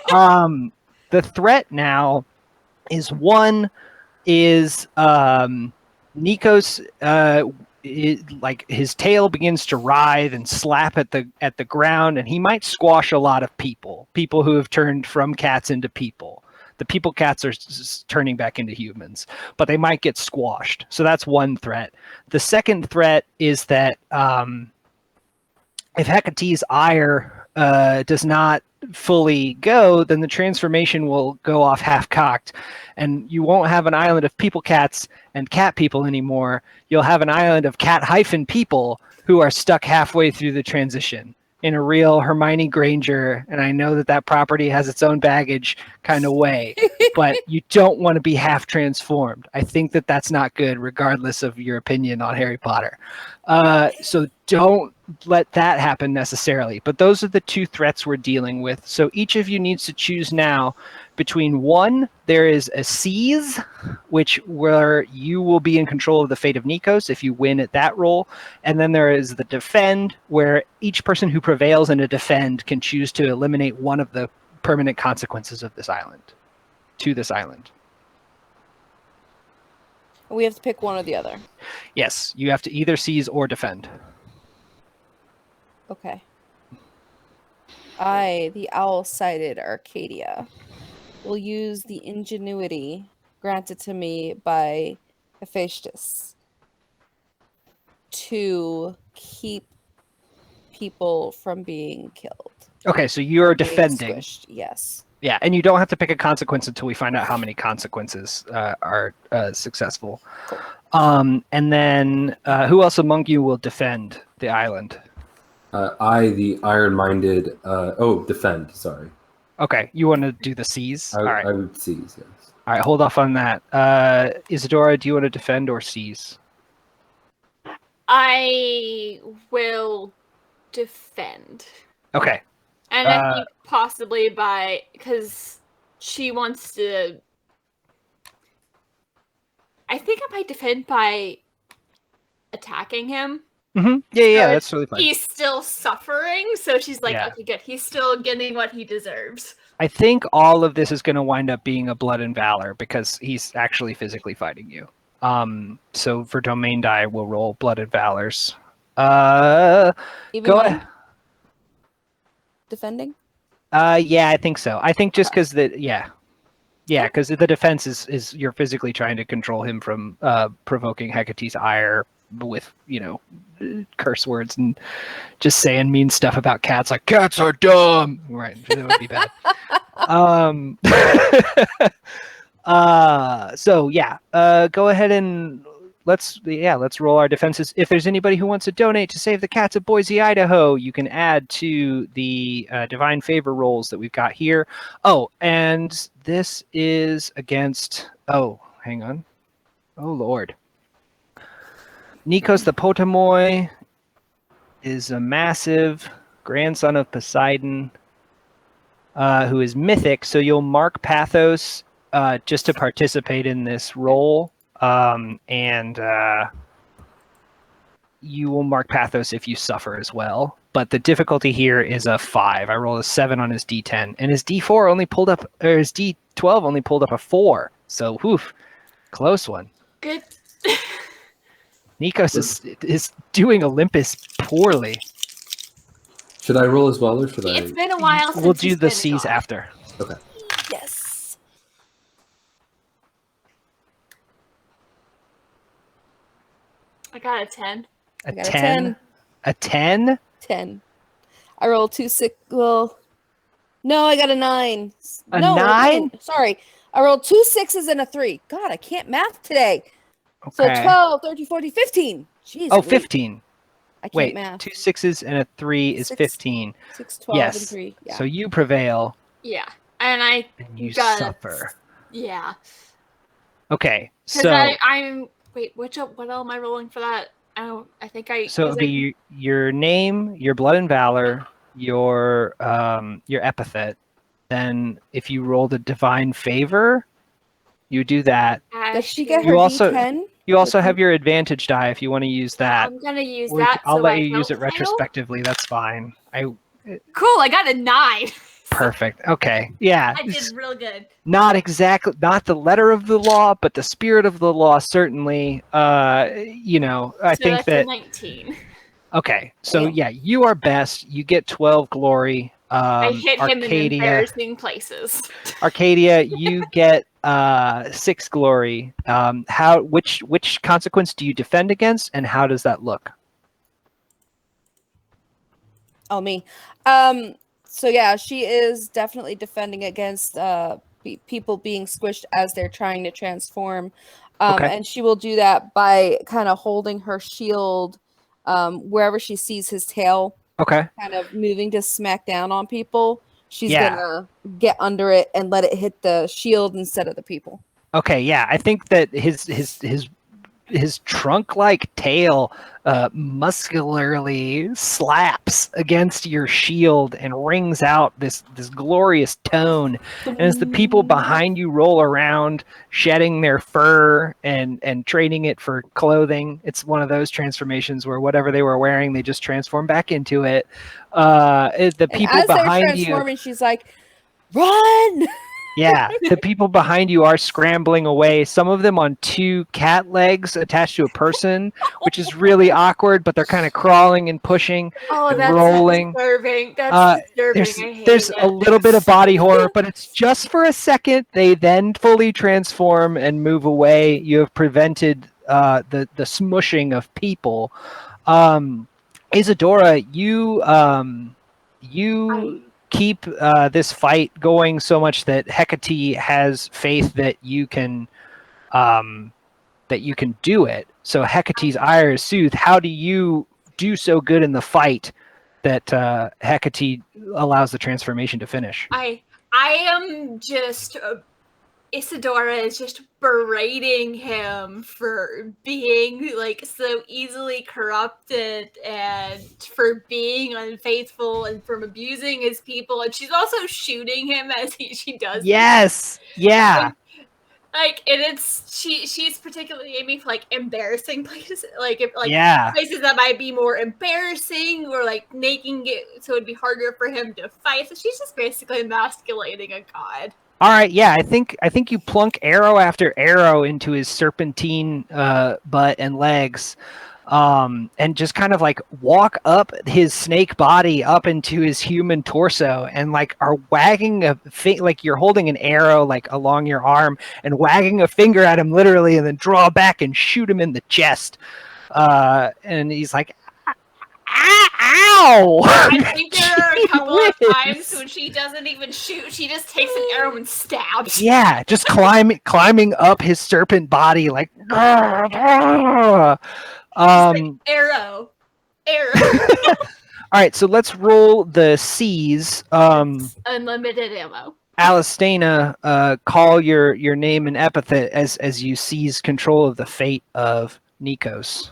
The threat now is Nikos. Like his tail begins to writhe and slap at the ground, and he might squash a lot of people who have turned from cats into people. The people cats are turning back into humans, but they might get squashed. So that's one threat. The second threat is that if Hecate's ire does not fully go, then the transformation will go off half-cocked, and you won't have an island of people cats and cat people anymore. You'll have an island of cat-people who are stuck halfway through the transition in a real Hermione Granger, and I know that property has its own baggage kind of way, but you don't want to be half transformed. I think that's not good, regardless of your opinion on Harry Potter. So don't let that happen necessarily. But those are the two threats we're dealing with. So each of you needs to choose now between one, there is a seize, where you will be in control of the fate of Nikos if you win at that roll. And then there is the defend, where each person who prevails in a defend can choose to eliminate one of the permanent consequences of this island, to this island. We have to pick one or the other. Yes, you have to either seize or defend. Okay. I, the owl-sided Arcadia, will use the ingenuity granted to me by Hephaestus to keep people from being killed. Okay, so you're From being defending. squished, yes. Yeah, and you don't have to pick a consequence until we find out how many consequences are successful. Cool. And then who else among you will defend the island? I, the iron-minded. Defend. Sorry. Okay, you want to do the seize? All right. I would seize. Yes. All right, hold off on that. Isadora, do you want to defend or seize? I will defend. Okay. And I think possibly because she wants to. I think I might defend by attacking him. Mm-hmm. Yeah, that's totally fine. He's still suffering, so she's like, Yeah. okay, good. He's still getting what he deserves. I think all of this is going to wind up being a blood and valor because he's actually physically fighting you. So for domain die, we'll roll blood and valors. Even Go when ahead. defending? Yeah, I think so. I think just because because the defense is you're physically trying to control him from provoking Hecate's ire with curse words and just saying mean stuff about cats, like cats are dumb. Right, that would be bad. Go ahead and let's roll our defenses. If there's anybody who wants to donate to save the cats of Boise, Idaho, you can add to the divine favor rolls that we've got here. Oh, and this is against. Oh, hang on. Oh Lord. Nikos the Potamoi is a massive grandson of Poseidon, who is mythic. So you'll mark Pathos just to participate in this roll. And you will mark Pathos if you suffer as well. But the difficulty here is a 5. I rolled a 7 on his D10, and his D4 only pulled up, or his D12 only pulled up a 4. So, close one. Good. Nikos is doing Olympus poorly. Should I roll as well, or should It's been a while since We'll do he's the been C's gone. after. Okay. Yes. I got a 10. A got a 10? A 10? 10. I rolled 2 6. Well, no, I got a 9. A no, 9? Sorry. I rolled 2 6s and a 3. God, I can't math today. So Okay. 12, 13, 14, 15. Jeez. Oh, Louise. 15. I can't Wait, math. 2 6s and a 3 is 6, 15. 6, 12, Yes. and 3. Yeah. So you prevail, Yeah. And I and you got suffer. Yeah. Okay, Because so I'm wait, what am I rolling for that? I think I so it'll be your name, your blood and valor, your epithet. Then if you roll the divine favor, you do that. Does she get her You also- D10? You also have your advantage die if you want to use that. I'm gonna use Or that. I'll so let I you use don't it fail. retrospectively. That's fine. Cool. I got a 9. Perfect. Okay. Yeah. I did real good. Not exactly, not the letter of the law, but the spirit of the law certainly. I So think that's a that. 19. Okay. So Yeah. yeah, you are best. You get 12 glory. I hit him in Arcadia, embarrassing places. Arcadia, you get 6 glory. Which consequence do you defend against, and how does that look? Oh, me. So yeah, she is definitely defending against people being squished as they're trying to transform. Okay. And she will do that by kind of holding her shield wherever she sees his tail, Okay. kind of moving to smack down on people. She's Yeah. gonna get under it and let it hit the shield instead of the people. Okay, yeah, I think that his trunk-like tail muscularly slaps against your shield and rings out this glorious tone. And as the people behind you roll around, shedding their fur and trading it for clothing, it's one of those transformations where whatever they were wearing, they just transform back into it. The people as they're behind you. transforming, she's like, "Run!" Yeah, the people behind you are scrambling away. Some of them on 2 cat legs attached to a person, which is really awkward. But they're kind of crawling and pushing Oh, and that's rolling. disturbing. That's disturbing. I hate There's it. a little bit of body horror, but it's just for a second. They then fully transform and move away. You have prevented the smushing of people. Isadora, you keep this fight going so much that Hecate has faith that you can do it. So Hecate's ire is soothed. How do you do so good in the fight that Hecate allows the transformation to finish? I am just Isadora is just berating him for being like so easily corrupted and for being unfaithful and from abusing his people, and she's also shooting him as she does. Yes, yeah. Like, and she's particularly aiming for like embarrassing places, Yeah. places that might be more embarrassing or like making it so it'd be harder for him to fight. So she's just basically emasculating a god. All right, yeah, I think you plunk arrow after arrow into his serpentine butt and legs, and just kind of like walk up his snake body up into his human torso, and like are wagging like you're holding an arrow like along your arm and wagging a finger at him literally, and then draw back and shoot him in the chest. And he's like, ow! I think there are a couple of times when she doesn't even shoot; she just takes an arrow and stabs. Yeah, just climbing up his serpent body like. Arrow. All right, so let's roll the C's. Unlimited ammo. Alistana, call your name and epithet as you seize control of the fate of Nikos.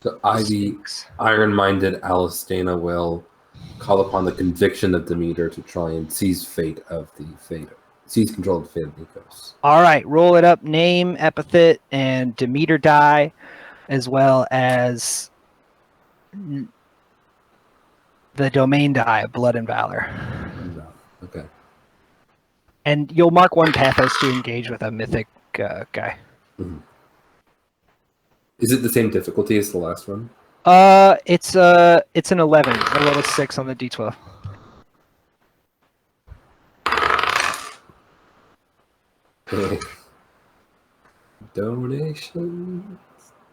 So the iron-minded Alistana will call upon the conviction of Demeter to try and seize control of the fate of Nikos. All right, roll it up. Name, epithet, and Demeter die, as well as the domain die of blood and valor. Okay. And you'll mark 1 pathos to engage with a mythic guy. Mm-hmm. Is it the same difficulty as the last one? It's an 11, a level 6 on the D12. Donation.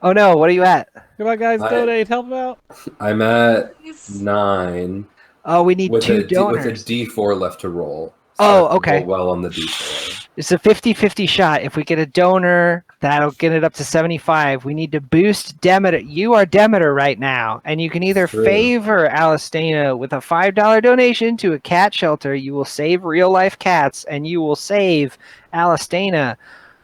Oh no, what are you at? Come on, guys, donate, help out. I'm at 9. Oh, we need 2 donors. With a D4 left to roll. So okay. Roll well on the D4. It's a 50-50 shot. If we get a donor, that'll get it up to 75. We need to boost Demeter. You are Demeter right now, and you can either favor Alistana with a $5 donation to a cat shelter. You will save real-life cats, and you will save Alistana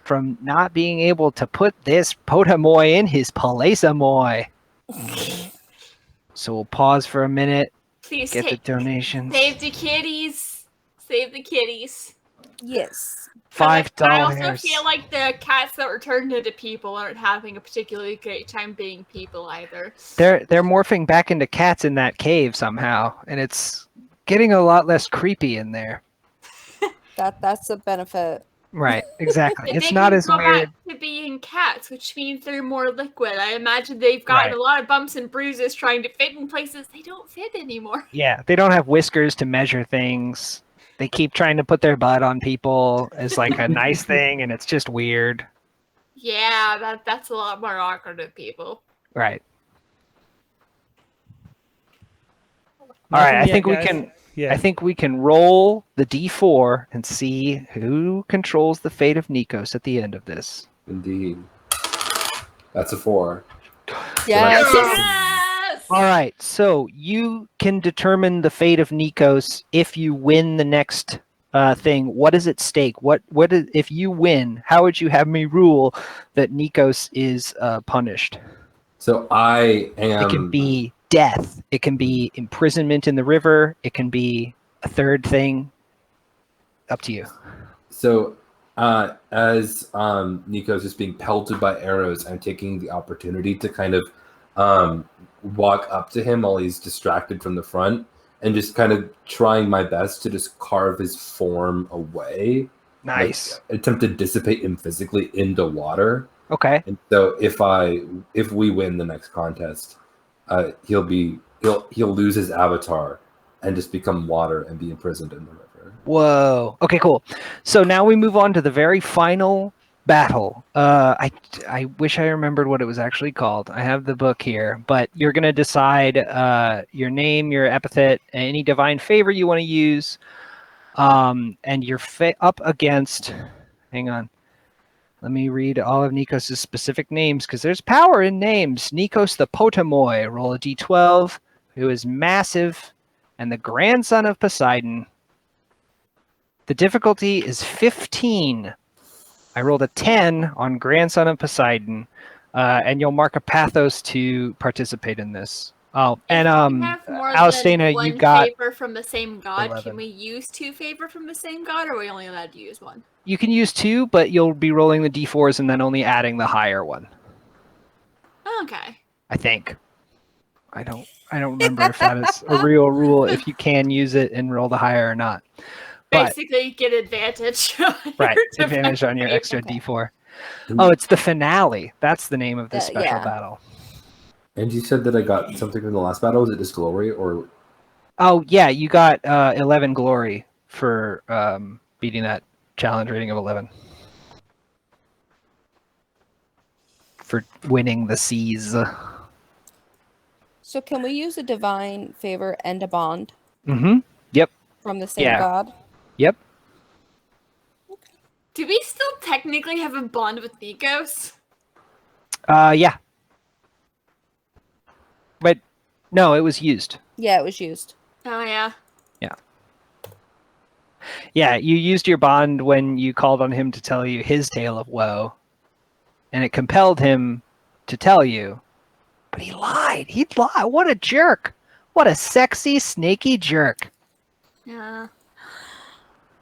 from not being able to put this Potamoy in his Palaceamoy. So we'll pause for a minute. Please get the donations. Save the kitties. Save the kitties. Yes. $5. I also feel like the cats that were turned into people aren't having a particularly great time being people either. They're morphing back into cats in that cave somehow, and it's getting a lot less creepy in there. That's a benefit. Right, exactly. It's they not can as go weird. back to being cats, which means they're more liquid. I imagine they've gotten a lot of bumps and bruises trying to fit in places they don't fit anymore. Yeah, they don't have whiskers to measure things. They keep trying to put their butt on people as like a nice thing, and it's just weird. Yeah, that's a lot more awkward to people. Right. All right, I think we can. Yeah. I think we can roll the D4 and see who controls the fate of Nikos at the end of this. Indeed. That's a 4. Yes. Yes! All right, so you can determine the fate of Nikos if you win the next thing. What is at stake? What is, if you win? How would you have me rule that Nikos is punished? So I am. It can be death. It can be imprisonment in the river. It can be a third thing. Up to you. So as Nikos is being pelted by arrows, I'm taking the opportunity to kind of walk up to him while he's distracted from the front and just kind of trying my best to just carve his form away Nice. attempt to dissipate him physically into water. Okay. And so if we win the next contest, he'll lose his avatar and just become water and be imprisoned in the river. Whoa. Okay, cool. So now we move on to the very final battle. I wish I remembered what it was actually called. I have the book here, but you're gonna decide your name, your epithet, any divine favor you want to use, and you're up against. Hang on. Let me read all of Nikos' specific names because there's power in names. Nikos the Potamoi, roll a d12, who is massive, and the grandson of Poseidon. The difficulty is 15. I rolled a 10 on grandson of Poseidon, and you'll mark a pathos to participate in this. Oh, and If we have more Alistana, than one you got favor from the same god, 11. can we use 2 favor from the same god, or are we only allowed to use 1? You can use 2, but you'll be rolling the d4s and then only adding the higher one. Okay. I think. I don't remember if that is a real rule, if you can use it and roll the higher or not. But Basically, you get advantage. right, advantage on your extra d4. Oh, it's the finale. That's the name of this special battle. And you said that I got something from the last battle. Was it just glory or? Oh yeah, you got 11 glory for beating that challenge rating of 11. For winning the seas. So can we use a divine favor and a bond Mm-hmm. Yep. from the same god? Yep. Do we still technically have a bond with Nikos? Yeah. But no, it was used. Yeah, it was used. Oh, yeah. Yeah, you used your bond when you called on him to tell you his tale of woe. And it compelled him to tell you. But he lied. He lied. What a jerk. What a sexy, snaky jerk. Yeah.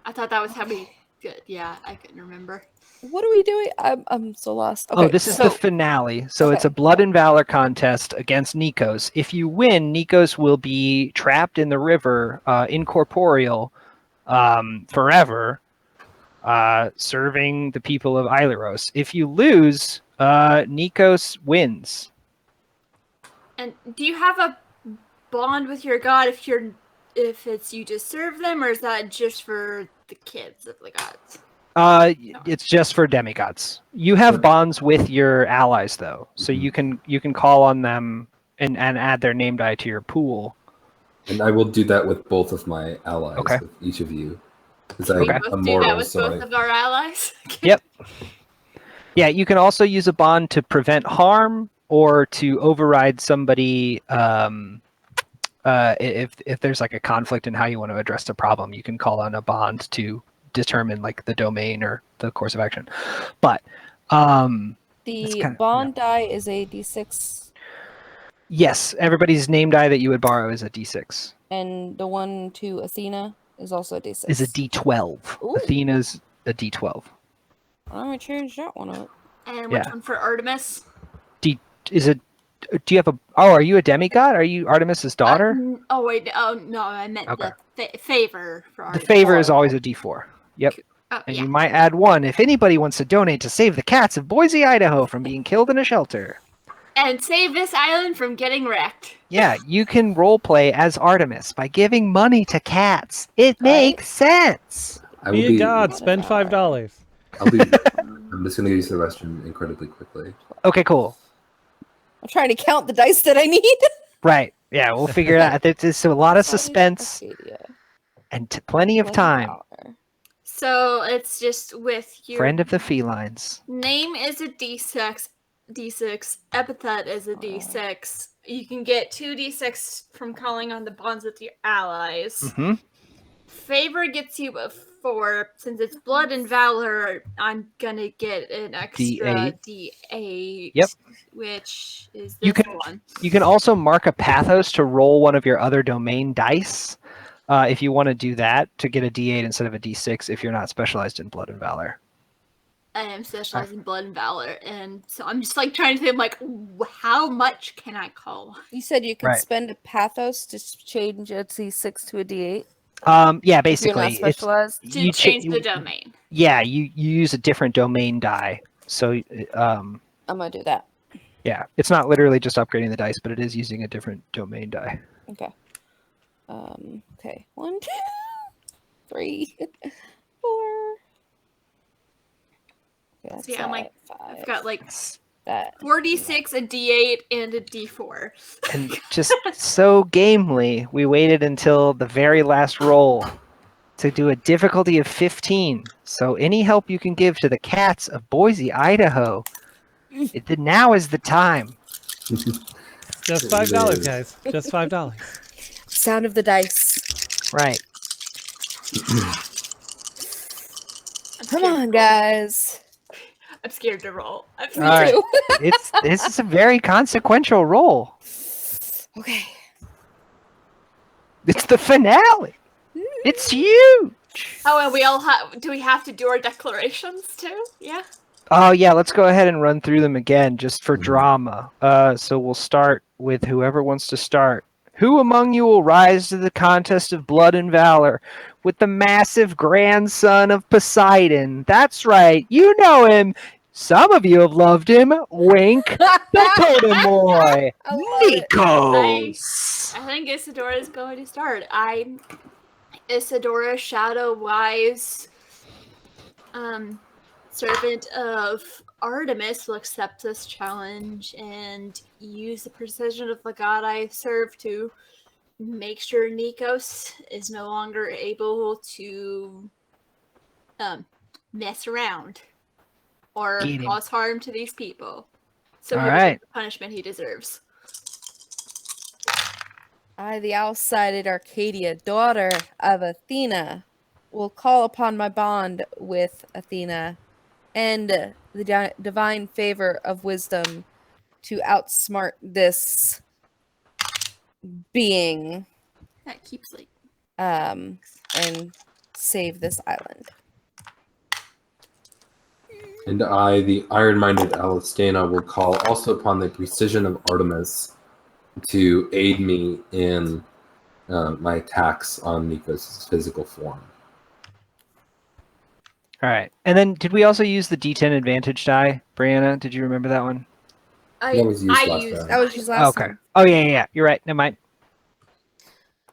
I thought that was how we... Good. Yeah, I couldn't remember. What are we doing? I'm so lost. Okay, Oh, this is the finale. So it's a blood and valor contest against Nikos. If you win, Nikos will be trapped in the river, incorporeal, forever, serving the people of Ileros. If you lose, Nikos wins. And do you have a bond with your god if it's you just serve them, or is that just for the kids of the gods? It's just for demigods. You have bonds with your allies, though, so you can call on them and add their name die to your pool. And I will do that with both of my allies, Okay. with each of you. Because We I'm both do immortal, that with so both of our allies? Yep. Yeah, you can also use a bond to prevent harm or to override somebody. If there's like a conflict in how you want to address the problem, you can call on a bond to determine like the domain or the course of action. But the bond die is a d6, yes, everybody's name die that you would borrow is a d6. and the one to Athena is also a d6. Is a d12. Ooh. Athena's a d12. I'm gonna change that one up. And which one for Artemis? Is it? Do you have a? Oh, are you a demigod? Are you Artemis's daughter? Oh wait, oh no, I meant the favor for The Artemis. favor is always a d4. Yep. Oh, And yeah. you might add 1 if anybody wants to donate to save the cats of Boise, Idaho from being killed in a shelter. And save this island from getting wrecked. Yeah, you can roleplay as Artemis by giving money to cats. It makes sense. I will Be a god, spend $5. I'm just going to use the restroom incredibly quickly. Okay, cool. I'm trying to count the dice that I need. Right. Yeah, we'll figure it out. There's a lot of suspense and plenty of time. So it's just with your Friend of the felines. name is a d6, epithet is a d6. You can get 2 d6 from calling on the bonds with your allies. Mm-hmm. Favor gets you a 4. Since it's blood and valor, I'm gonna get an extra d8. Yep. Which is You this can- one. You can also mark a pathos to roll one of your other domain dice. If you want to do that, to get a d8 instead of a d6 if you're not specialized in blood and valor. I am specialized in blood and valor, and so I'm just like trying to think like, how much can I call? You said you could Right. spend a pathos to change a d6 to a d8. Yeah, If you're basically, not it's specialized. To change the domain. Yeah, you use a different domain die. So, I'm gonna do that. yeah, it's not literally just upgrading the dice, but it is using a different domain die. Okay. Okay. 1, 2, 3, 4. Okay, that's So yeah, I'm like, 5. I've got like That. 46, a D8, and a D4. And just so gamely, we waited until the very last roll to do a difficulty of 15. So any help you can give to the cats of Boise, Idaho, now is the time. Just It $5, is. guys. Just $5. Sound of the dice. Right. I'm Come scared on, to roll. guys. I'm scared to roll. I'm Me scared. All right. too. This is a very consequential roll. Okay. It's the finale. It's huge. Oh, and we all have. Do we have to do our declarations too? Yeah. Oh yeah, let's go ahead and run through them again just for Mhm. drama. So we'll start with whoever wants to start. Who among you will rise to the contest of blood and valor with the massive grandson of Poseidon? That's right, you know him. Some of you have loved him. Wink. The totem boy, I love it. Nikos. I think Isadora is going to start. I'm Isadora, shadow wise, servant of Artemis, will accept this challenge and use the precision of the god I serve to make sure Nikos is no longer able to mess around or Get him. cause harm to these people. So All he will right. get the punishment he deserves. I, the outsited Arcadia, daughter of Athena, will call upon my bond with Athena and the divine favor of wisdom to outsmart this being That keeps like and save this island. And I, the iron-minded Alistana, will call also upon the precision of Artemis to aid me in my attacks on Nikos' physical form. All right. And then did we also use the D10 advantage die, Brianna? Did you remember that one? That was used last used round. That was just last Okay. time. Oh yeah. You're right. Never mind.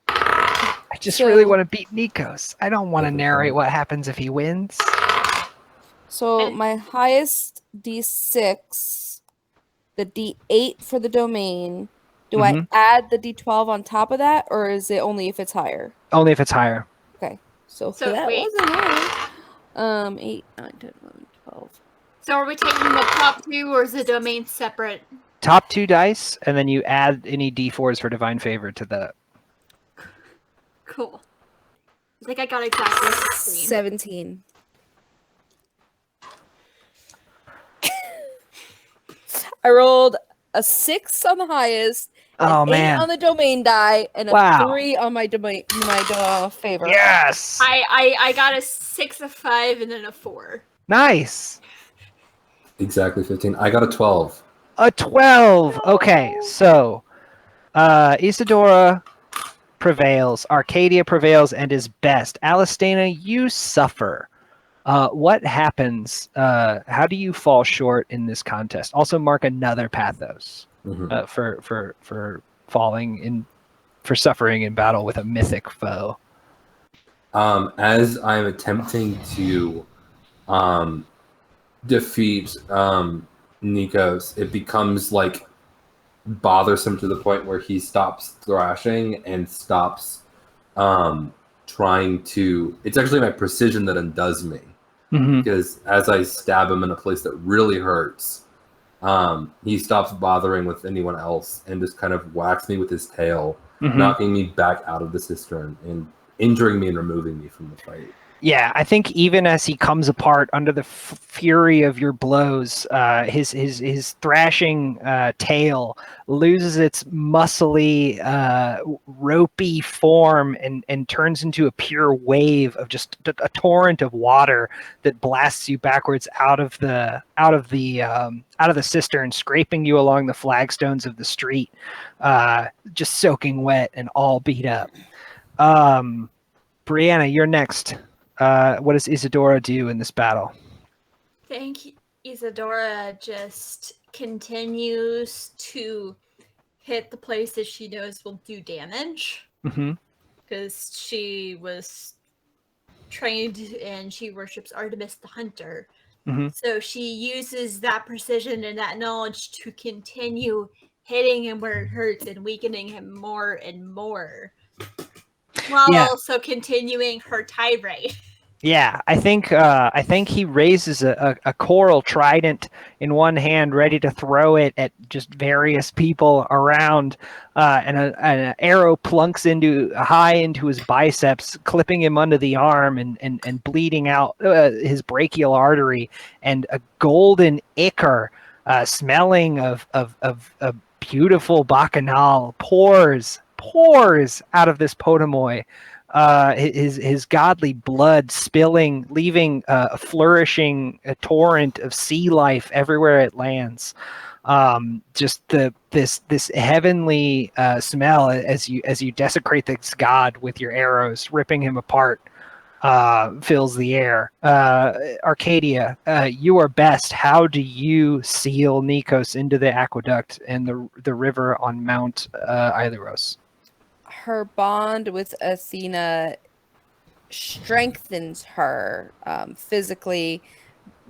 I just really want to beat Nikos. I don't want to narrate what happens if he wins. So And- my highest D6, the D8 for the domain. Do I add the D12 on top of that, or is it only if it's higher? Only if it's higher. Okay, so So that wait. wasn't high. 8, 9, 10, 11, 12. So are we taking the top two, or is the domain separate? Top 2 dice, and then you add any D4s for divine favor to the. Cool. I think I got exactly 16. 17. I rolled a 6 on the highest, Oh an 8 man! on the domain die, and a Wow. 3 on my domain favor. Yes. I got a 6, a 5, and then a 4. Nice. Exactly 15. I got a 12. A 12. Okay, so Isadora prevails, Arcadia prevails, and is best. Alistana, you suffer. What happens? How do you fall short in this contest? Also, mark another pathos Mhm. for falling in, for suffering in battle with a mythic foe. As I'm attempting to defeat Nikos, it becomes like bothersome to the point where he stops thrashing and stops trying to. It's actually my precision that undoes me, because as I stab him in a place that really hurts, he stops bothering with anyone else and just kind of whacks me with his tail, knocking me back out of the cistern and injuring me and removing me from the fight. Yeah, I think even as he comes apart under the fury of your blows, his thrashing tail loses its muscly, ropey form and turns into a pure wave of just a torrent of water that blasts you backwards out of the cistern, scraping you along the flagstones of the street, just soaking wet and all beat up. Brianna, you're next. What does Isadora do in this battle? I think Isadora just continues to hit the places she knows will do damage. Mm-hmm. Because she was trained and she worships Artemis the Hunter. Mm-hmm. So she uses that precision and that knowledge to continue hitting him where it hurts and weakening him more and more. While also continuing her tirade. Yeah, I think he raises a coral trident in one hand, ready to throw it at just various people around, and an arrow plunks high into his biceps, clipping him under the arm and bleeding out his brachial artery, and a golden ichor, smelling of beautiful bacchanal pours out of this potamoy. His godly blood spilling, leaving a flourishing torrent of sea life everywhere it lands. Just this heavenly smell as you desecrate this god with your arrows, ripping him apart, fills the air. Arcadia, you are best. How do you seal Nikos into the aqueduct and the river on Mount Ileros? Her bond with Athena strengthens her physically.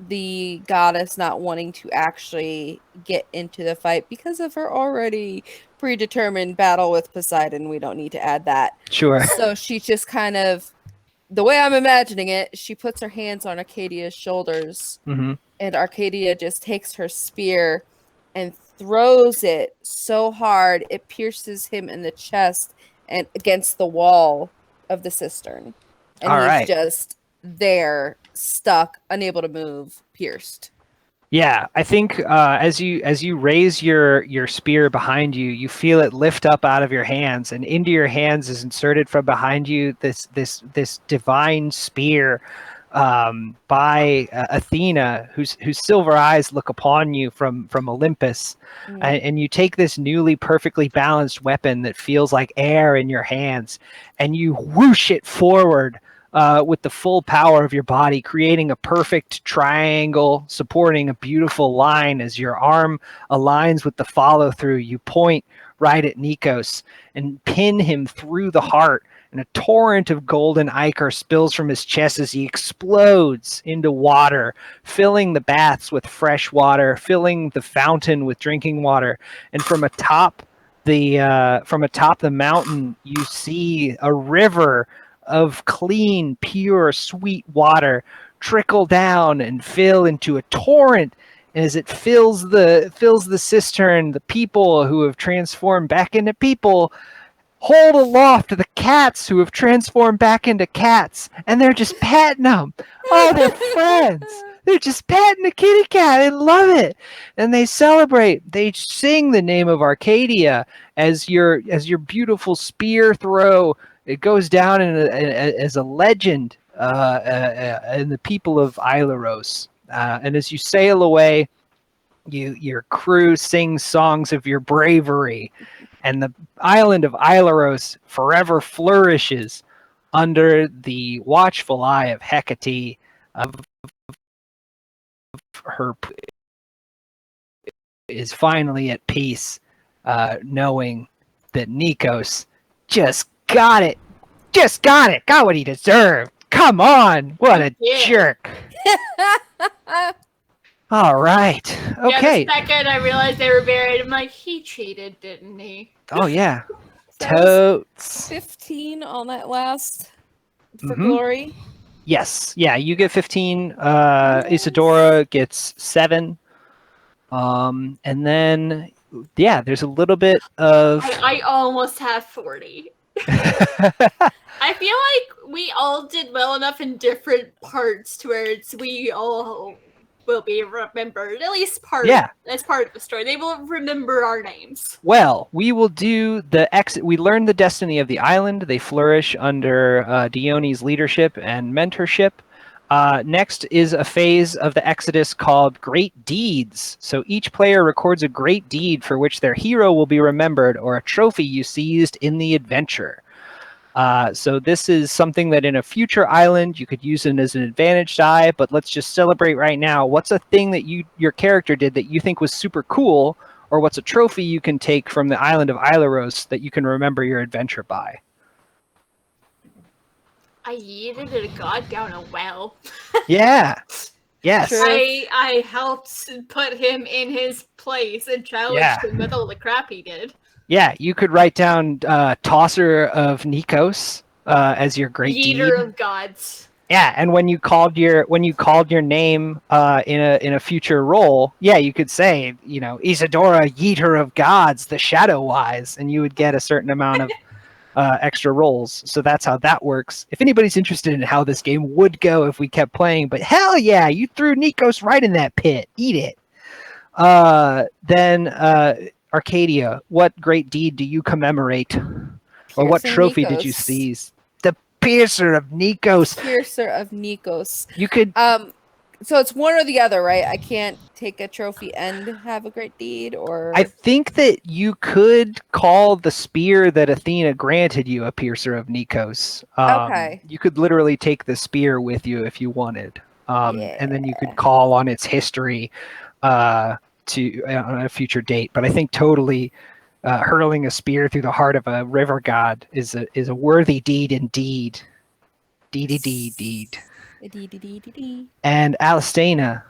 The goddess not wanting to actually get into the fight because of her already predetermined battle with Poseidon. We don't need to add that. Sure. So she just kind of, the way I'm imagining it, she puts her hands on Arcadia's shoulders, Mm-hmm. and Arcadia just takes her spear and throws it so hard it pierces him in the chest and against the wall of the cistern. And he's just there, stuck, unable to move, pierced. Yeah, I think as you raise your spear behind you, you feel it lift up out of your hands, and into your hands is inserted from behind you this divine spear by Athena, whose silver eyes look upon you from Olympus, and you take this newly perfectly balanced weapon that feels like air in your hands, and you whoosh it forward with the full power of your body, creating a perfect triangle, supporting a beautiful line. As your arm aligns with the follow through, you point right at Nikos and pin him through the heart. And a torrent of golden ichor spills from his chest as he explodes into water, filling the baths with fresh water, filling the fountain with drinking water. And from atop the mountain, you see a river of clean, pure, sweet water trickle down and fill into a torrent. And as it fills the cistern, the people who have transformed back into people hold aloft the cats who have transformed back into cats, and they're just patting them. Oh, they're friends. They're just patting the kitty cat and love it. And they celebrate. They sing the name of Arcadia as your beautiful spear throw. It goes down as a legend in the people of Ileros. And as you sail away, your crew sings songs of your bravery. And the island of Ileros forever flourishes under the watchful eye of Hecate, of her is finally at peace, knowing that Nikos just got it, got what he deserved. Come on, what a jerk. All right. Okay. Yeah, the second I realized they were married, I'm like, he cheated, didn't he? Oh, yeah. So Totes. 15 on that last for glory. Yes. Yeah, you get 15. Isadora gets 7. And then, yeah, there's a little bit of... I almost have 40. I feel like we all did well enough in different parts to where we all will be remembered, at least as part of the story. They will remember our names. Well, we will do the exit. We learn the destiny of the island. They flourish under Dione's leadership and mentorship. Next is a phase of the Exodus called Great Deeds. So each player records a great deed for which their hero will be remembered, or a trophy you seized in the adventure. So this is something that in a future island you could use it as an advantage die, but let's just celebrate right now. What's a thing that your character did that you think was super cool, or what's a trophy you can take from the island of Islaros that you can remember your adventure by? I yeeted a god down a well. Yeah. Yes. True. I helped put him in his place and challenged him with all the crap he did. Yeah, you could write down Tosser of Nikos as your great Yeeter deed. of gods. Yeah, and when you called your name in a future role, yeah, you could say, Isadora, Yeeter of Gods, the Shadow Wise, and you would get a certain amount of extra rolls. So that's how that works. If anybody's interested in how this game would go if we kept playing, but hell yeah, you threw Nikos right in that pit. Eat it. Then Arcadia, what great deed do you commemorate? Or what Piercing trophy did you Nikos. seize? The Piercer of Nikos. Piercer of Nikos. You could So it's one or the other, right? I can't take a trophy and have a great deed, or I think that you could call the spear that Athena granted you a Piercer of Nikos. Okay. You could literally take the spear with you if you wanted. And then you could call on its history on a future date. But I think totally hurling a spear through the heart of a river god is a worthy deed indeed. Deed. And Alistana.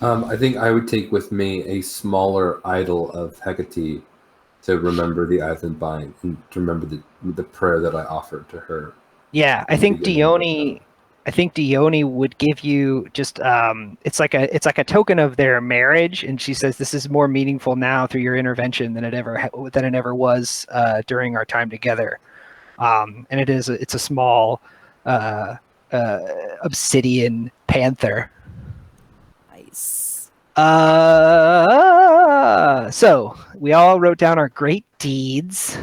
I think I would take with me a smaller idol of Hecate to remember the island by and to remember the prayer that I offered to her. Yeah, I think Dione would give you just it's like a token of their marriage, and she says this is more meaningful now through your intervention than it ever was during our time together. And it's a small obsidian panther. nice. So we all wrote down our great deeds,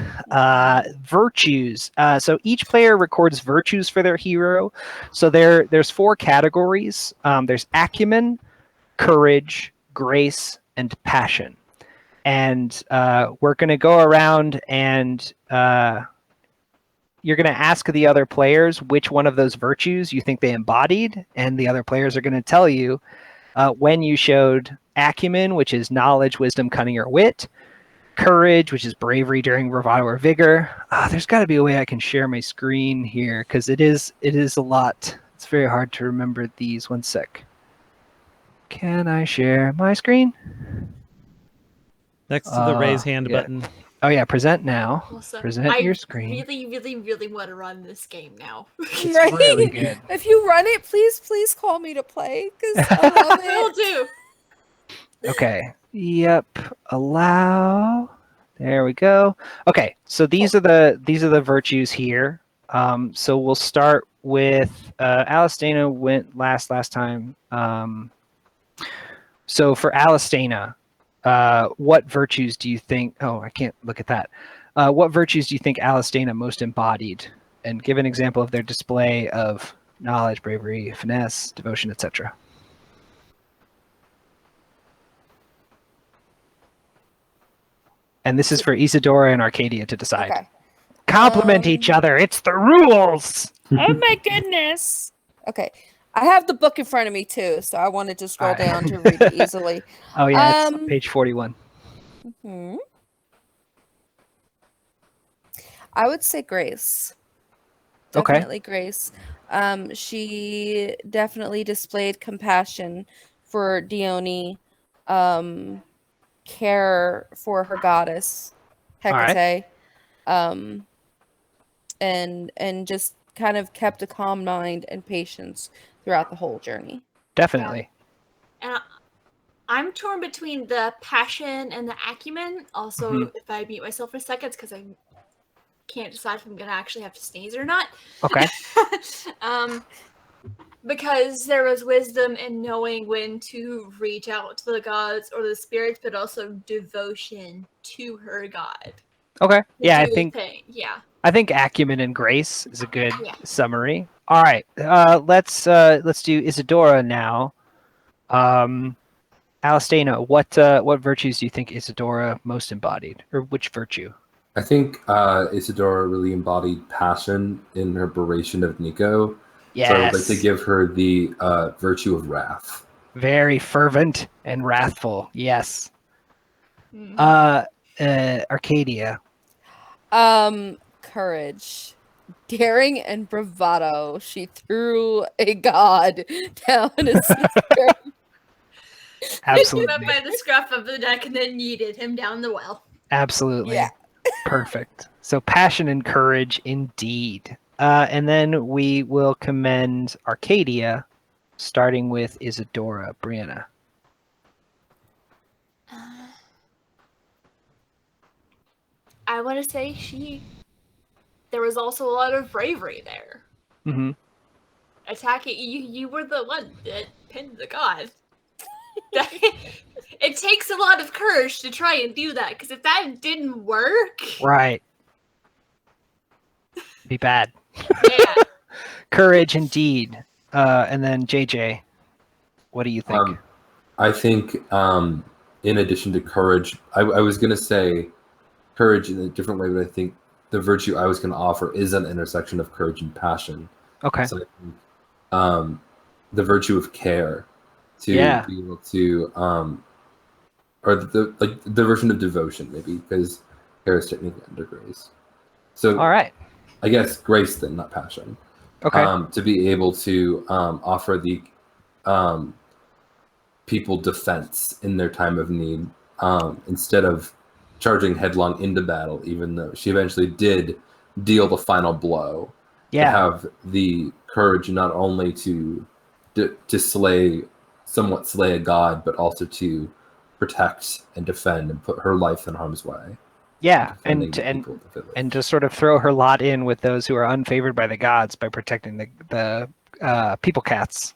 virtues. So each player records virtues for their hero. So there's 4 categories. There's acumen, courage, grace, and passion. And we're going to go around and you're going to ask the other players which one of those virtues you think they embodied, and the other players are going to tell you when you showed acumen, which is knowledge, wisdom, cunning, or wit, courage, which is bravery during bravado or vigor. There's got to be a way I can share my screen here, because it is a lot. It's very hard to remember these. One sec. Can I share my screen? Next to the raise hand yeah. button. Oh yeah, present now. Also, Present your screen. I really want to run this game now. It's Right? really good. If you run it, please call me to play, because I love Will it. do. Okay. Yep. Allow. There we go. Okay. So these are the virtues here. So we'll start with Alistana went last time. So for Alistana, what virtues do you think? Oh, I can't look at that. What virtues do you think Alistana most embodied? And give an example of their display of knowledge, bravery, finesse, devotion, etc. And this is for Isadora and Arcadia to decide. Okay. Compliment each other. It's the rules. Oh my goodness. Okay. I have the book in front of me too, so I wanted to scroll Alright. down to read it easily. Oh yeah, it's page 41. Hmm. I would say Grace. Okay. Definitely Grace. She definitely displayed compassion for Dione, care for her goddess, Hecate, and just kind of kept a calm mind and patience throughout the whole journey. Definitely. And I'm torn between the passion and the acumen. Also, if I mute myself for seconds, because I can't decide if I'm gonna actually have to sneeze or not. Okay. Because there was wisdom in knowing when to reach out to the gods or the spirits, but also devotion to her god. Okay. The Yeah, I dual think thing. Yeah. acumen and grace is a good Yeah. summary. All right. Let's do Isadora now. Alistana, what virtues do you think Isadora most embodied, or which virtue? I think Isadora really embodied passion in her beration of Nico. Yes. So I would like to give her the virtue of wrath. Very fervent and wrathful. Yes. Arcadia. Courage. Daring and bravado. She threw a god down a sister. Absolutely. Picked him up by the scruff of the neck and then yeeted him down the well. Absolutely. Yeah. Perfect. So passion and courage indeed. And then we will commend Arcadia, starting with Isadora. Brianna. I want to say there was also a lot of bravery there. Mm-hmm. Attacking you were the one that pinned the god. It takes a lot of courage to try and do that, because if that didn't work, Right. Be bad. yeah. Courage indeed. And then JJ, what do you think? I think in addition to courage, I was going to say courage in a different way, but I think the virtue I was going to offer is an intersection of courage and passion. Okay. So I think the virtue of care to be able to, or the version of devotion maybe, because care is technically under grace. So All right. I guess grace then, not passion. Okay. To be able to offer the people defense in their time of need, instead of charging headlong into battle, even though she eventually did deal the final blow. Yeah. To have the courage not only to somewhat slay a god, but also to protect and defend and put her life in harm's way. Yeah, Defending and the and people of the village. and to sort of throw her lot in with those who are unfavored by the gods by protecting the people cats.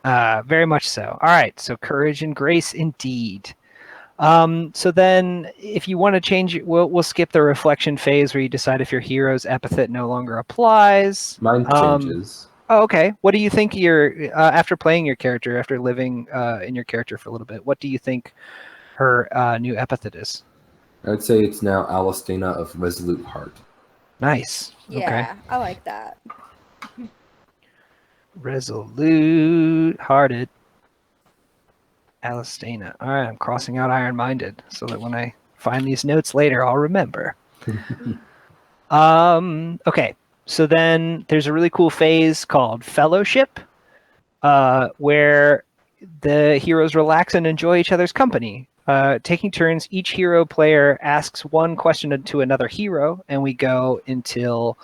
Very much so. All right, so courage and grace indeed. So then, if you want to change it, we'll skip the reflection phase where you decide if your hero's epithet no longer applies. Mine changes. Oh, okay. What do you think after playing your character, after living in your character for a little bit, what do you think her new epithet is? I would say it's now Alistina of Resolute Heart. Nice. Yeah, Okay. I like that. Resolute hearted. Alistina. All right, I'm crossing out Iron Minded so that when I find these notes later, I'll remember. Okay, so then there's a really cool phase called Fellowship, where the heroes relax and enjoy each other's company. Taking turns, each hero player asks one question to another hero, and we go until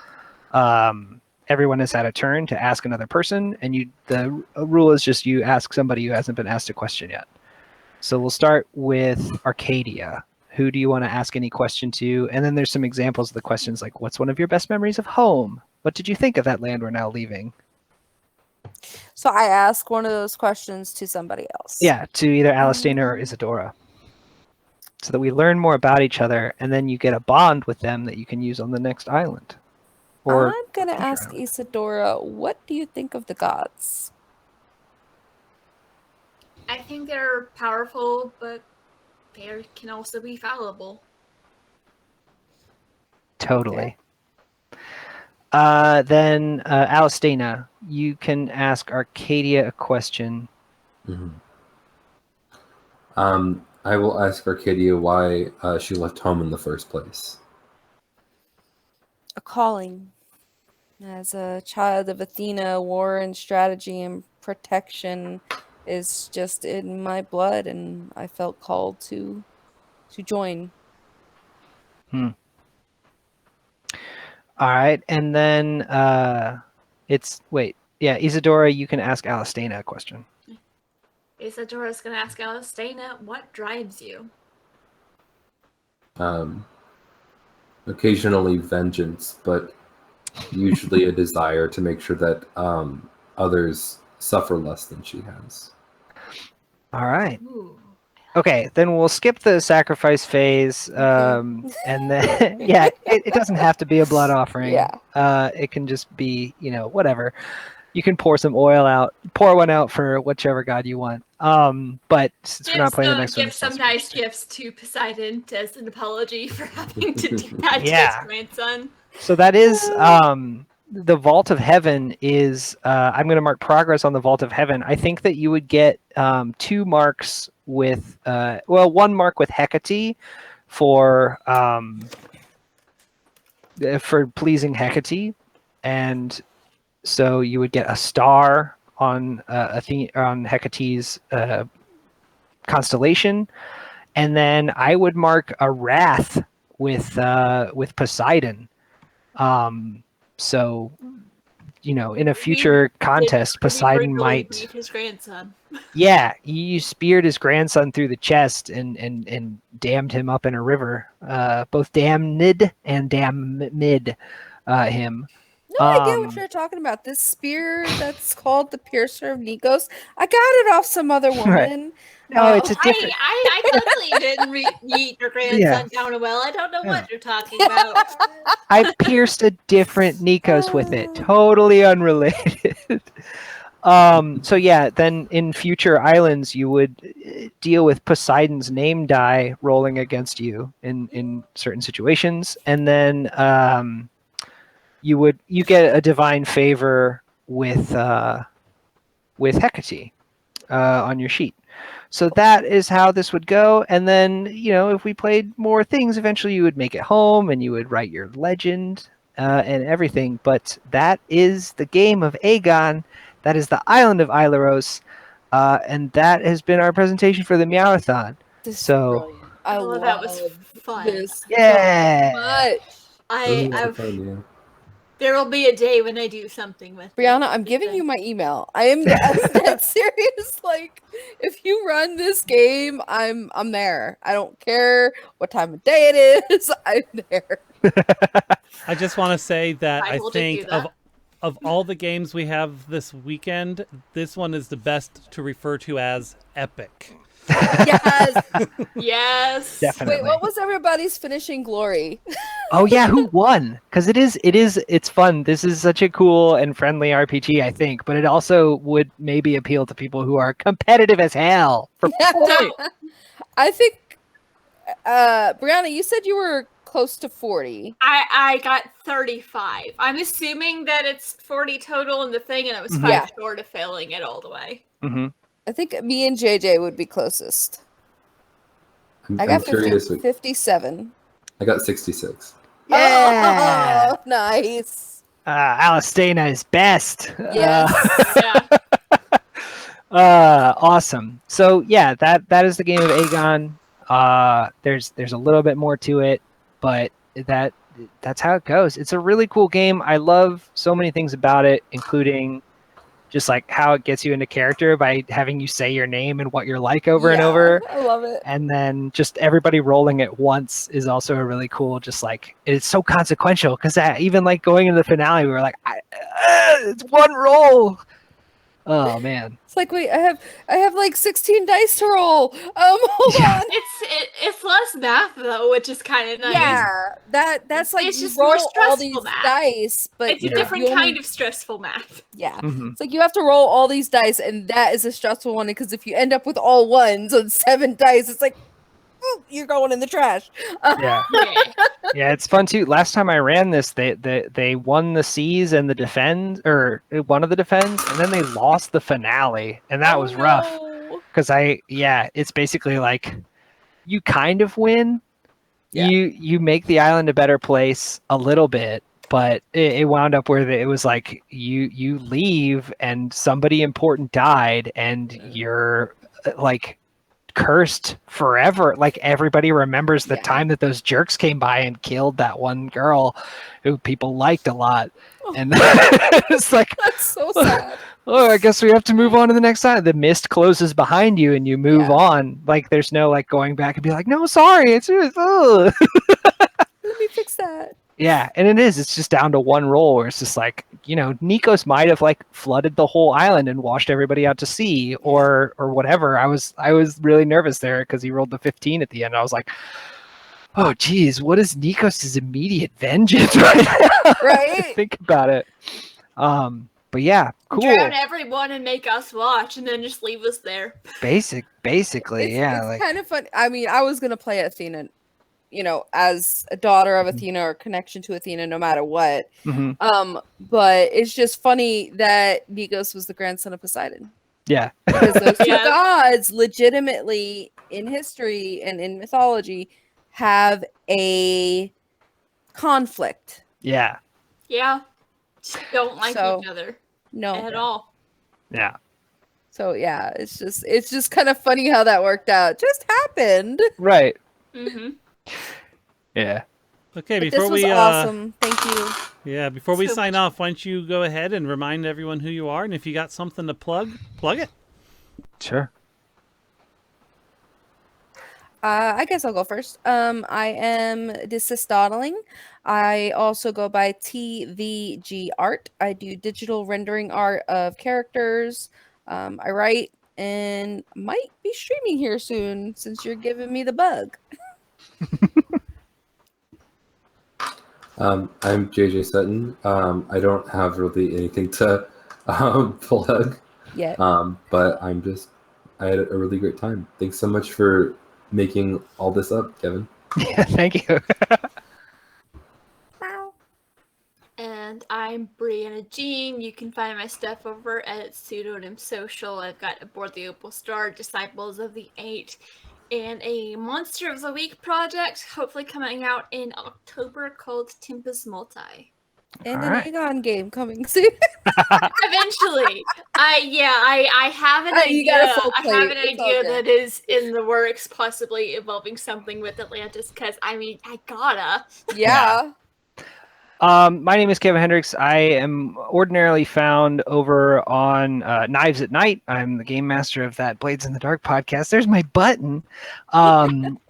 everyone has had a turn to ask another person, and the rule is just you ask somebody who hasn't been asked a question yet. So we'll start with Arcadia. Who do you want to ask any question to? And then there's some examples of the questions like, what's one of your best memories of home? What did you think of that land we're now leaving? So I ask one of those questions to somebody else. Yeah, to either Alistina or Isadora. So that we learn more about each other, and then you get a bond with them that you can use on the next island. Or I'm going to future ask island. Isadora, what do you think of the gods? I think they're powerful, but they can also be fallible. Totally. Then Alistina, you can ask Arcadia a question. Mm-hmm. I will ask Arcadia why she left home in the first place. A calling. As a child of Athena, war and strategy and protection is just in my blood, and I felt called to join. All right, and then Isadora, you can ask Alistina a question. Isadora's gonna ask Alistina, what drives you? Occasionally vengeance, but usually a desire to make sure that others suffer less than she has. All right. Ooh. Okay, then we'll skip the sacrifice phase, and then it doesn't have to be a blood offering. Yeah. It can just be whatever. You can pour one out for whichever god you want. But since we're not playing the So next one, give some nice gifts to Poseidon as an apology for having to do that to Yeah. his grandson. so that is the Vault of Heaven is. I'm going to mark progress on the Vault of Heaven. I think that you would get 2 marks with, 1 mark with Hecate for pleasing Hecate, and so you would get a star on on Hecate's constellation, and then I would mark a wrath with Poseidon. So in a future contest, Poseidon might. Beat his grandson. Yeah, you speared his grandson through the chest and damned him up in a river. Both damned and damned him. No, I get what you're talking about. This spear that's called the Piercer of Nikos. I got it off some other woman. Right. No, it's a different. I totally didn't meet your grandson down a well. I don't know what you're talking about. I pierced a different Nikos with it, totally unrelated. So yeah, then in future islands, you would deal with Poseidon's name die rolling against you in certain situations, and then you get a divine favor with Hecate on your sheet. So that is how this would go. And then, if we played more things, eventually you would make it home and you would write your legend and everything. But that is the game of Agon. That is the island of Aileros. And that has been our presentation for the Meowrathon. So I love that was fun. This Yeah. so much. There will be a day when I do something with Brianna, I'm giving you my email. I'm that serious. Like, if you run this game, I'm there. I don't care what time of day it is. I'm there. I just want to say that I will think do that. of all the games we have this weekend, this one is the best to refer to as epic. Yes. Yes. Definitely. Wait, what was everybody's finishing glory? Oh yeah, who won? Because it's fun. This is such a cool and friendly RPG, I think, but it also would maybe appeal to people who are competitive as hell. I think, Brianna, you said you were close to 40. I got 35. I'm assuming that it's 40 total in the thing, and I was 5 short of failing it all the way. Mm-hmm. I think me and JJ would be closest. I got 57. I got 66. Yeah. Oh, nice. Alistena is best. Yes. Awesome. So yeah, that is the game of Agon. There's a little bit more to it, but that's how it goes. It's a really cool game. I love so many things about it, including just like how it gets you into character by having you say your name and what you're like over and over. I love it. And then just everybody rolling at once is also a really cool, just like, it's so consequential because even like going into the finale, we were like, it's one roll. Oh man. It's like, wait, I have like 16 dice to roll. Hold on. It's less math though, which is kind of nice. Yeah, that's like it's you just roll more stressful all these math. dice, but It's a different kind of stressful math. Yeah, Mhm. it's like you have to roll all these dice, and that is a stressful one because if you end up with all ones on 7 dice, it's like you're going in the trash. Yeah. Yeah, it's fun too. Last time I ran this, they won the Seas and the defend, or one of the defends, and then they lost the finale, and that was rough. Because it's basically like you kind of win. Yeah. You make the island a better place a little bit, but it wound up where it was like you leave and somebody important died, and you're like cursed forever. Like everybody remembers the time that those jerks came by and killed that one girl who people liked a lot. And it's like, That's so sad. oh, I guess we have to move on to the next side. The mist closes behind you and you move on. Like there's no like going back and be like, no, sorry, it's Let me fix that. yeah, and it's just down to one roll where it's just like, Nikos might have like flooded the whole island and washed everybody out to sea or whatever. I was really nervous there because he rolled the 15 at the end. I was like, oh geez, what is Nikos' immediate vengeance right now? Right? Think about it. But yeah, cool. Drown everyone and make us watch, and then just leave us there. Basically, yeah. It's Like, kind of fun. I mean, I was gonna play Athena, as a daughter of Athena or connection to Athena, no matter what. mhm. But it's just funny that Nikos was the grandson of Poseidon, Yeah. because those two Yeah. gods legitimately in history and in mythology have a conflict. Yeah. Yeah. Just don't like So- each other No. at all. Yeah. So yeah, it's just kind of funny how that worked out. Just happened. Right. Mm-hmm. Yeah. Okay, But before this was we awesome. Thank you. yeah, before we So sign much. off, why don't you go ahead and remind everyone who you are, and if you got something to plug it. Sure. I guess I'll go first. I am Dysystodling. I also go by TVG Art. I do digital rendering art of characters. I write and might be streaming here soon since you're giving me the bug. I'm JJ Sutton. I don't have really anything to plug, Yet. but I had a really great time. Thanks so much for making all this up, Kevin. Yeah. Thank you. And I'm Brianna Jean. You can find my stuff over at Pseudonym Social. I've got Aboard the Opal Star, Disciples of the Eight, and a Monster of the Week project, hopefully coming out in October, called Tempest Multi. And All an right. Agon game coming soon. Eventually, I have an idea. You got a full I plate. have an It's all idea good. that is in the works, possibly involving something with Atlantis. Because I gotta. Yeah. My name is Kevin Hendricks. I am ordinarily found over on Knives at Night. I'm the game master of that Blades in the Dark podcast. There's my button.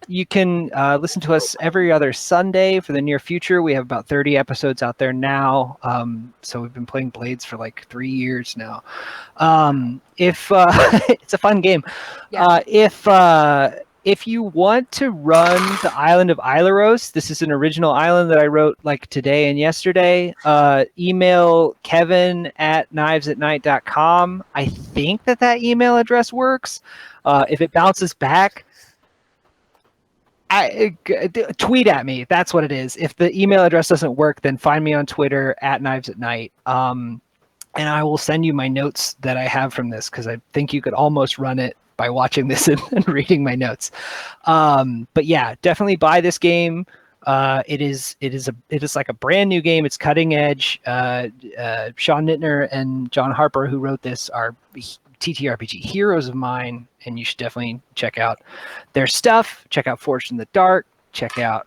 You can listen to us every other Sunday for the near future. We have about 30 episodes out there now. So we've been playing Blades for like 3 years now. If it's a fun game. Yeah. If you want to run the island of Ilaros, this is an original island that I wrote like today and yesterday. Email kevin@knivesatnight.com. I think that email address works. If it bounces back, tweet at me. That's what it is. If the email address doesn't work, then find me on Twitter @knivesatnight. And I will send you my notes that I have from this, because I think you could almost run it by watching this and reading my notes. But yeah, definitely buy this game. It is like a brand new game. It's cutting edge. Sean Nittner and John Harper, who wrote this, are TTRPG heroes of mine, and you should definitely check out their stuff. Check out Forged in the Dark. Check out,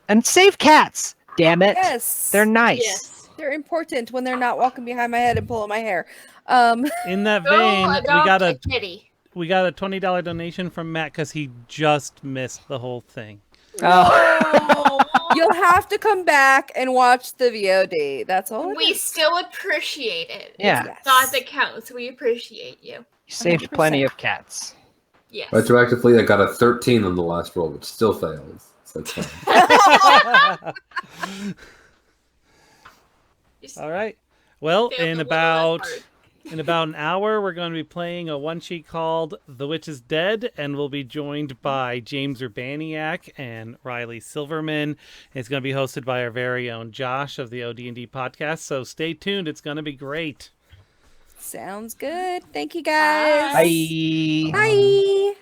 and save cats. Damn it! Yes. They're nice. Yes. They're important when they're not walking behind my head and pulling my hair. In that Go vein, adopt a kitty. we got a $20 donation from Matt because he just missed the whole thing. Oh. You'll have to come back and watch the VOD. That's all. it We is. still appreciate it. Yeah. Yes. Thought that counts. We appreciate you. You saved 100%. plenty of cats. Yes. Retroactively, I got a 13 on the last roll, which still fails. So it's fine. Just All right. Well, failed in the little about last in about an hour, we're going to be playing a one sheet called "The Witch is Dead," and we'll be joined by James Urbaniak and Riley Silverman. It's going to be hosted by our very own Josh of the OD&D podcast. So stay tuned; it's going to be great. Sounds good. Thank you guys. Bye. Bye.